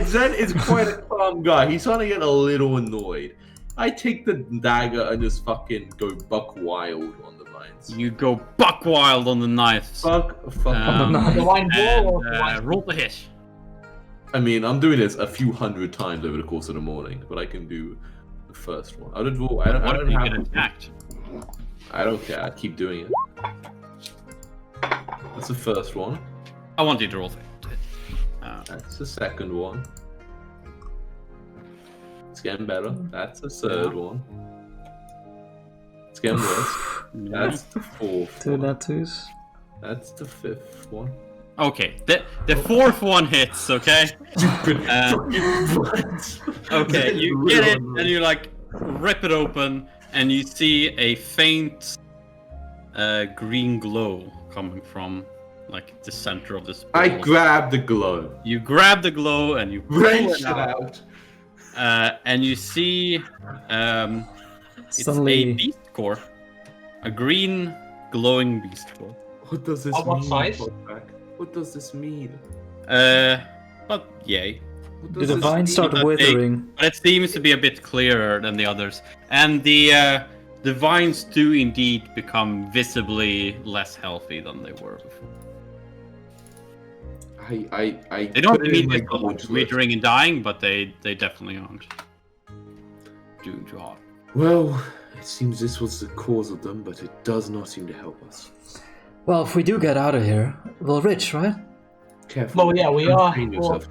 Zen is quite a calm guy. He's starting to get a little annoyed. I take the dagger and just fucking go buck wild on the vines. You go buck wild on the knives. Fuck on the knife. The wine And, wall or the wine roll the hit. I mean, I'm doing this a few hundred times over the course of the morning, but I can do the first one. I don't What if you have get attacked? I don't care. I keep doing it. That's the first one. I want you to roll the hit. That's the second one. It's getting better. That's the third one. It's getting worse. That's the fourth 2 one. nat 2s. That's the fifth one. Okay, the fourth one hits, okay? Okay, you get it, and you rip it open, and you see a faint green glow coming from the center of this I ball. grab the glow. You grab the glow and you pull Wrench it it out, out. and you see it's Suddenly- a beast core, a green glowing beast core. What does this Of what mean? size? Podback? What does this mean? But yay. What The does this vine mean? start But withering. But it seems to be a bit clearer than the others, and the vines do indeed become visibly less healthy than they were before. They don't immediately stop withering and dying, but they definitely aren't doing too hard. Well, it seems this was the cause of them, but it does not seem to help us. Well, if we do get out of here, we're rich, right? Careful. Well, yeah, we are. Yourself.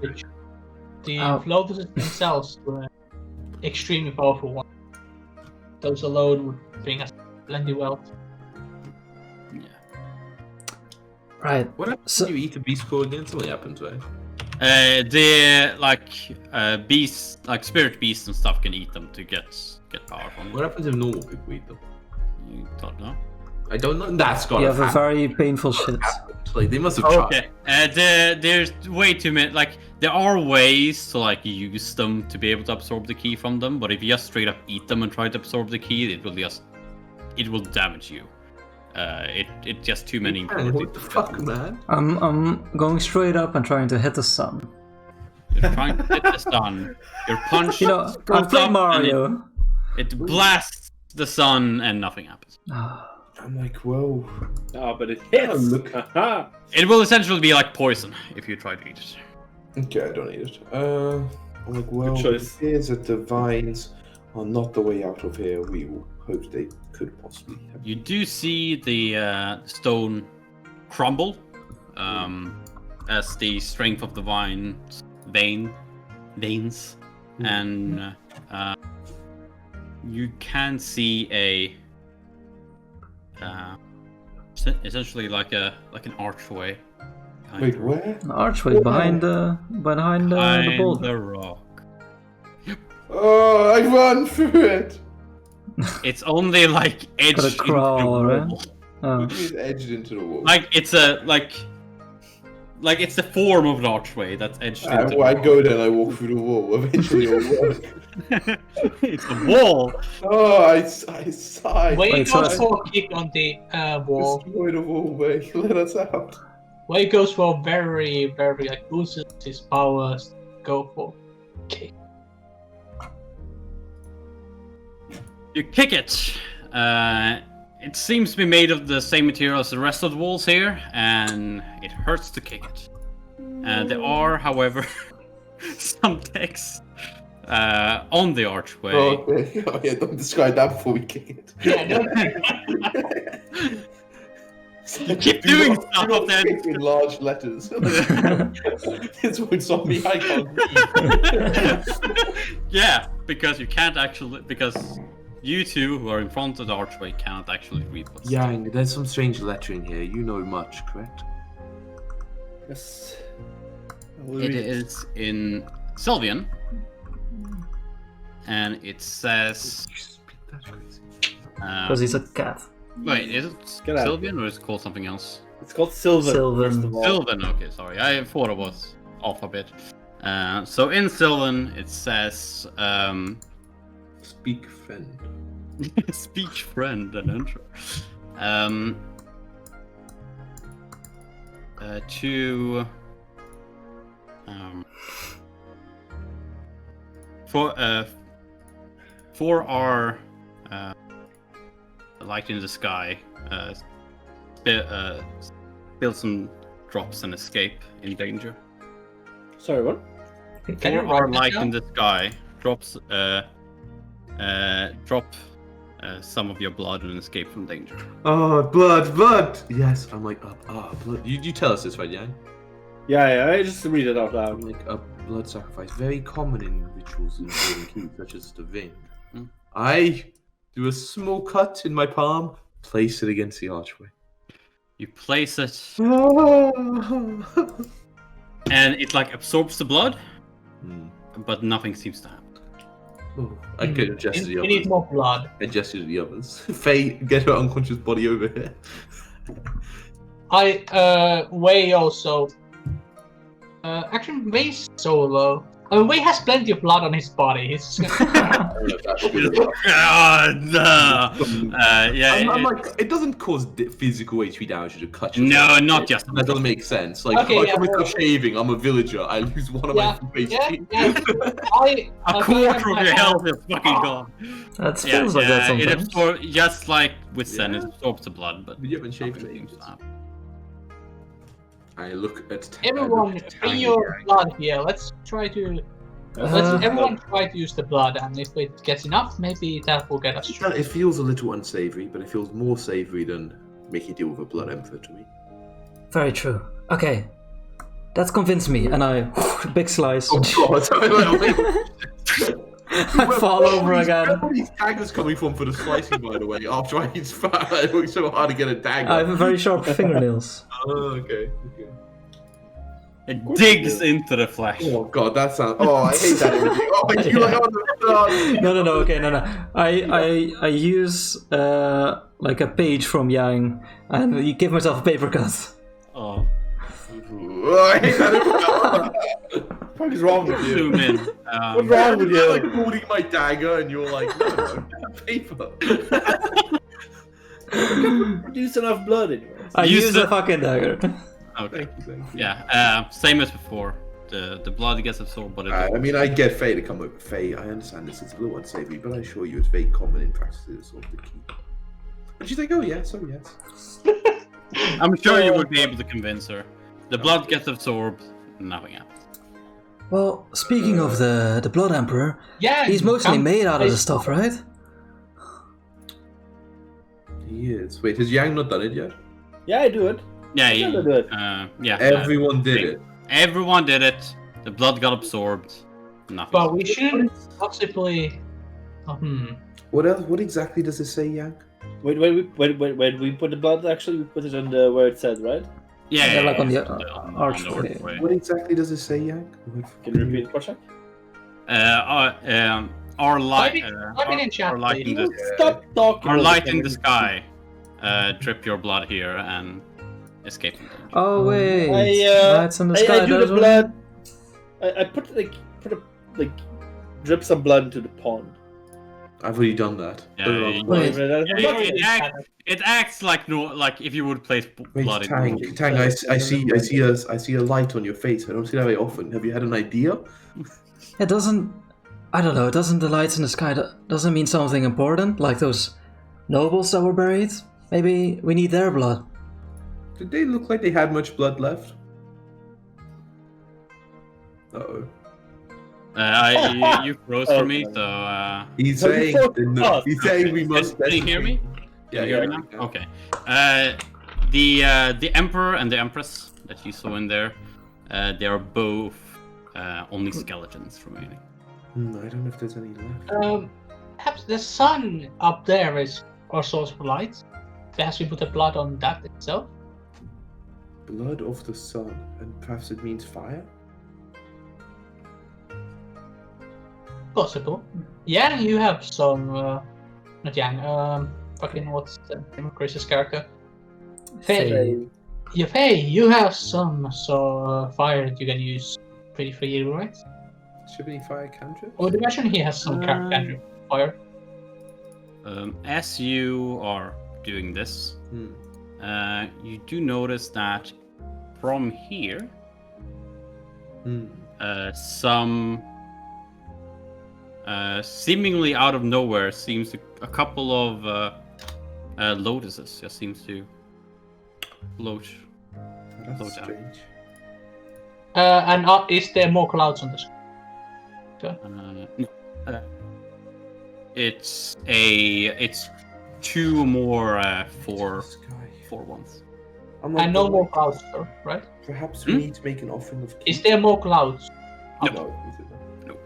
The floaters themselves were extremely powerful ones. Those alone would bring us plenty wealth. Yeah. Right. What happens when you eat a beast core again? Something happens, right? Beasts, like spirit beasts and stuff, can eat them to get power from them. What happens if normal people eat them? You don't know. I don't know. That's got. You have a very painful shit. Like they must have tried. Okay. There's way too many. Like there are ways to like use them to be able to absorb the key from them, but if you just straight up eat them and try to absorb the key, it will damage you. It just too many. What the fuck, man? I'm going straight up and trying to hit the sun. You're trying to hit the sun. You're punching. You know, I play Mario. It blasts the sun and nothing happens. I'm like, whoa. Oh, but it hits. Look. It will essentially be like poison if you try to eat it. Okay, I don't eat it. I'm like, well, Good it choice. appears that the vines are not the way out of here. We hoped they could possibly have. You do see the stone crumble as the strength of the veins, and you can see essentially like an archway. Wait, where? An archway behind the boulder. the rock. Oh, I run through it. It's only like edged Gotta into crawl, the wall. right? Oh. It's edged into the wall. Like it's it's the form of an archway that's edged into the I wall. go there and I walk through the wall. Eventually it'll work. It's a wall. Oh, I sigh. Wade so goes for a kick on the wall. Destroy the wall, Wade. Let us out. Wade goes for a very, very like boosts his powers. Go for kick. You kick it. It seems to be made of the same material as the rest of the walls here, and it hurts to kick it. There are, however, some text on the archway. Oh, okay. Oh, yeah, don't describe that before we kick it. Yeah, no. You keep doing stuff not then. kick in large letters. This won't stop me. I can't read. Yeah, because you can't actually, because you two who are in front of the archway cannot actually read what's Yang, there's some strange lettering here. You know much, correct? Yes. It is in Sylvian, and it says. You speak that crazy. Because he's a cat. Wait, is it Get out. Sylvian or is it called something else? It's called Sylvan. Sylvan. First of all. Sylvan, okay, sorry. I thought it was alphabet. So in Sylvan, it says Speak friend. speech friend and intro. For our light in the sky, build some drops and escape in danger. Sorry, what? Can you For our write that light down? in the sky, drop some of your blood and escape from danger. Oh, blood! Yes, I'm like, blood. You tell us this, right, Yang? Yeah, I just read it out loud. I'm like, a blood sacrifice. Very common in rituals in Golden Key, such as the vein. Hmm. I do a small cut in my palm, place it against the archway. You place it, Hmm. and it like absorbs the blood, but nothing seems to happen. Oh, I could gesture to the We need others. more blood. I gesture to the others. Faye, get her unconscious body over here. Wei also. Actually, Wei's solo. I mean, Wei has plenty of blood on his body. He's just gonna... Yeah. I'm like, it doesn't cause physical HP damage to cut No, yourself. not just. That doesn't make sense. Like, Okay, if yeah, I well- start shaving, I'm a villager. I lose one of my HP. A quarter of your health is fucking gone. That feels like that it sometimes. absorbs, just like with Zen, it absorbs the blood, but But you haven't shaved nothing it. seems to happen. I look at Everyone, bring your blood here. Let's try to. Everyone try to use the blood, and if it gets enough, maybe that will get us through. It feels a little unsavory, but it feels more savory than making deal with a blood emperor to me. Very true. Okay. That's convinced me, and I big slice. Oh god! I fall over again. Where are these daggers coming from for the slicing, by the way? After I eat fat, it works so hard to get a dagger. I have very sharp fingernails. Oh, okay. It digs into the flesh. Oh god, that sounds. Oh, I hate that imaging. Oh, you like No. Okay, no. I use like a page from Yang, and you give myself a paper cut. Oh. I hate that imaging. What is wrong with you? Zoom in. What's wrong with you? Like holding my dagger, and you're like, no, paper. Produce enough blood anyway. I use the fucking dagger. Okay. Yeah. Same as before. The blood gets absorbed, but I mean, I get Faye to come over. Faye, I understand this is a little unsavory, but I assure you it's very common in practices of the key. And she's like, oh yes. I'm sure you would be able to convince her. The blood gets absorbed, nothing happens. Well, speaking of the Blood Emperor, he's mostly made out of the stuff, right? He is. Wait, has Yang not done it yet? Yeah, I do it. Yeah, Everyone did it. Everyone did it. The blood got absorbed. Nothing. But we shouldn't possibly. What else? What exactly does it say, Yang? When we put the blood, actually, we put it on the where it said, right? Yeah, like on the archway. What exactly does it say, Yang? Can you repeat the question? Our light in the sky. Drip your blood here and escape. Oh wait, lights in the sky. I do the blood. I put drip some blood into the pond. I've already done that. It acts like if you would place blood Tang, in. Tang, I see a light on your face. I don't see that very often. Have you had an idea? It doesn't. I don't know. Doesn't the lights in the sky doesn't mean something important, like those nobles that were buried? Maybe we need their blood. Did they look like they had much blood left? Uh-oh. You froze for me, so. He's saying we must. Can you hear me? Yeah, hear me now? Okay. The Emperor and the Empress that you saw in there, they are both only skeletons remaining. I don't know if there's any left. Perhaps the sun up there is our source of light. Perhaps we put the blood on that itself. Blood of the sun, and perhaps it means fire. Possible. Yang, you have some. Not Yang. Fucking what's the name of Chris's character? Faye. Yeah, Faye, you have some fire that you can use pretty freely, right? Should be fire cantrip. I would imagine he has some cantrip fire. As you are doing this, you do notice that from here, some seemingly out of nowhere seems a couple of lotuses just seems to float. That's strange. And is there more clouds on the sky? It's two more four ones. And no more clouds, though, right? Perhaps we need to make an offering of. Is there more clouds? No.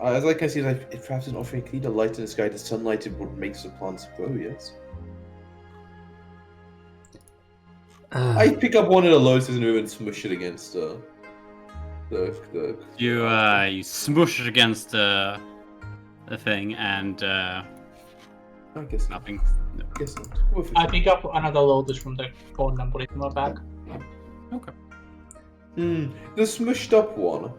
As like I see, like if perhaps an offering clean, the light in the sky, the sunlight, it would make the plants grow. Yes. I pick up one of the lotuses and move and smush it against the. You smush it against the thing and I guess nothing. No. Guess not. I pick up another lotus from the pond and put it in my bag. Okay. The smushed up one.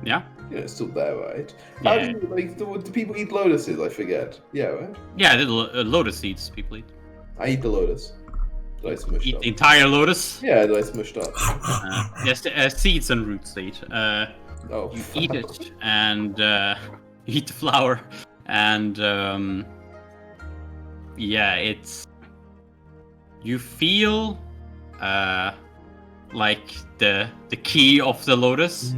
Yeah. Yeah, it's still there, right? Yeah. How do people eat lotuses? I forget. Yeah, right. Yeah, the lotus seeds people eat. I eat the lotus. That I smushed Eat up. the entire lotus. Yeah, that I smushed up. Yes, seeds and roots they eat. Oh. You eat it and you eat the flower and yeah, it's you feel like the key of the lotus,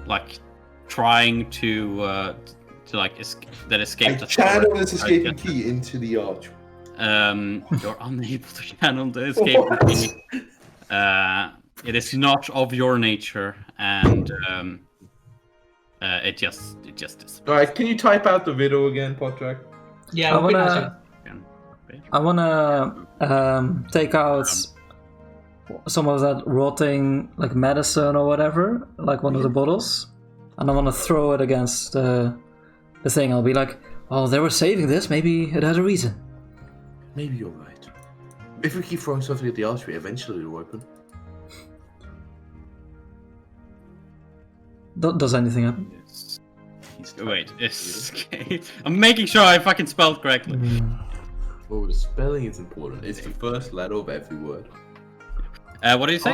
like trying to like escape. I channel this escaping key into the arch. You're unable to channel the escaping key. It is not of your nature, and it just is. All right, can you type out the video again, Podtrack? Yeah, I wanna take out some of that rotting like medicine or whatever, like one of the bottles, and I wanna throw it against the thing. I'll be like, "Oh, they were saving this. Maybe it had a reason." Maybe you're right. If we keep throwing something at the archway, eventually it'll open. Does anything happen? Yes. Wait, escape. I'm making sure I fucking spelled correctly. Oh, the spelling is important. It's the first letter of every word. What do you say?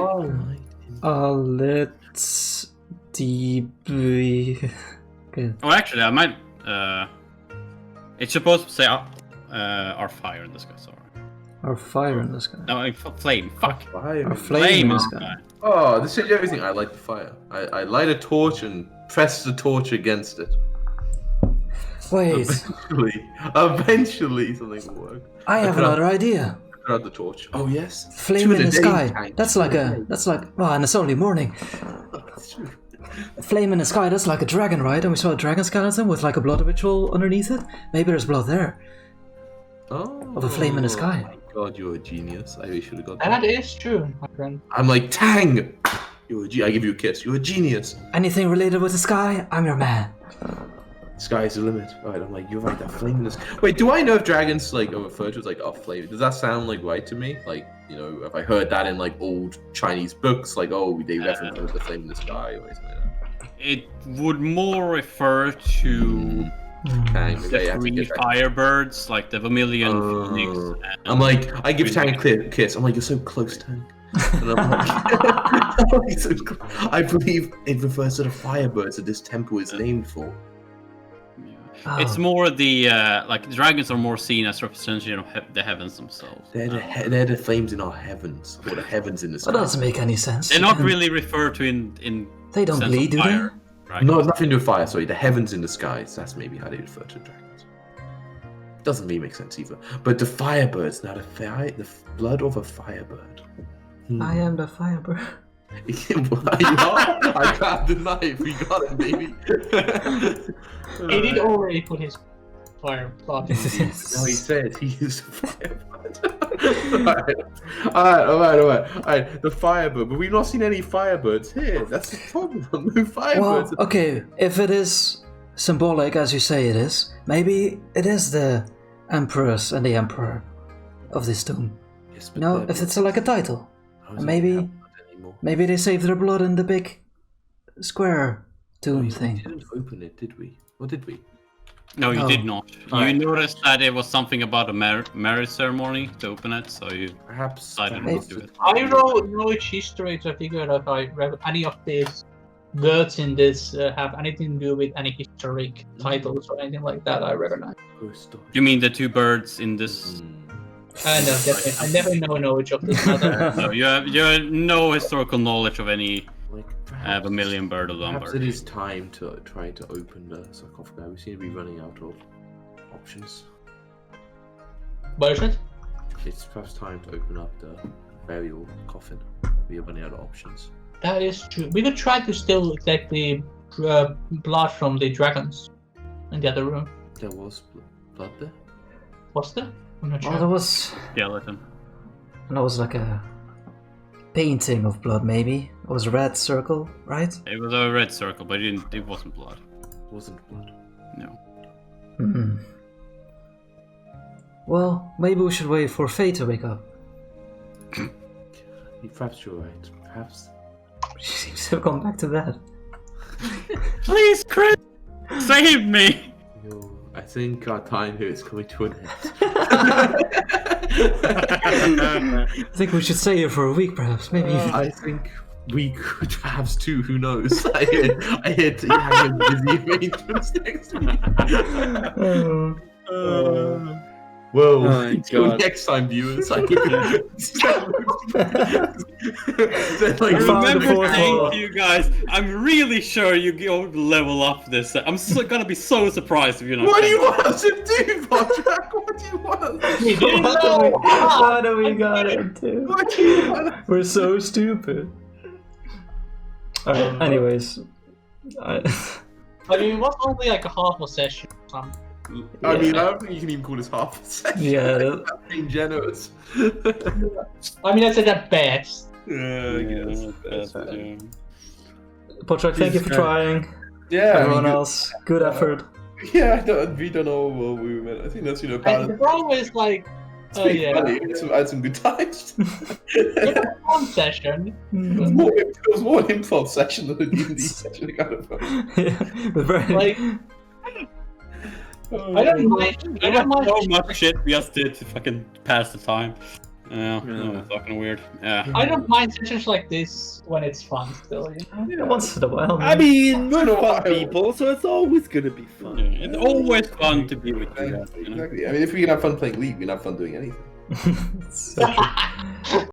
Let's deep. Okay. Oh, actually, I might. It's supposed to say our fire in the sky. Sorry. Our fire in the sky. No, flame. Fuck. Our flame in the sky. Oh, this is everything. I light the fire. I light a torch and press the torch against it. Wait. Eventually something will work. I have another idea. Put out the torch. Oh yes. Flame in the sky. That's like. Oh, and it's only morning. Flame in the sky. That's like a dragon, right? And we saw a dragon skeleton with like a blood ritual underneath it. Maybe there's blood there. Oh. Of a flame in the sky. God, you're a genius. I should have got that. That is true, my friend. I'm like, Tang! You're I give you a kiss. You're a genius. Anything related with the sky, I'm your man. Sky's the limit. Right, I'm like, you're right, that flame in the sky. Wait, do I know if dragons like are referred to as like a flame? Does that sound like right to me? Like, you know, if I heard that in like old Chinese books, like, oh, they reference the flame in the sky or something like that. It would more refer to the three firebirds, like the vermilion phoenix. I'm like, I give Tang a kiss. I'm like, you're so close, Tang. And I'm like, I believe it refers to the firebirds that this temple is named for. It's more the like dragons are more seen as representation of the heavens themselves. They're the flames in our heavens, or the heavens in the sky. That doesn't make any sense. They're not really referred to in they don't bleed, do they? Right? No, nothing to do with fire. Sorry, the heavens in the skies. That's maybe how they refer to dragons. Doesn't really make sense either. But the firebirds, now the blood of a firebird. I am the firebird. I grabbed the knife. We got it, baby. He did already put his fire plot in. No, he said he used a firebird. Alright. The firebird, but we've not seen any firebirds here. That's the problem. No firebirds. Well, okay, if it is symbolic as you say it is, maybe it is the Empress and the Emperor of this tomb. Yes, no, if it's like a title, maybe they saved their blood in the big square tomb thing. We didn't open it, did we? Or did we? No, you did not. You noticed that it was something about a marriage ceremony to open it, so you decided not to do it. I wrote knowledge history to figure out if I read any of these words in this have anything to do with any historic titles or anything like that. I recognize. You mean the two birds in this? No, definitely. I never know knowledge of this matter. No, you have no historical knowledge of any vermilion bird or lumber. Perhaps it is time to try to open the sarcophagus. We seem to be running out of options. What is it? It's perhaps time to open up the burial coffin. We are running out of options. That is true. We could try to still take the blood from the dragons in the other room. There was blood there? Was there? I'm not sure. Oh, there was skeleton. And that was like a painting of blood, maybe. It was a red circle, right? It was a red circle, but it wasn't blood. It wasn't blood? No. Well, maybe we should wait for Faye to wake up. Perhaps you're right. Perhaps. She seems to have gone back to bed. Please, Chris! Save me! I think our time here is coming to an end. I think we should stay here for a week, perhaps. Maybe. I think we could perhaps too. Who knows? I hear you having busy arrangements next week. Well, until next time, viewers. I remember saying to you guys, I'm really sure you go level up this. I'm gonna be so surprised if you're not. What do you want us to do, Podrick? What do you want us to do? What do we got into? What do you want us We're so stupid. Alright, anyways. I mean, it was only like a half a session or something. I mean, I don't think you can even call this half a session. Yeah. That's being generous. I mean, I said at best. Yeah, I guess. Podrick, thank you for trying. Yeah. Everyone else, good effort. Yeah, we don't know what we meant. I think that's, And the problem is like, yeah, funny. I had some good times. it was one session. It was more an improv session than a D&D session. Kind of. Like, I don't mind. I don't mind. So much shit we just did to fucking pass the time. Yeah, fucking weird. Yeah. I don't mind sessions like this when it's fun still, you know? Yeah, once in a while. I mean, we're fun people, so it's always gonna be fun. Yeah, it's always fun to be with you guys. You know? Exactly. I mean, if we can have fun playing League, we can have fun doing anything. So true.